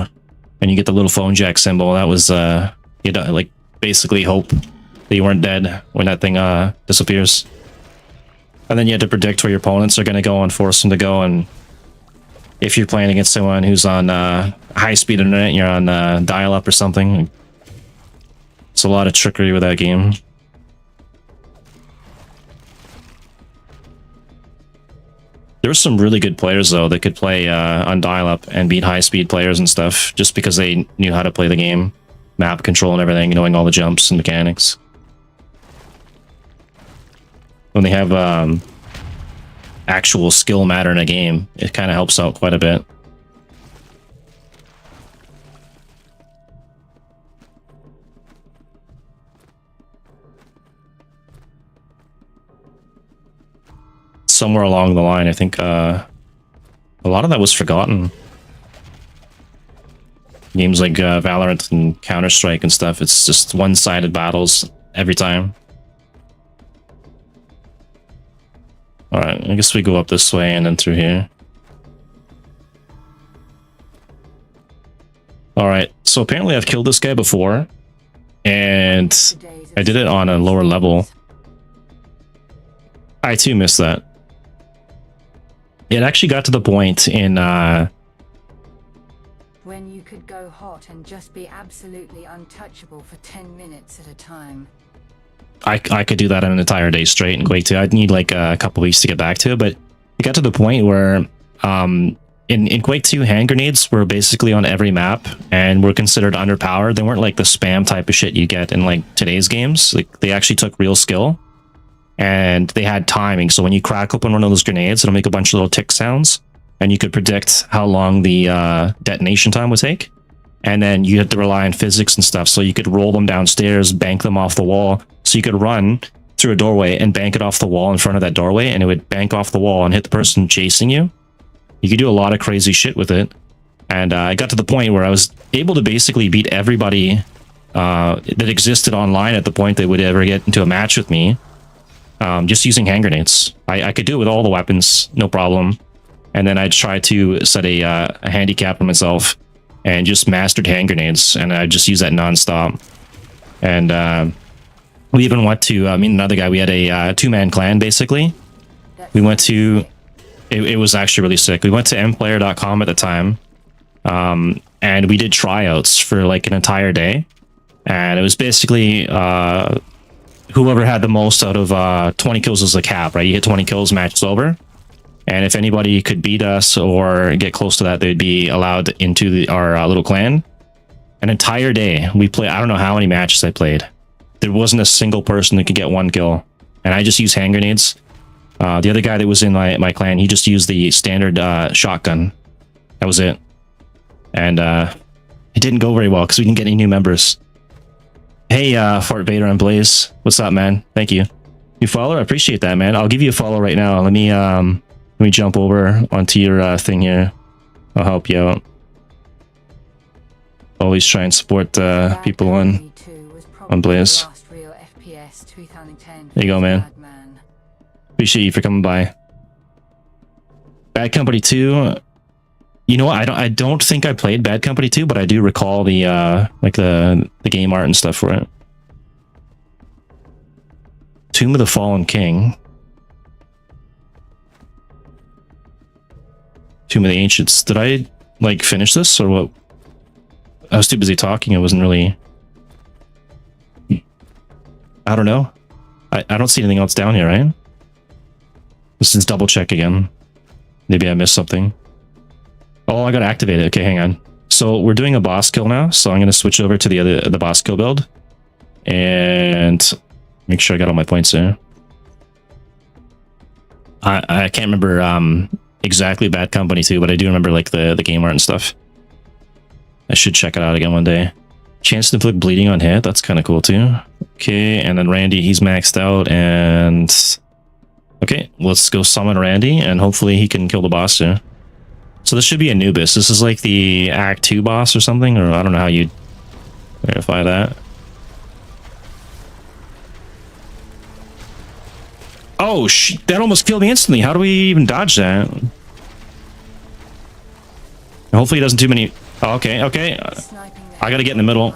and you get the little phone jack symbol. That was, you had to, like, basically hope that you weren't dead when that thing disappears. And then you had to predict where your opponents are going to go and force them to go. And if you're playing against someone who's on high-speed internet and you're on dial-up or something, it's a lot of trickery with that game. There were some really good players, though, that could play on dial-up and beat high-speed players and stuff, just because they knew how to play the game, map control and everything, knowing all the jumps and mechanics. When they have actual skill matter in a game, it kind of helps out quite a bit. Somewhere along the line, I think a lot of that was forgotten. Games like Valorant and Counter-Strike and stuff, it's just one-sided battles every time. Alright, I guess we go up this way and then through here. Alright, so apparently I've killed this guy before, and I did it on a lower level. I too missed that. It actually got to the point in when you could go hot and just be absolutely untouchable for 10 minutes at a time. I could do that an entire day straight in Quake 2. I'd need like a couple weeks to get back to it, but it got to the point where in Quake 2, hand grenades were basically on every map and were considered underpowered. They weren't like the spam type of shit you get in like today's games. Like they actually took real skill. And they had timing, so when you crack open one of those grenades, it'll make a bunch of little tick sounds, and you could predict how long the detonation time would take. And then you had to rely on physics and stuff, so you could roll them downstairs, bank them off the wall, so you could run through a doorway and bank it off the wall in front of that doorway, and it would bank off the wall and hit the person chasing you. You could do a lot of crazy shit with it. And I got to the point where I was able to basically beat everybody that existed online at the point they would ever get into a match with me. Just using hand grenades. I could do it with all the weapons, no problem. And then I'd try to set a handicap for myself and just mastered hand grenades, and I'd just use that non-stop. And we even went to, me and another guy, we had a two-man clan, basically. We went to, it was actually really sick. We went to mplayer.com at the time, and we did tryouts for like an entire day. And it was basically whoever had the most out of 20 kills was the cap, right? You hit 20 kills, match is over. And if anybody could beat us or get close to that, they'd be allowed into our little clan. An entire day, we played, I don't know how many matches I played. There wasn't a single person that could get one kill. And I just used hand grenades. The other guy that was in my clan, he just used the standard shotgun. That was it. And it didn't go very well because we didn't get any new members. Hey, Fort Vader and Blaze. What's up, man? Thank you. You follow? I appreciate that, man. I'll give you a follow right now. Let me jump over onto your thing here. I'll help you out. Always try and support people on Blaze. There you go, man. Appreciate you for coming by. Bad Company 2. You know what? I don't think I played Bad Company 2, but I do recall the like the game art and stuff for it. Tomb of the Fallen King. Tomb of the Ancients. Did I like finish this or what? I was too busy talking. I wasn't really. I don't know. I don't see anything else down here, right? Let's just double check again. Maybe I missed something. Oh, I gotta activate it. Okay, hang on. So we're doing a boss kill now. So I'm gonna switch over to the boss kill build and make sure I got all my points there. I can't remember exactly Bad Company 2, but I do remember like the game art and stuff. I should check it out again one day. Chance to inflict bleeding on hit. That's kind of cool too. Okay, and then Randy, he's maxed out, and okay, let's go summon Randy, and hopefully he can kill the boss here. So this should be Anubis. This is like the Act 2 boss or something, or I don't know how you verify that. Oh, that almost killed me instantly. How do we even dodge that? Hopefully he doesn't too many... Oh, okay, okay. I gotta get in the middle.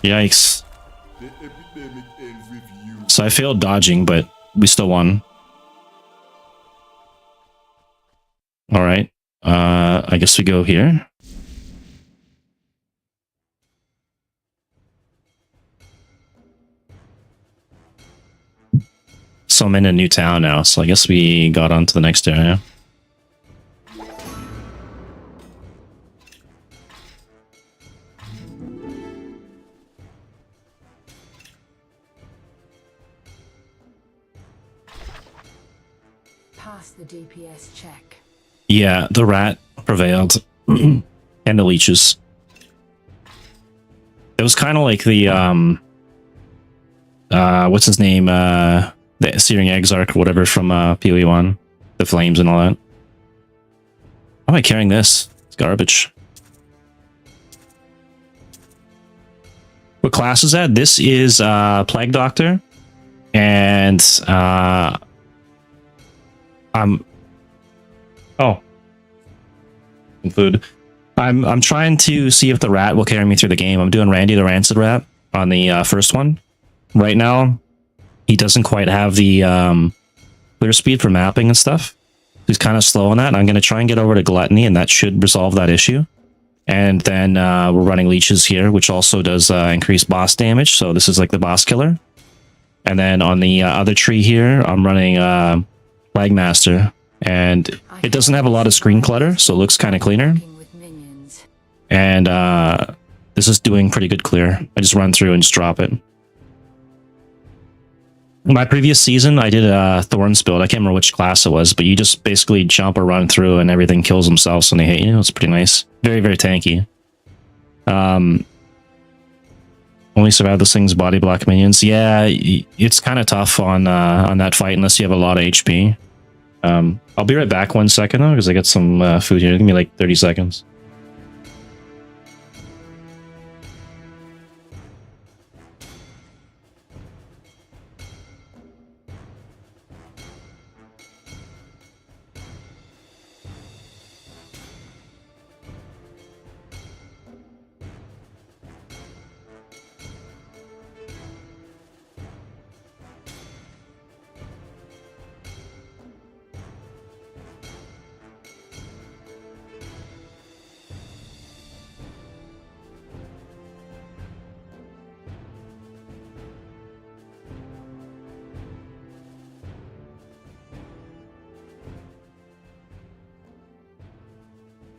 Yikes. So I failed dodging, but we still won. Alright. I guess we go here. So I'm in a new town now, so I guess we got on to the next area. Pass the DPS check. Yeah, the rat prevailed. And the leeches. It was kind of like the, what's his name? The Searing Exarch or whatever from PoE 1. The flames and all that. Why am I carrying this? It's garbage. What class is that? This is Plague Doctor. And food. I'm trying to see if the rat will carry me through the game. I'm doing Randy the Rancid Rat on the first one. Right now, he doesn't quite have the clear speed for mapping and stuff. He's kind of slow on that. And I'm going to try and get over to Gluttony, and that should resolve that issue. And then we're running leeches here, which also does increase boss damage. So this is like the boss killer. And then on the other tree here, I'm running Flagmaster. And it doesn't have a lot of screen clutter, so it looks kind of cleaner. And this is doing pretty good clear. I just run through and just drop it. My previous season, I did a Thorns build. I can't remember which class it was, but you just basically jump or run through and everything kills themselves when they hit you. It's pretty nice. Very, very tanky. Only survive those things, body block minions. Yeah, it's kind of tough on that fight unless you have a lot of HP. I'll be right back 1 second though, because I got some food here. Give me like 30 seconds.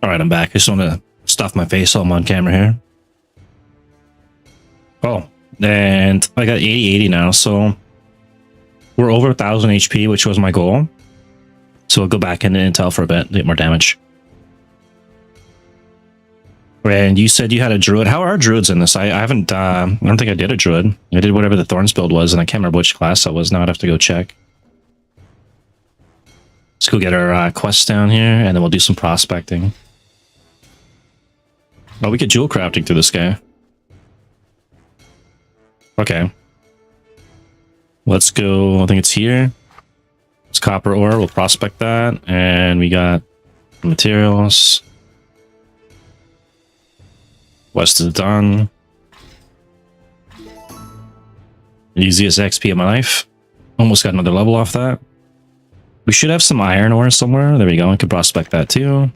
Alright, I'm back. I just want to stuff my face while I'm on camera here. Oh, and I got 80-80 now, so we're over 1,000 HP, which was my goal. So I'll go back into Intel for a bit, get more damage. And you said you had a druid. How are druids in this? I haven't, I don't think I did a druid. I did whatever the Thorns build was, and I can't remember which class that was. Now I'd have to go check. Let's go get our quests down here, and then we'll do some prospecting. Oh, we get jewel crafting through this guy. Okay. Let's go. I think it's here. It's copper ore. We'll prospect that. And we got materials. West is done. Easiest XP of my life. Almost got another level off that. We should have some iron ore somewhere. There we go. I could prospect that too.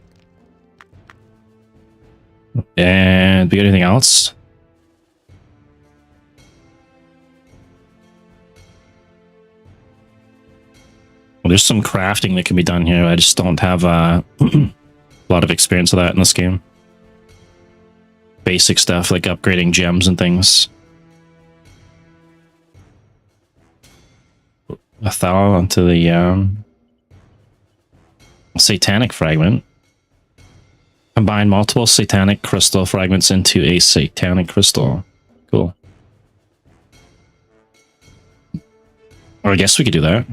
And we got anything else? Well, there's some crafting that can be done here. I just don't have a lot of experience with that in this game. Basic stuff like upgrading gems and things. A thou onto the satanic fragment. Combine multiple satanic crystal fragments into a satanic crystal. Cool. Or I guess we could do that.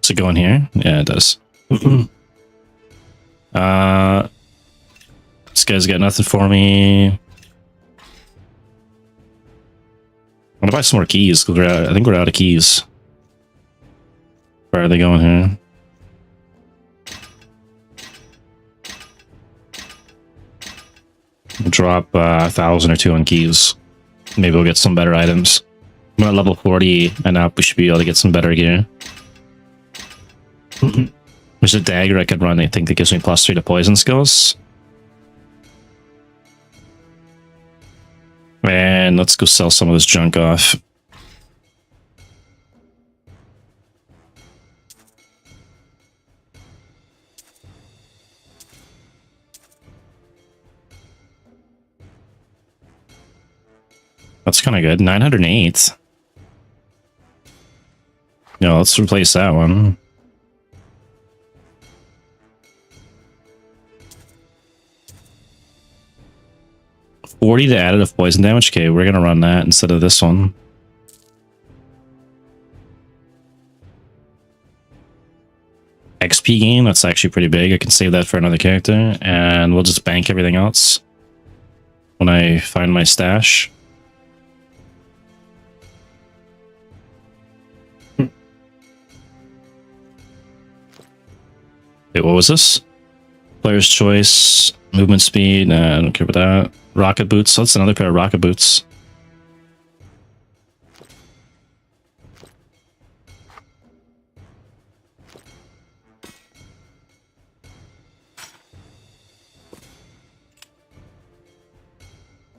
Does it go in here? Yeah, it does. This guy's got nothing for me. I'm gonna buy some more keys. I think we're out of keys. Where are they going here? Drop 1,000 or 2 on keys. Maybe we'll get some better items. I'm at level 40 and up. We should be able to get some better gear. There's a dagger I could run. I think that gives me +3 to poison skills. And let's go sell some of this junk off. That's kind of good. 908. No, let's replace that one. $40 to additive poison damage. Okay, we're gonna run that instead of this one. XP gain, that's actually pretty big. I can save that for another character, and we'll just bank everything else when I find my stash. Wait, what was this? Player's choice, movement speed. Nah, I don't care about that. Rocket boots. That's another pair of rocket boots.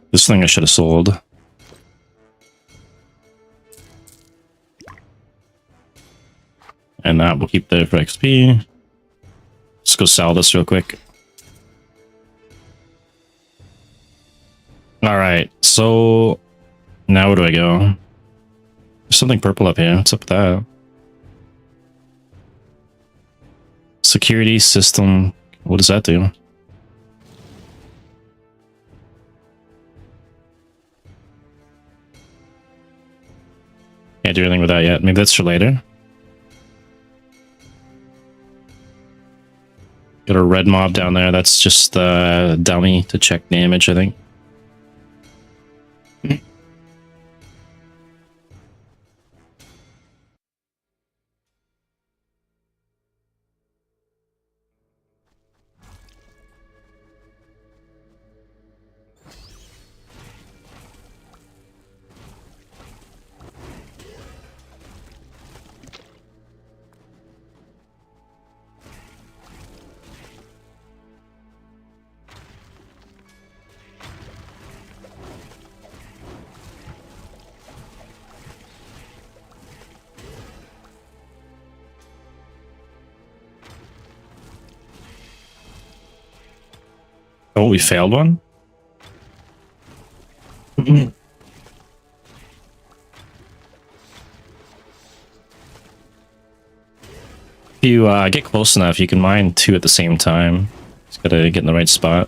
This thing I should have sold. And that we'll keep there for XP. Let's go sell this real quick. Alright, so now where do I go? There's something purple up here. What's up with that? Security system. What does that do? Can't do anything with that yet. Maybe that's for later. Got a red mob down there. That's just the dummy to check damage, I think. Oh, we failed one? If you get close enough, you can mine 2 at the same time. Just gotta get in the right spot.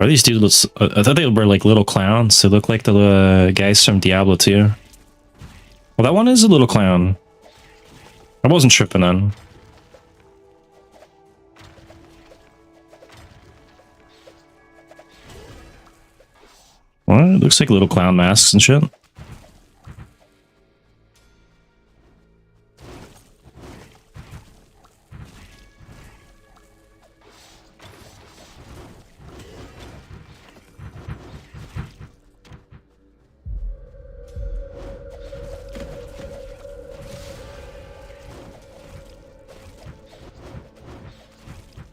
Are these dudes? I thought they were like little clowns. They look like the guys from Diablo 2. Well, that one is a little clown. I wasn't tripping then. Well, it looks like little clown masks and shit.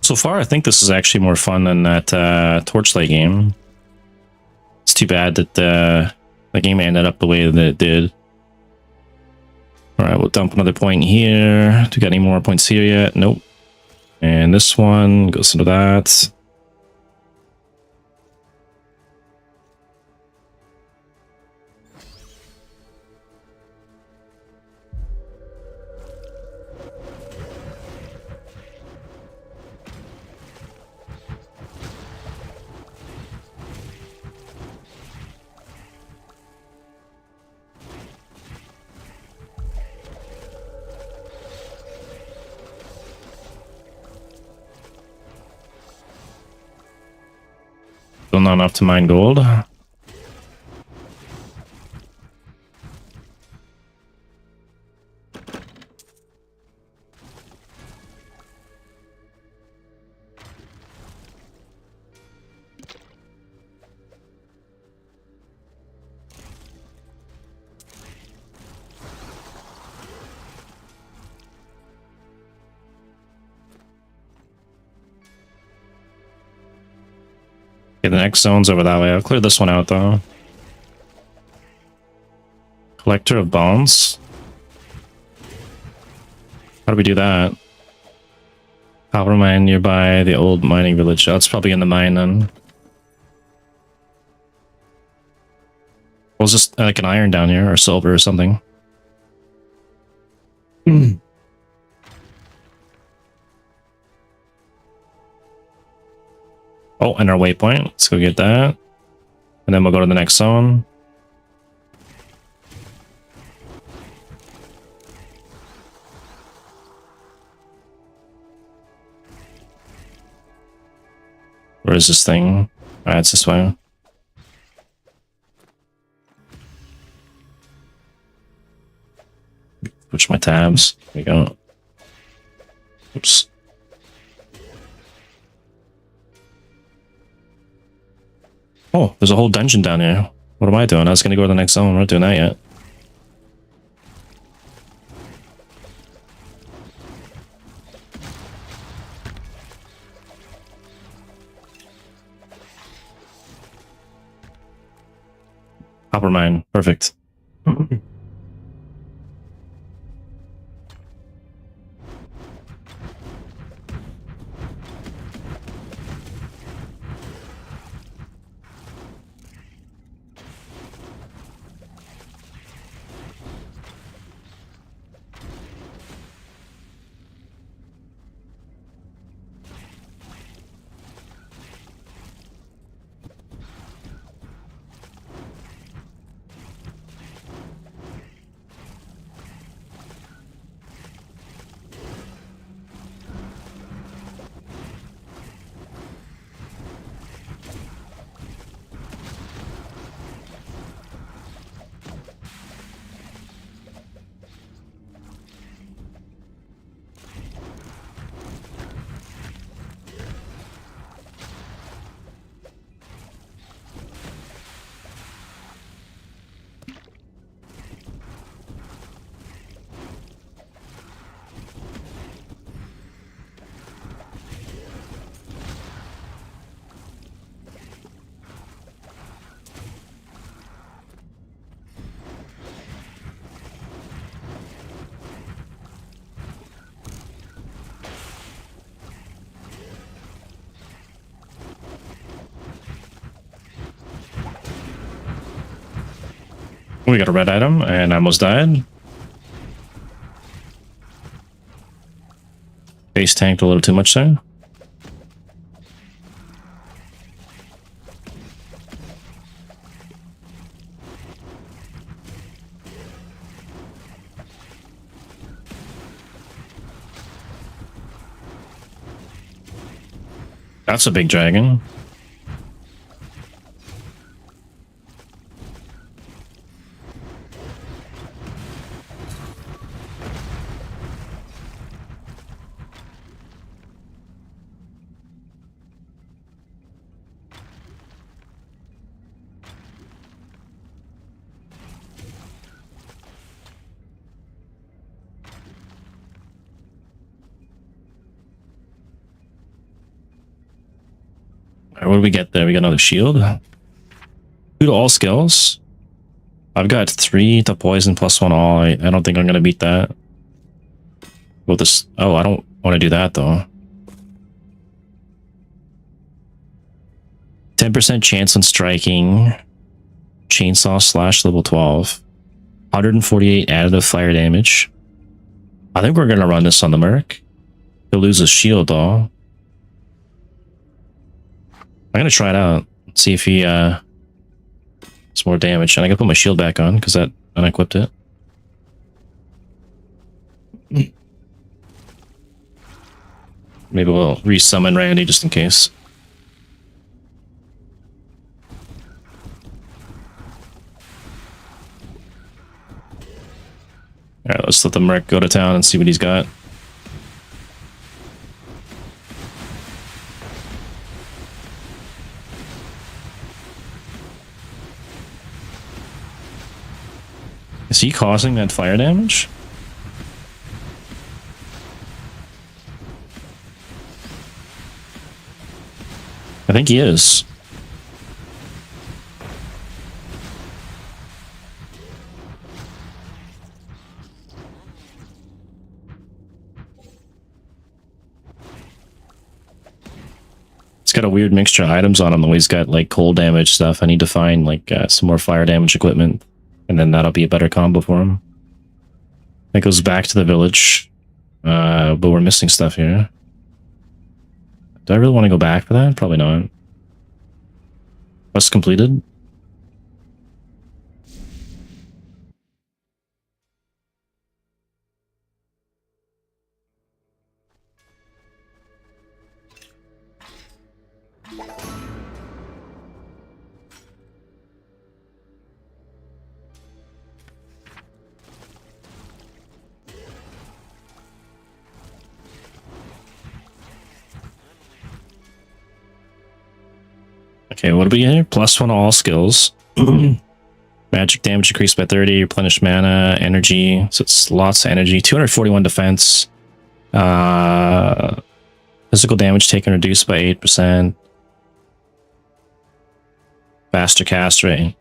So far, I think this is actually more fun than that Torchlight game. It's too bad that the game ended up the way that it did. Alright, we'll dump another point here. Do we got any more points here yet? Nope. And this one goes into that. Still not enough to mine gold. Okay, the next zone's over that way. I'll clear this one out though. Collector of bones. How do we do that? Power mine nearby the old mining village. Oh, it's probably in the mine then. Well, it's just like an iron down here or silver or something. Oh, and our waypoint. Let's go get that. And then we'll go to the next zone. Where is this thing? Alright, it's this way. Switch my tabs. There we go. Oops. Oh, there's a whole dungeon down here. What am I doing? I was going to go to the next zone. We're not doing that yet. Copper mine. Perfect. We got a red item, and I almost died. Base tanked a little too much there. That's a big dragon. What do we get there? We got another shield. 2 to all skills. I've got 3 to poison plus 1 all. I don't think I'm gonna beat that. Well, this. Oh, I don't want to do that though. 10% chance on striking. Chainsaw slash level 12. 148 additive fire damage. I think we're gonna run this on the Merc. He'll lose his shield though. I'm gonna try it out. See if he has more damage. And I gotta put my shield back on because that unequipped it. Maybe we'll resummon Randy just in case. Alright, let's let the Merc go to town and see what he's got. Is he causing that fire damage? I think he is. It's got a weird mixture of items on him. The way he's got like cold damage stuff. I need to find like some more fire damage equipment, and then that'll be a better combo for him. That goes back to the village, but we're missing stuff here. Do I really want to go back for that? Probably not. Quest completed. Okay, what do we get here? +1 to all skills. Magic damage increased by 30, replenish mana, energy. So it's lots of energy. 241 defense. Physical damage taken reduced by 8%. Faster cast rate.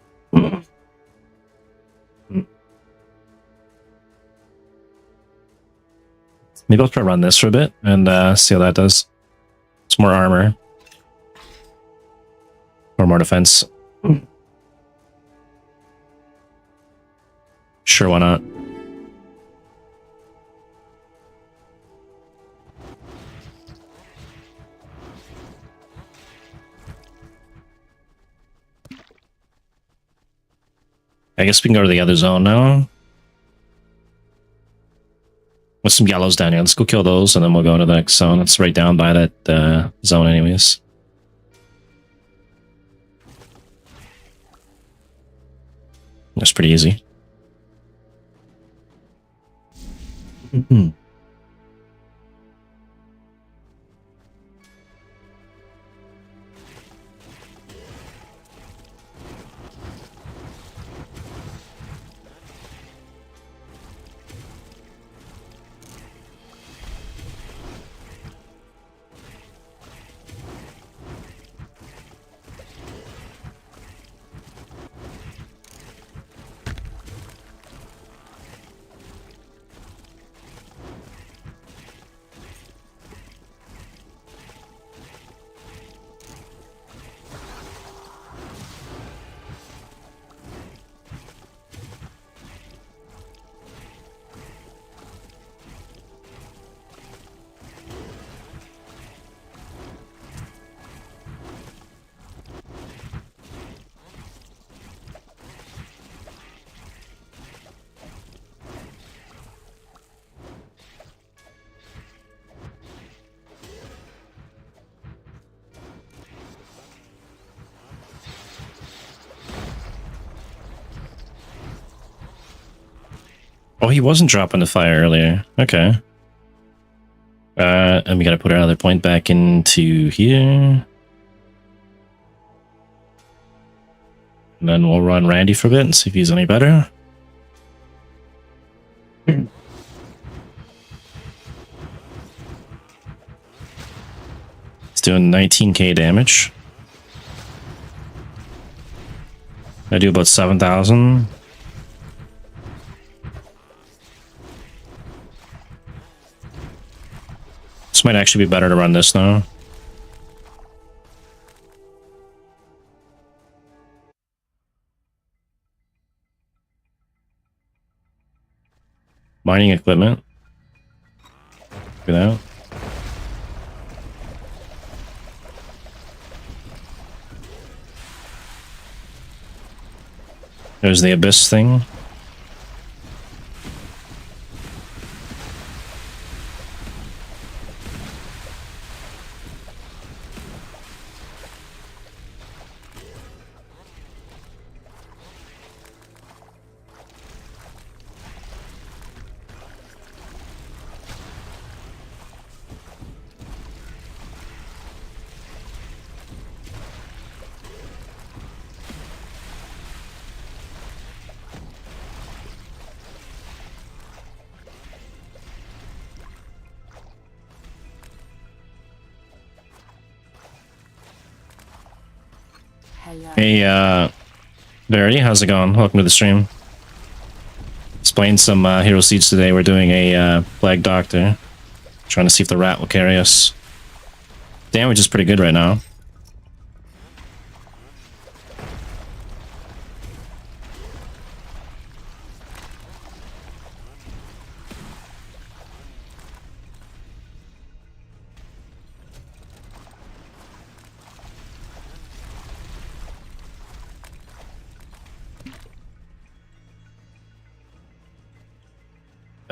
Maybe I'll try to run this for a bit and see how that does. It's more armor. Or more defense. Sure, why not? I guess we can go to the other zone now. With some yellows down here. Let's go kill those and then we'll go to the next zone. It's right down by that zone anyways. That's pretty easy. Oh, he wasn't dropping the fire earlier. Okay. And we gotta put our other point back into here. And then we'll run Randy for a bit and see if he's any better. It's doing 19k damage. I do about 7,000. This might actually be better to run this now. Mining equipment. Look at that. There's the abyss thing. Hello. Hey, Verity, how's it going? Welcome to the stream. Playing some Hero Siege today. We're doing a Plague Doctor. Trying to see if the rat will carry us. Damage is pretty good right now.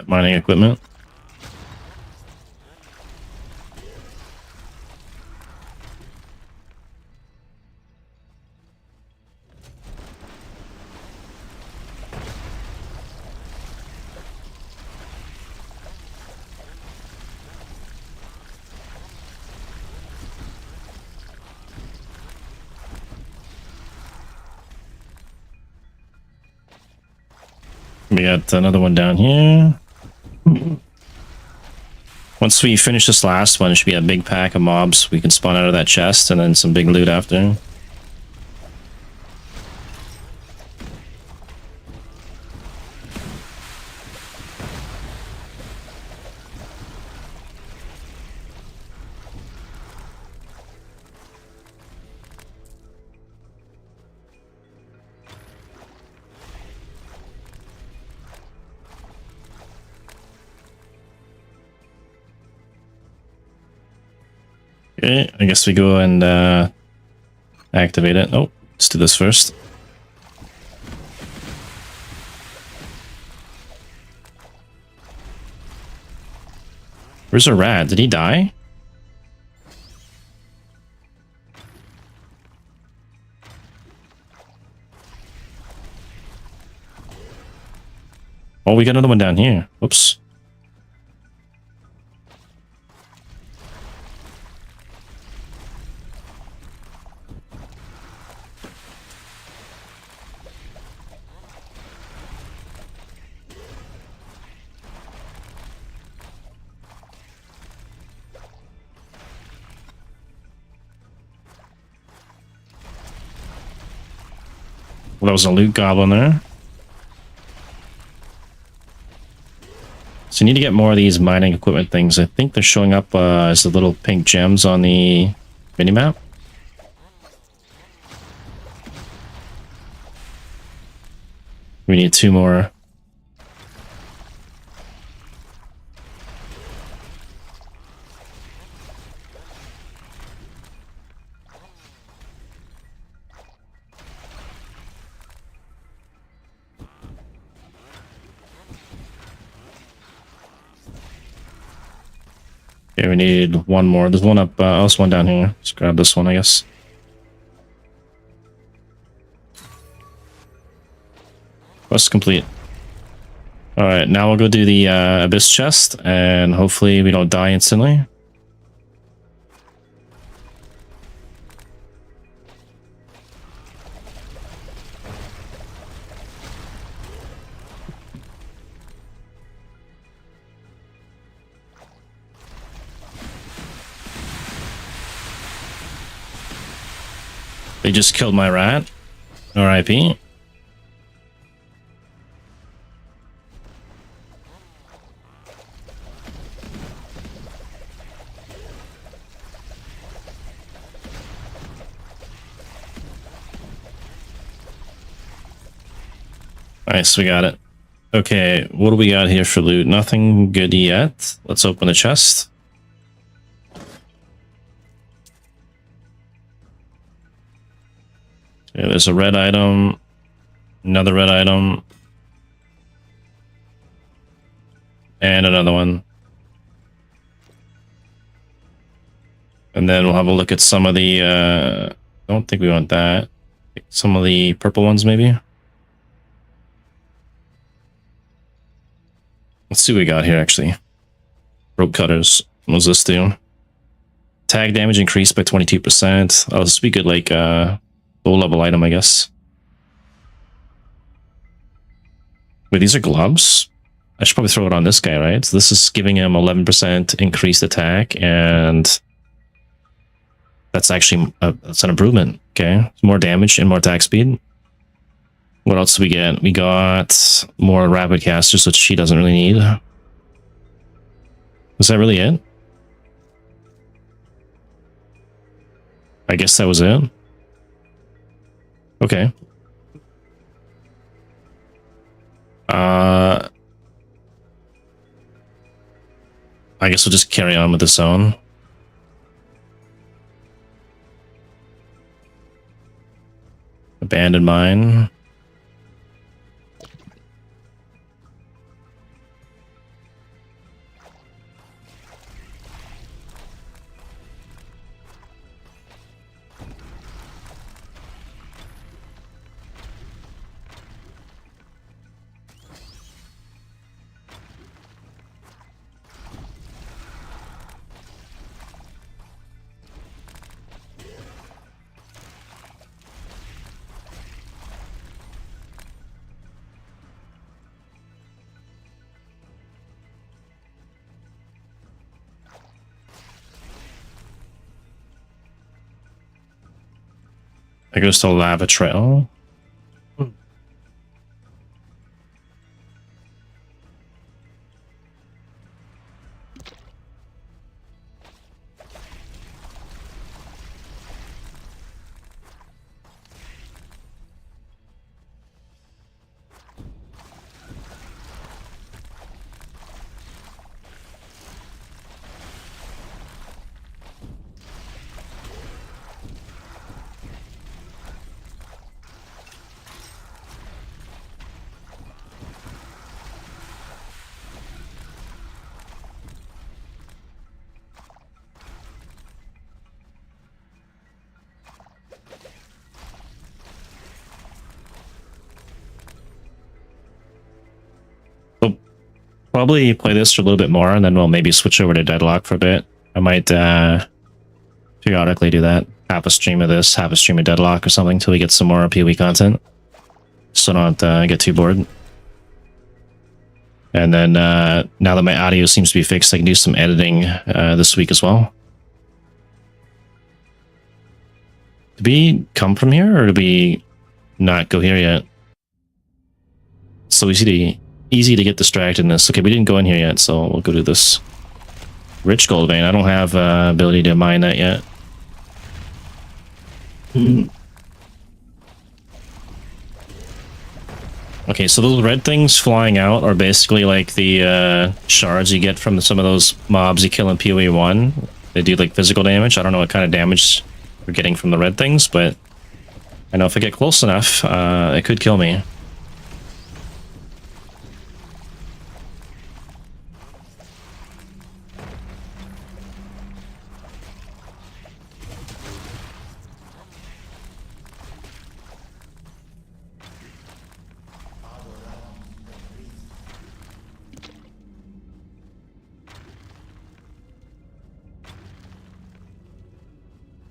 Mining equipment. We got another one down here. Once we finish this last one, it should be a big pack of mobs we can spawn out of that chest, and then some big loot after. Okay, I guess we go and activate it. Oh, let's do this first. Where's our rat? Did he die? Oh, we got another one down here. Oops. Well, that was a loot goblin there. So you need to get more of these mining equipment things. I think they're showing up as the little pink gems on the minimap. We need 2 more. Okay, we need 1 more. There's one up, also one down here. Let's grab this one, I guess. Quest complete. Alright, now we'll go do the Abyss chest, and hopefully we don't die instantly. They just killed my rat. RIP. Nice, we got it. Okay, what do we got here for loot? Nothing good yet. Let's open the chest. Okay, there's a red item. Another red item. And another one. And then we'll have a look at some of the, I don't think we want that. Some of the purple ones, maybe. Let's see what we got here, actually. Rope cutters. What does this do? Tag damage increased by 22%. Oh, this would be good, like, low-level item, I guess. Wait, these are gloves? I should probably throw it on this guy, right? So this is giving him 11% increased attack, and that's actually that's an improvement. Okay, more damage and more attack speed. What else do we get? We got more rapid casters, which she doesn't really need. Was that really it? I guess that was it. Okay. I guess we'll just carry on with the zone. Abandoned mine. It goes to lava trail. Probably play this for a little bit more, and then we'll maybe switch over to Deadlock for a bit. I might periodically do that. Half a stream of this, half a stream of Deadlock or something, till we get some more PoE content. So don't get too bored. And then now that my audio seems to be fixed, I can do some editing this week as well. Did we come from here, or did we not go here yet? So easy to get distracted in this. Okay, we didn't go in here yet, so we'll go do this. Rich gold vein. I don't have ability to mine that yet. Okay, so those red things flying out are basically like the shards you get from some of those mobs you kill in PoE 1. They do like physical damage. I don't know what kind of damage we're getting from the red things, but I know if I get close enough, it could kill me.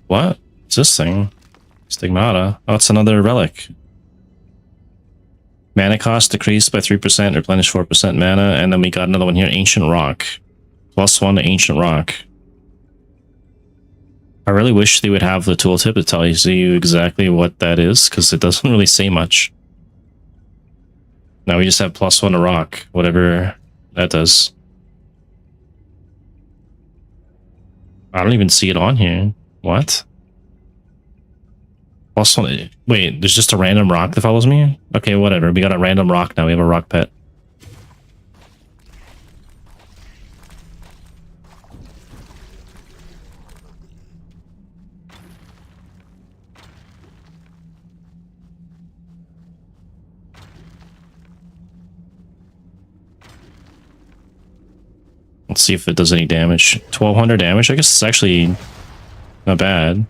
What? What's this thing? Stigmata. Oh, it's another relic. Mana cost decreased by 3%, replenish 4% mana, and then we got another one here, Ancient Rock. +1 to Ancient Rock. I really wish they would have the tooltip to tell you exactly what that is, because it doesn't really say much. Now we just have +1 to rock, whatever that does. I don't even see it on here. What? +1. Wait, there's just a random rock that follows me? Okay, whatever. We got a random rock now. We have a rock pet. Let's see if it does any damage. 1200 damage? I guess it's actually not bad.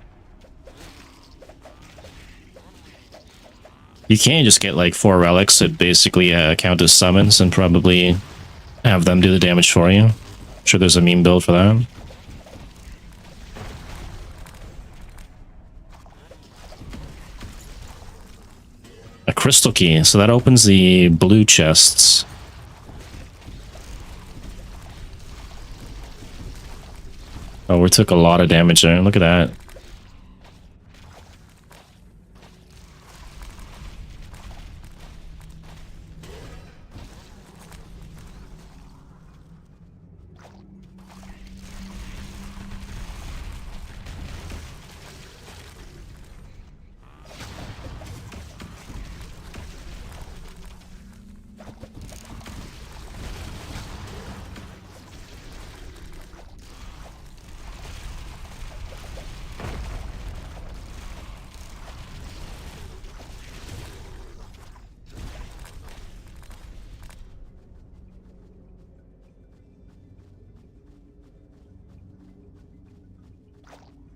You can just get like 4 relics that basically count as summons and probably have them do the damage for you. I'm sure there's a meme build for that. A crystal key, so that opens the blue chests. Oh, we took a lot of damage there. Look at that.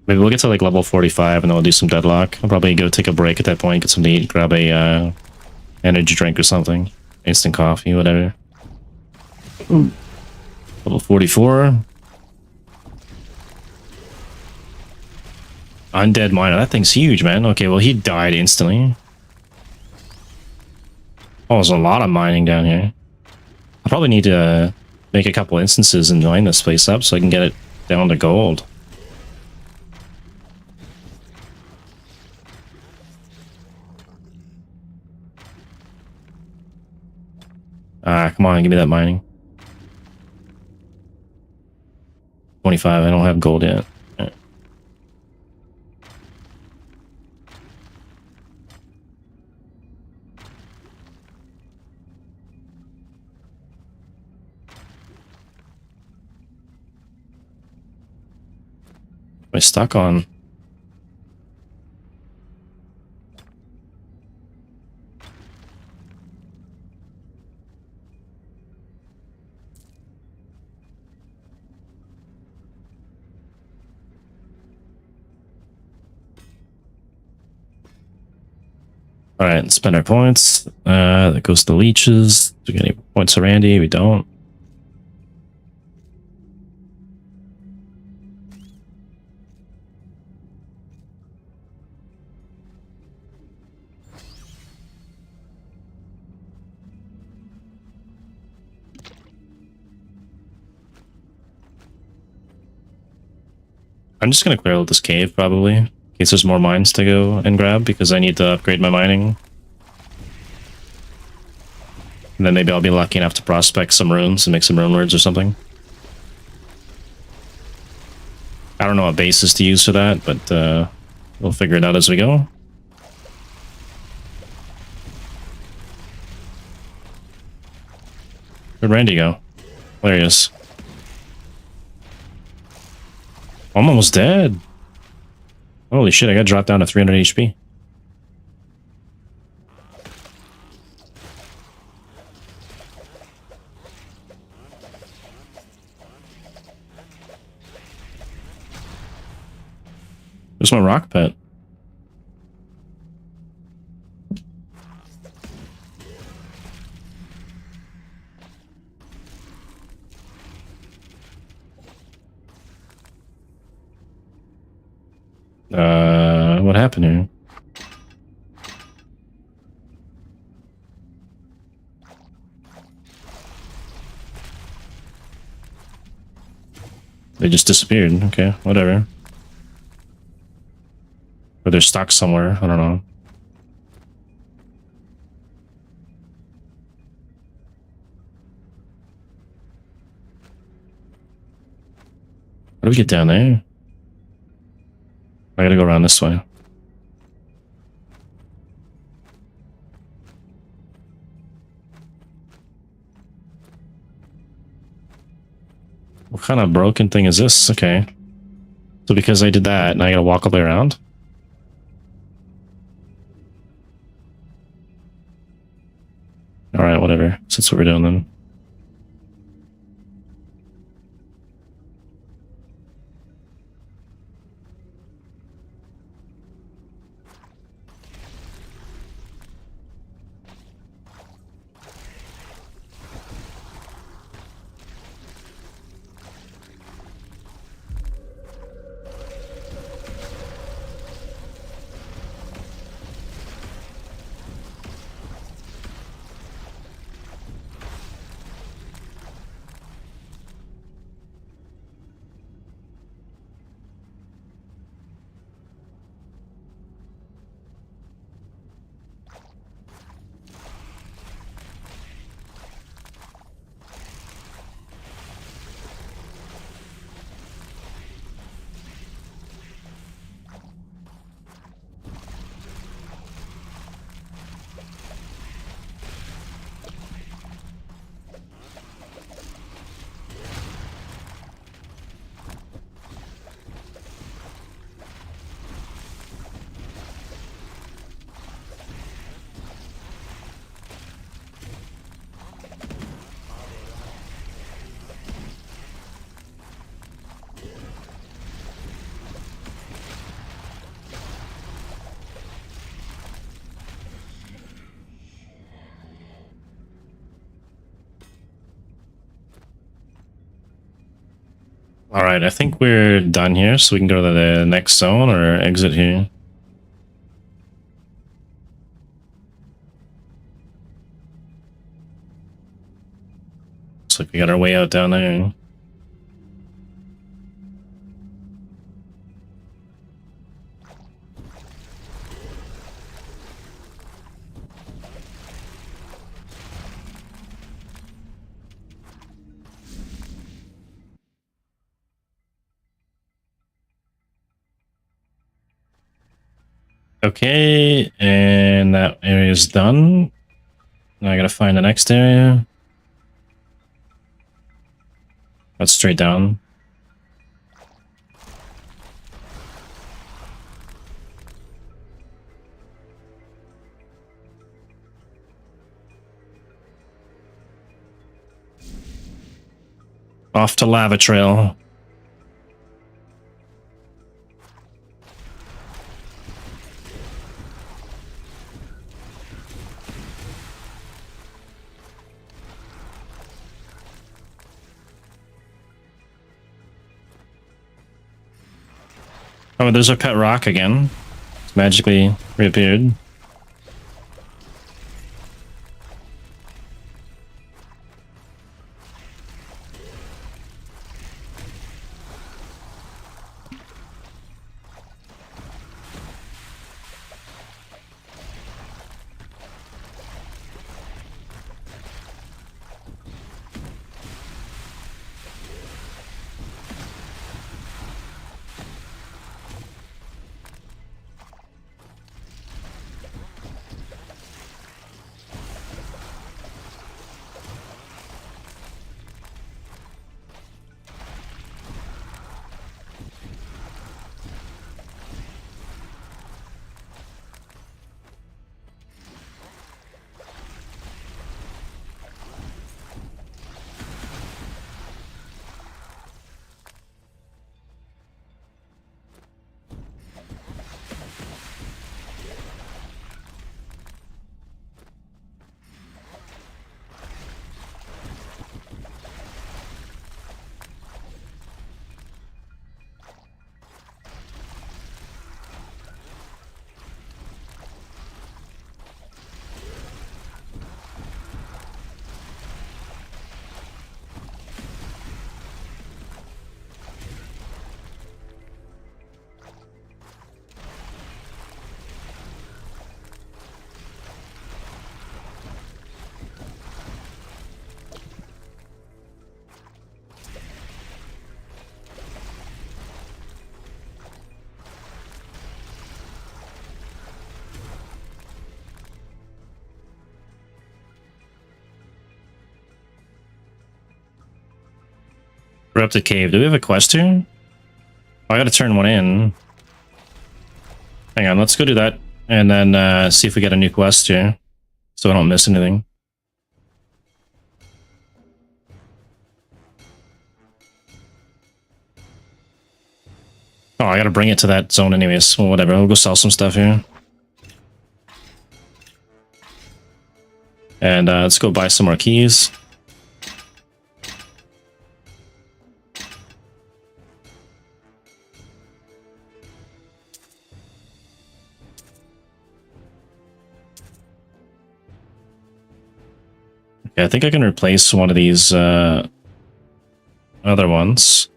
Maybe we'll get to like level 45 and then we'll do some deadlock. I'll probably go take a break at that point, get something to eat, grab a energy drink or something. Instant coffee, whatever. Ooh. Level 44. Undead miner. That thing's huge, man. Okay, well, he died instantly. Oh, there's a lot of mining down here. I probably need to make a couple instances and join this place up so I can get it down to gold. Ah, come on, give me that mining. 25, I don't have gold yet. Right. Am I stuck on? Alright, spend our points. That goes to leeches. Do we get any points to Randy? We don't. I'm just gonna clear out this cave, probably. In case there's more mines to go and grab, because I need to upgrade my mining. And then maybe I'll be lucky enough to prospect some runes and make some rune words or something. I don't know what bases to use for that, but we'll figure it out as we go. Where'd Randy go? There he is. I'm almost dead. Holy shit, I got dropped down to 300 HP. There's my rock pet. What happened here? They just disappeared. Okay, whatever. Or they're stuck somewhere. I don't know. How do we get down there? I gotta go around this way. What kind of broken thing is this? Okay. So because I did that, now I gotta walk all the way around? Alright, whatever. So that's what we're doing then. Alright, I think we're done here, so we can go to the next zone or exit here. Looks like we got our way out down there. Okay, and that area is done. Now I gotta find the next area. That's straight down. Off to Lava Trail. Oh, there's our pet rock again. It's magically reappeared. Corrupted Cave. Do we have a quest here? Oh, I gotta turn one in. Hang on, let's go do that. And then see if we get a new quest here. So I don't miss anything. Oh, I gotta bring it to that zone anyways. Well, whatever. I'll go sell some stuff here. And let's go buy some more keys. Okay, I think I can replace one of these other ones.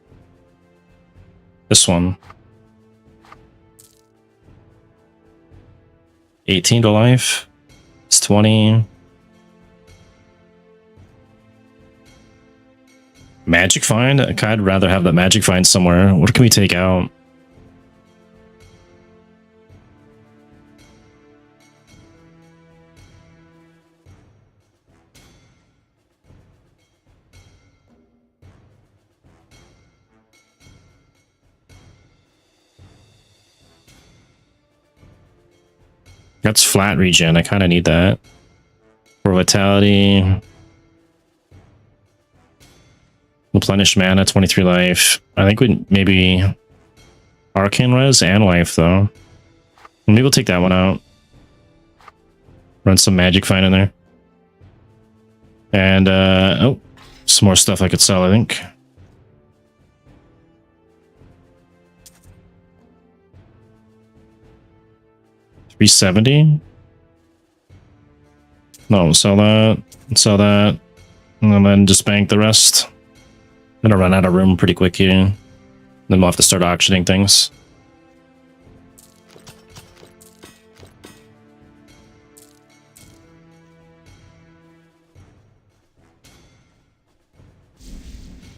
This one. 18 to life. It's 20. Magic find? I'd rather have that magic find somewhere. What can we take out? That's flat regen. I kind of need that. For vitality. Replenish mana, 23 life. I think we maybe arcane res and life though. Maybe we'll take that one out. Run some magic find in there. And oh, some more stuff I could sell, I think. $370. No, sell that. Sell that. And then just bank the rest. I'm gonna run out of room pretty quick here. Then we'll have to start auctioning things.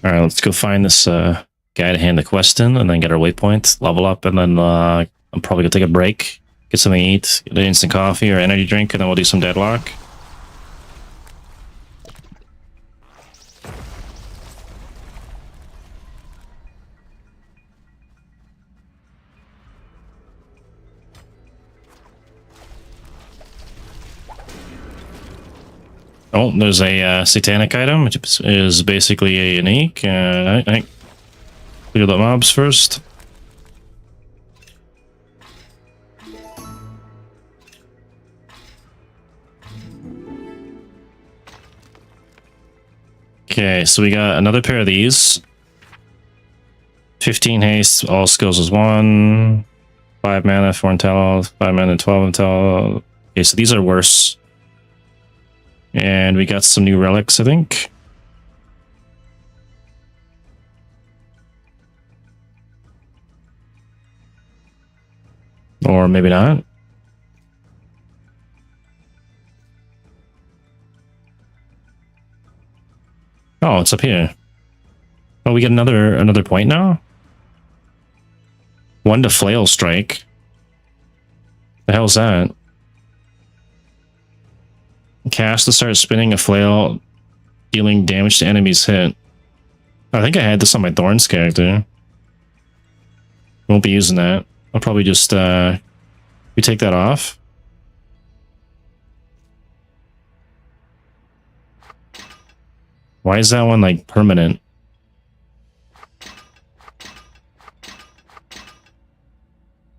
Alright, let's go find this guy to hand the quest in and then get our waypoint, level up, and then I'm probably gonna take a break, get something to eat, get an instant coffee or energy drink, and then we'll do some deadlock. Oh, there's a satanic item, which is basically a unique. I clear the mobs first. Okay, so we got another pair of these. 15 haste, all skills is 1. 5 mana, 4 intel, 5 mana, 12 intel. Okay, so these are worse. And we got some new relics, I think. Or maybe not. Oh, it's up here. Oh, we get another point now? 1 to flail strike. The hell's that? Cast to start spinning a flail, dealing damage to enemies hit. I think I had this on my Thorns character. Won't be using that. I'll probably just we take that off. Why is that one like permanent?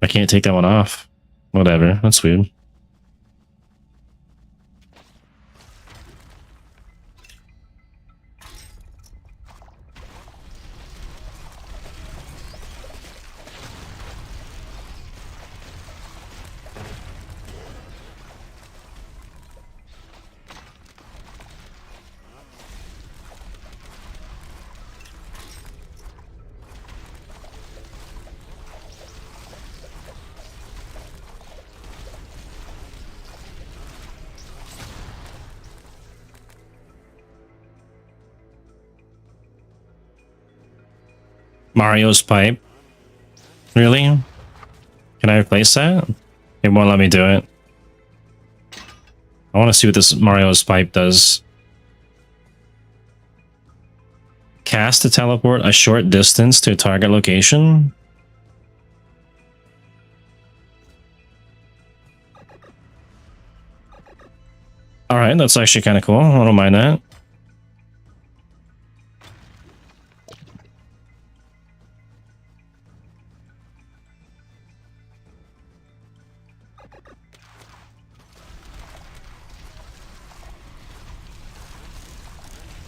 I can't take that one off. Whatever, that's weird. Mario's pipe. Really? Can I replace that? It won't let me do it. I want to see what this Mario's pipe does. Cast to teleport a short distance to a target location. Alright, that's actually kind of cool. I don't mind that.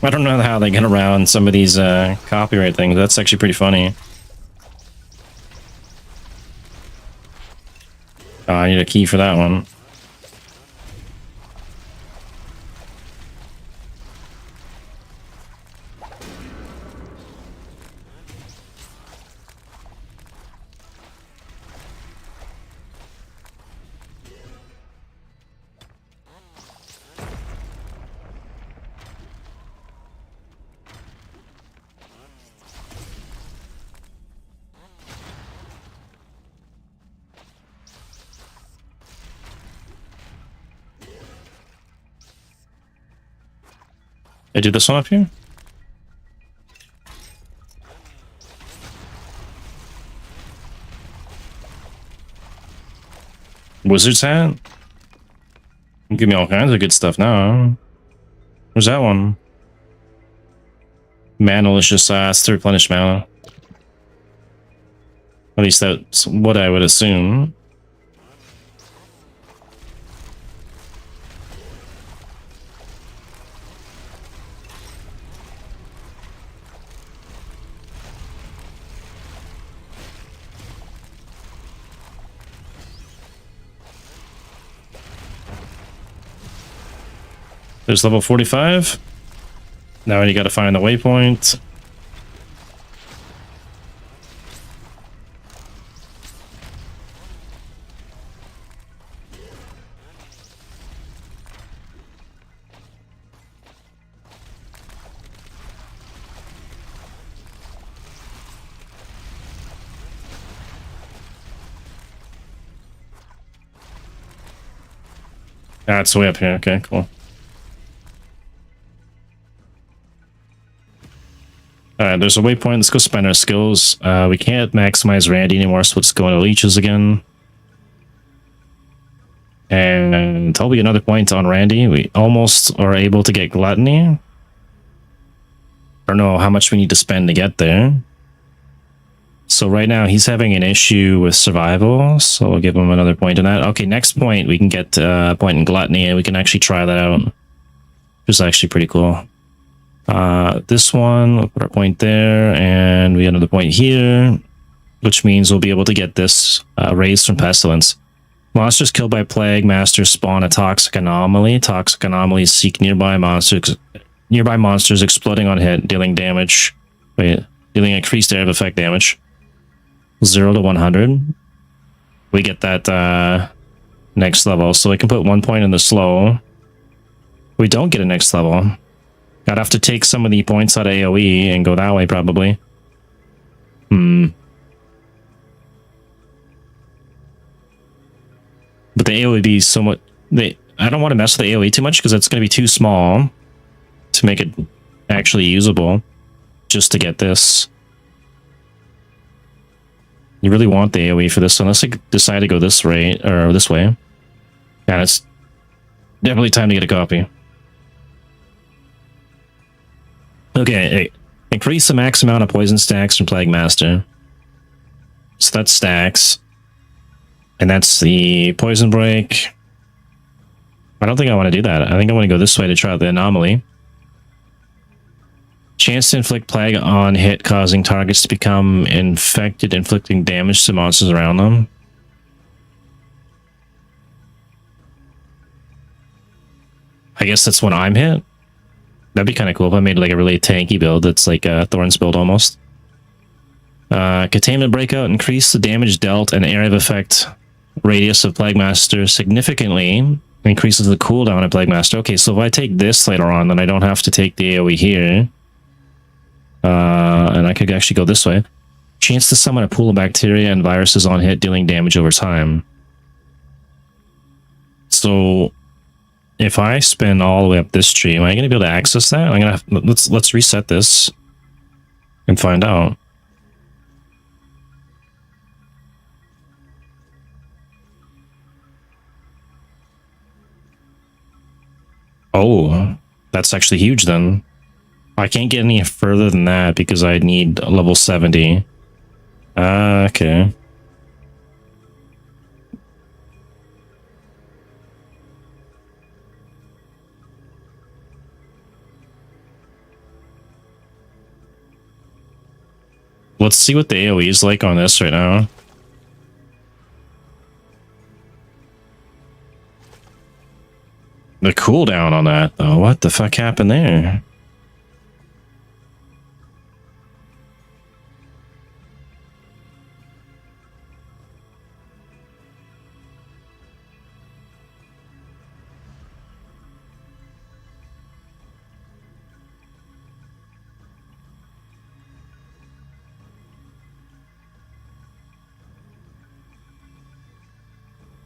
I don't know how they get around some of these copyright things. That's actually pretty funny. Oh, I need a key for that one. I do this one up here? Wizard's hat? Give me all kinds of good stuff now. Where's that one? Manalicious ass to replenish mana. At least that's what I would assume. There's level 45. Now you gotta find the waypoint. That's way up here. Okay, cool. Alright, there's a waypoint. Let's go spend our skills. We can't maximize Randy anymore, so let's go into leeches again. And probably another point on Randy. We almost are able to get Gluttony. I don't know how much we need to spend to get there. So right now he's having an issue with survival, so we'll give him another point in that. Okay, next point we can get a point in Gluttony, and we can actually try that out, which is actually pretty cool. This one, we'll put our point there, and we get another point here, which means we'll be able to get this raised from Pestilence. Monsters killed by Plague Master spawn a toxic anomaly. Toxic anomalies seek nearby monsters exploding on hit, dealing damage. Dealing increased area of effect damage. 0 to 100. We get that next level, so we can put 1 point in the slow. We don't get a next level. I'd have to take some of the points out of AoE and go that way, probably. But the AoE would be somewhat... I don't want to mess with the AoE too much, because it's going to be too small to make it actually usable, just to get this. You really want the AoE for this, unless I decide to go this way, or this way. Yeah, it's definitely time to get a copy. Okay, increase the max amount of poison stacks from Plague Master. So that's stacks. And that's the poison break. I don't think I want to do that. I think I want to go this way to try out the anomaly. Chance to inflict plague on hit, causing targets to become infected, inflicting damage to monsters around them. I guess that's when I'm hit. That'd be kind of cool if I made like a really tanky build that's like a Thorns build almost. Containment Breakout, increase the damage dealt and area of effect radius of Plague Master significantly. Increases the cooldown of Plague Master. Okay, so if I take this later on, then I don't have to take the AoE here. And I could actually go this way. Chance to summon a pool of bacteria and viruses on hit, dealing damage over time. So if I spin all the way up this tree, am I going to be able to access that? I'm gonna let's reset this. and find out. Oh, that's actually huge then. I can't get any further than that because I need a level 70. Okay. Let's see what the AoE is like on this right now. The cooldown on that, though. What the fuck happened there?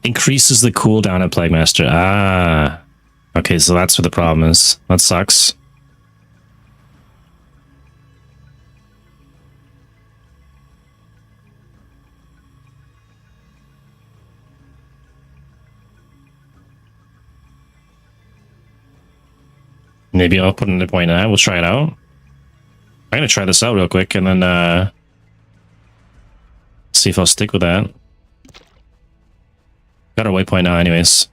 Increases the cooldown at Plague Master. Ah. Okay, so that's what the problem is. That sucks. Maybe I'll put in a point in that. We'll try it out. I'm gonna try this out real quick and then see if I'll stick with that. Got our waypoint now anyways.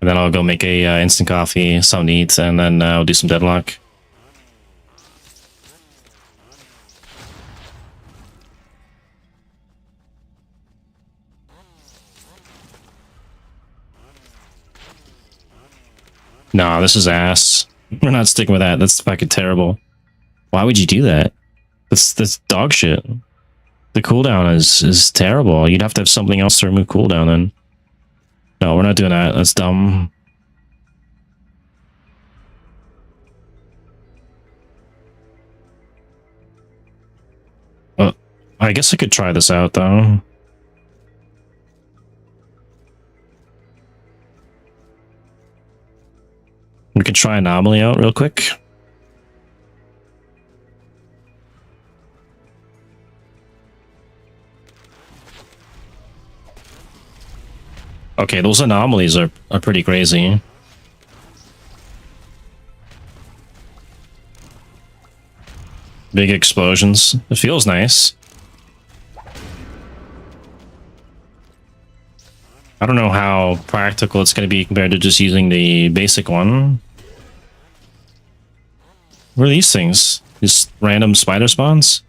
And then I'll go make a instant coffee, something to eat, and then I'll do some deadlock. Nah, this is ass. We're not sticking with that. That's fucking terrible. Why would you do that? That's dog shit. The cooldown is terrible. You'd have to have something else to remove cooldown then. No, we're not doing that. That's dumb. Well, I guess I could try this out though. We could try Anomaly out real quick. Okay, those anomalies are pretty crazy. Big explosions. It feels nice. I don't know how practical it's going to be compared to just using the basic one. What are these things? Just random spider spawns?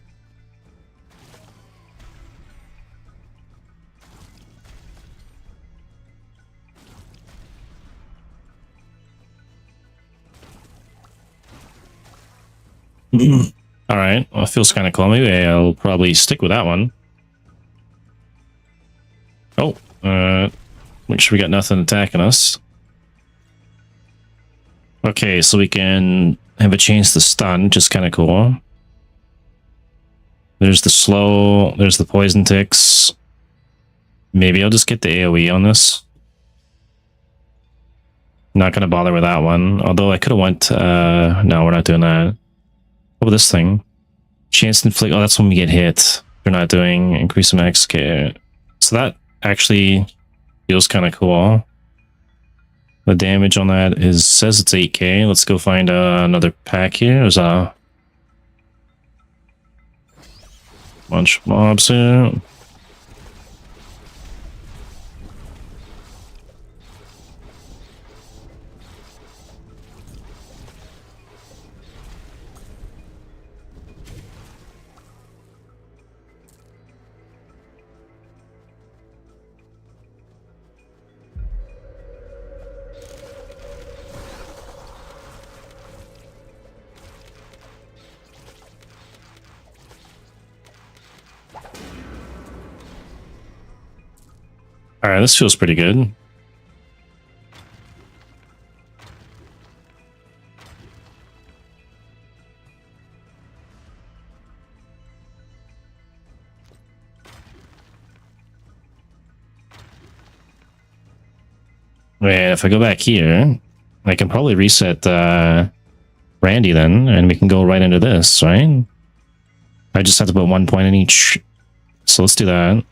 Alright, well, it feels kind of cool. Maybe I'll probably stick with that one. Oh, make sure we got nothing attacking us. Okay, so we can have a chance to stun, which is kind of cool. There's the slow, there's the poison ticks. Maybe I'll just get the AoE on this. Not gonna bother with that one, although I could have went, no, we're not doing that. What about this thing? Chance to inflict, oh, that's when we get hit. We're not doing increase the max care. So that actually feels kind of cool. The damage on that is, says it's 8k. Let's go find another pack here. There's a bunch of mobs here. Alright, this feels pretty good. And if I go back here, I can probably reset Randy then, and we can go right into this, right? I just have to put 1 point in each. So let's do that.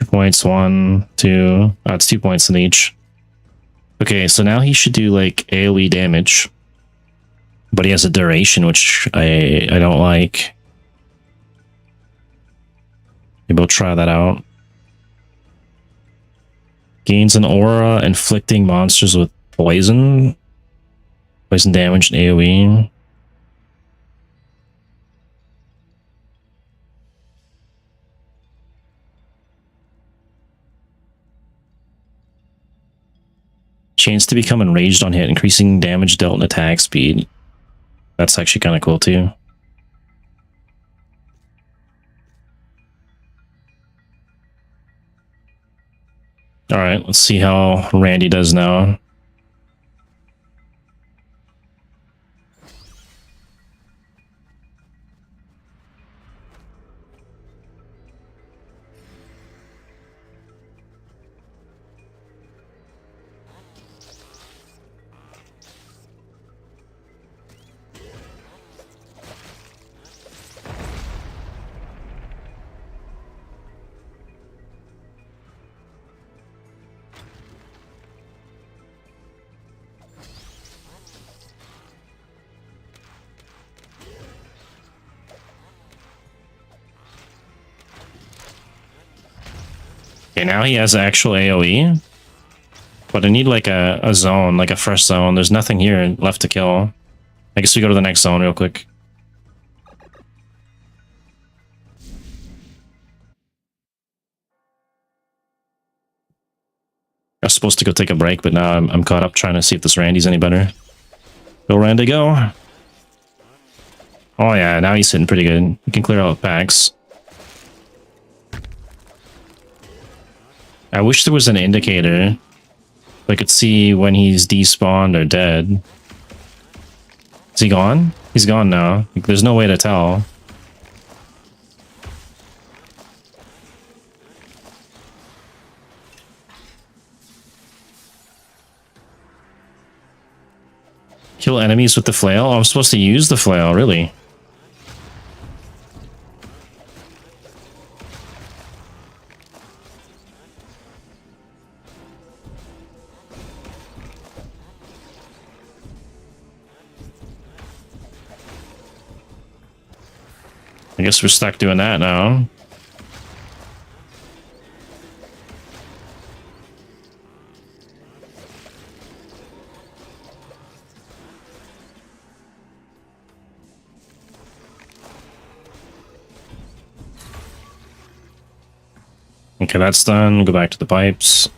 2 points, 1, 2. Oh, it's 2 points in each. Okay, so now he should do like AoE damage. But he has a duration, which I don't like. Maybe we'll try that out. Gains an aura, inflicting monsters with poison. Poison damage and AoE. Chance to become enraged on hit, increasing damage dealt and attack speed. That's actually kind of cool too. Alright, let's see how Randy does now. Okay, now he has actual AoE. But I need like a zone, like a fresh zone. There's nothing here left to kill. I guess we go to the next zone real quick. I was supposed to go take a break, but now I'm caught up trying to see if this Randy's any better. Go, Randy, go! Oh yeah, now he's sitting pretty good. You can clear out packs. I wish there was an indicator so I could see when he's despawned or dead. Is he gone? He's gone now. Like, there's no way to tell. Kill enemies with the flail? Oh, I'm supposed to use the flail, really? I guess we're stuck doing that now. Okay, that's done. Go back to the pipes.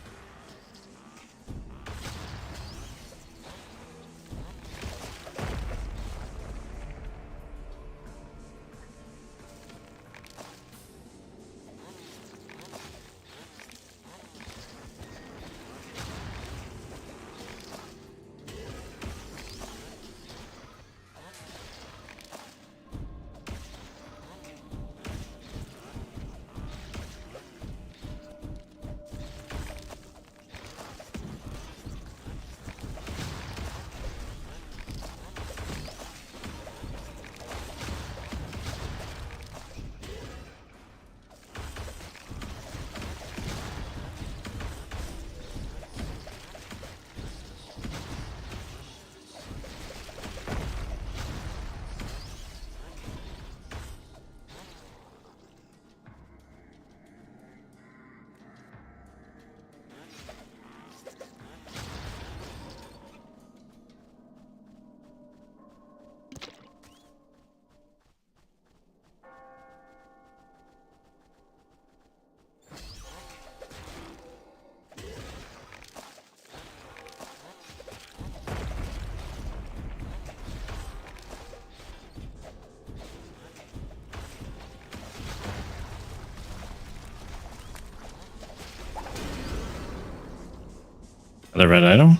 The red item.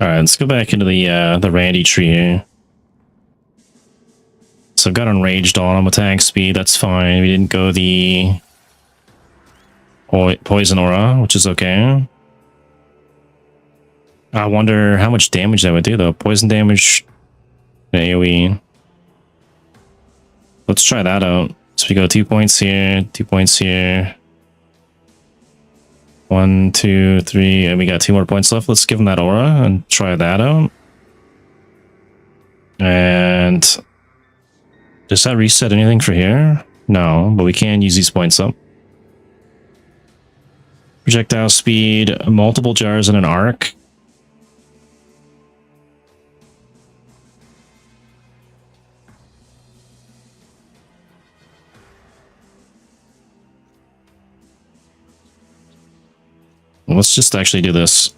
All right, let's go back into the Randy tree here. So I've got enraged on him, attack speed. That's fine. We didn't go the poison aura, which is okay. I wonder how much damage that would do though. Poison damage, AoE. let's try that out. So we go 2 points here, 2 points here. 1, 2, 3, and we got 2 more points left. Let's give him that aura and try that out. And does that reset anything for here? No, but we can use these points up. Projectile speed, multiple jars and an arc. Let's just actually do this.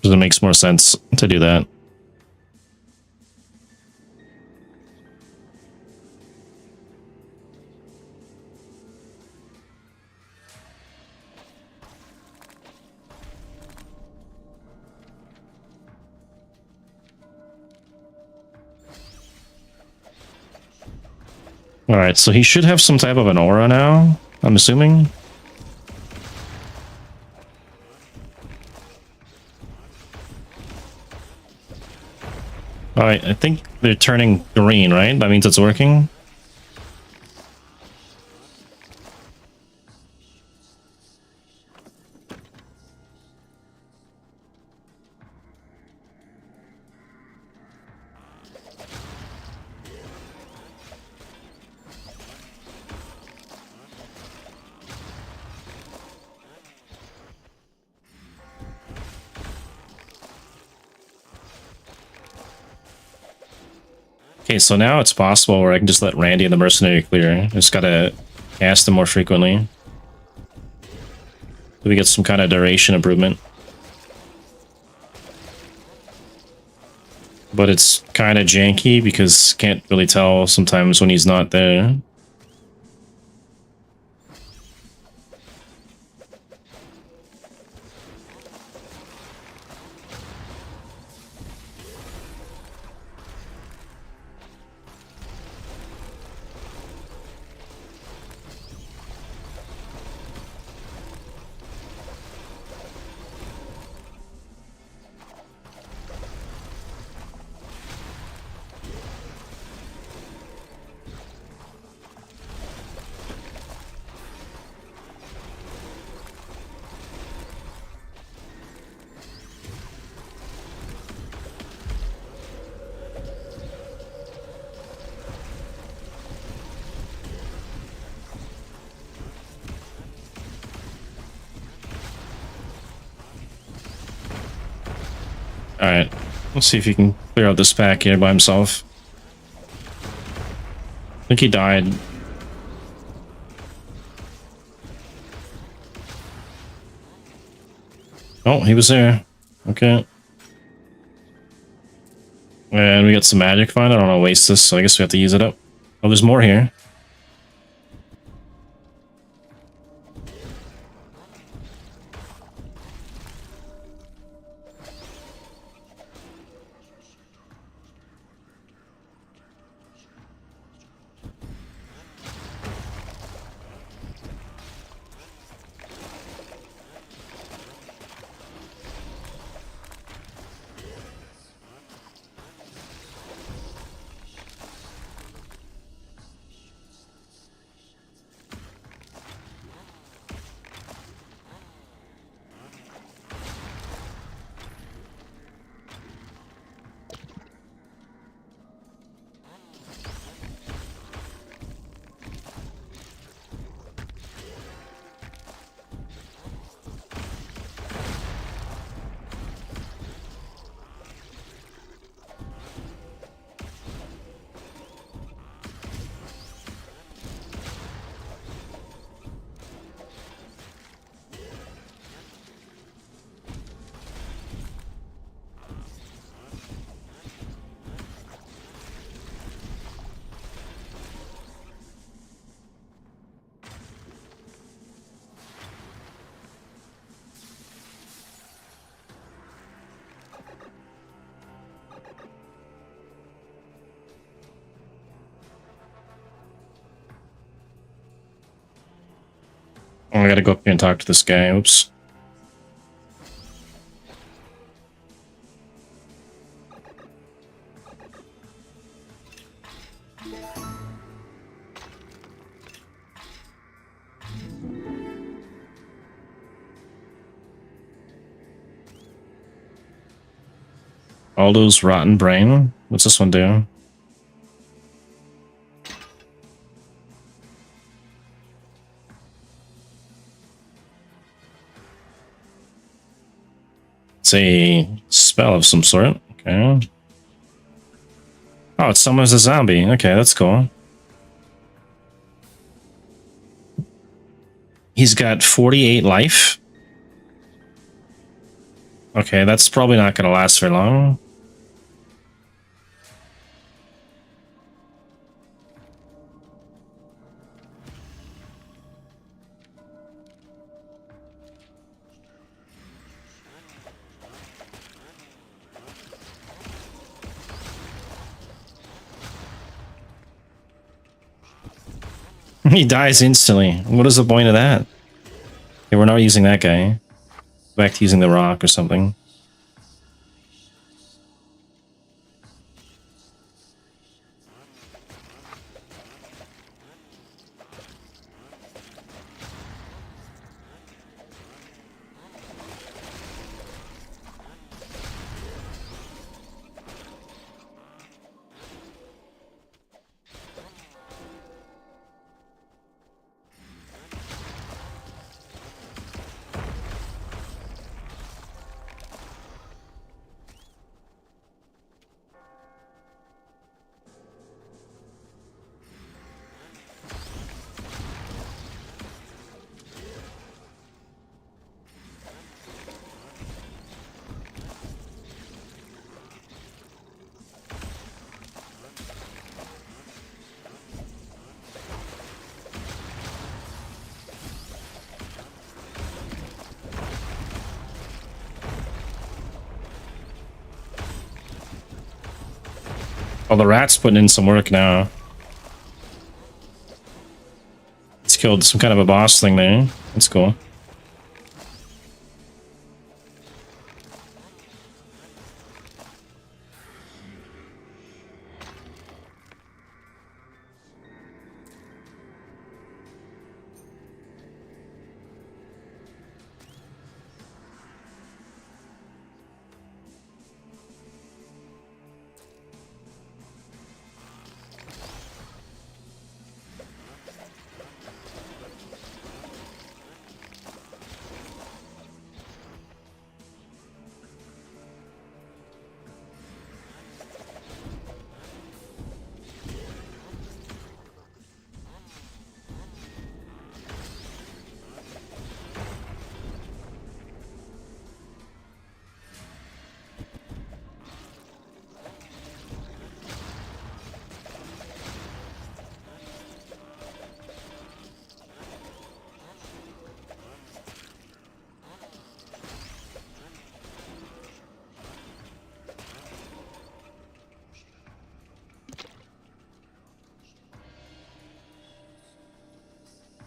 Because it makes more sense to do that. Alright, so he should have some type of an aura now, I'm assuming. Alright, I think they're turning green, right? That means it's working. Okay, so now it's possible where I can just let Randy and the mercenary clear. I just gotta cast them more frequently. So we get some kind of duration improvement. But it's kind of janky because can't really tell sometimes when he's not there. Alright, let's see if he can clear out this pack here by himself. I think he died. Oh, he was there. Okay. And we got some magic fund. I don't want to waste this, so I guess we have to use it up. Oh, there's more here. Oh, I gotta go up here and talk to this guy. Oops. Aldo's Rotten Brain. What's this one do? It's a spell of some sort. Okay. Oh, it summons a zombie. Okay, that's cool. He's got 48 life. Okay, that's probably not going to last very long. He dies instantly. What is the point of that? Okay, we're not using that guy. Back to using the rock or something. Well, the rat's putting in some work now. It's killed some kind of a boss thing there. That's cool.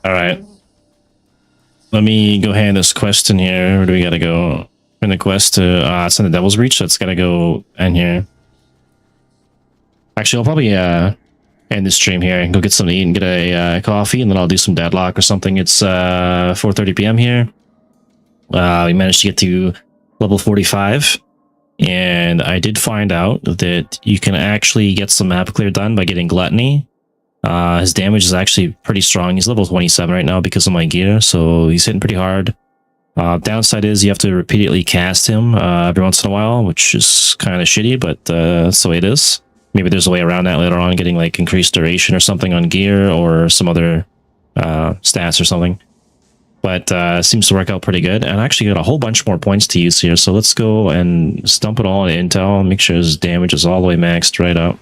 All right. Let me go hand this quest in here. Where do we gotta go? In the quest to it's in the Devil's Reach, so it's gotta go in here. Actually, I'll probably end this stream here and go get something to eat and get a coffee, and then I'll do some Deadlock or something. It's 4:30 p.m. here. We managed to get to level 45, and I did find out that you can actually get some map clear done by getting Gluttony. His damage is actually pretty strong. He's level 27 right now because of my gear, so he's hitting pretty hard. Downside is you have to repeatedly cast him every once in a while, which is kind of shitty, but that's the way it is. Maybe there's a way around that later on, getting like increased duration or something on gear or some other stats or something. But it seems to work out pretty good. And I actually got a whole bunch more points to use here, so let's go and dump it all in intel, make sure his damage is all the way maxed right up.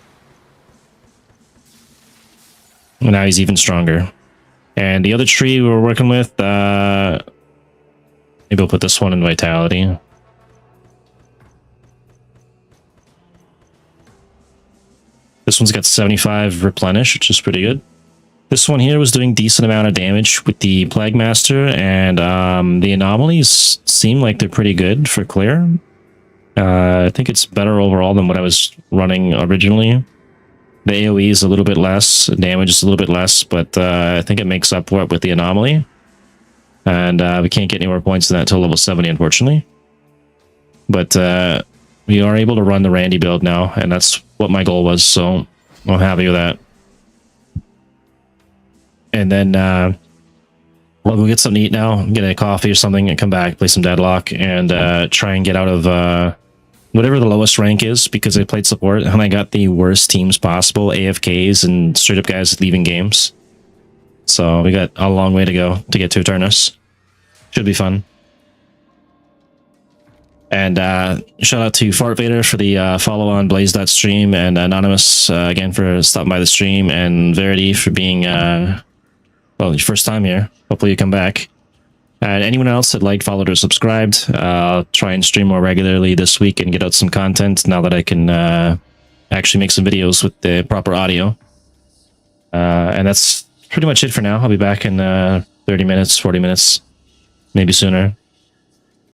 And now he's even stronger. And the other tree we were working with, maybe we'll put this one in Vitality. This one's got 75 replenish, which is pretty good. This one here was doing decent amount of damage with the Plague Master, and the anomalies seem like they're pretty good for clear. I think it's better overall than what I was running originally. The AoE is a little bit less, damage is a little bit less, but I think it makes up for it with the anomaly. And we can't get any more points than that until level 70, unfortunately. But we are able to run the Randy build now, and that's what my goal was, so I'm happy with that. And then we'll go get something to eat now, get a coffee or something, and come back, play some Deadlock, and try and get out of whatever the lowest rank is, because I played support and I got the worst teams possible, AFKs and straight up guys leaving games. So we got a long way to go to get to Eternus. Should be fun. And shout out to Fart Vader for the follow on Blaze.stream, and Anonymous again for stopping by the stream, and Verity for being well, your first time here. Hopefully you come back. And anyone else that liked, followed, or subscribed, I'll try and stream more regularly this week and get out some content now that I can actually make some videos with the proper audio. And that's pretty much it for now. I'll be back in 30 minutes, 40 minutes, maybe sooner.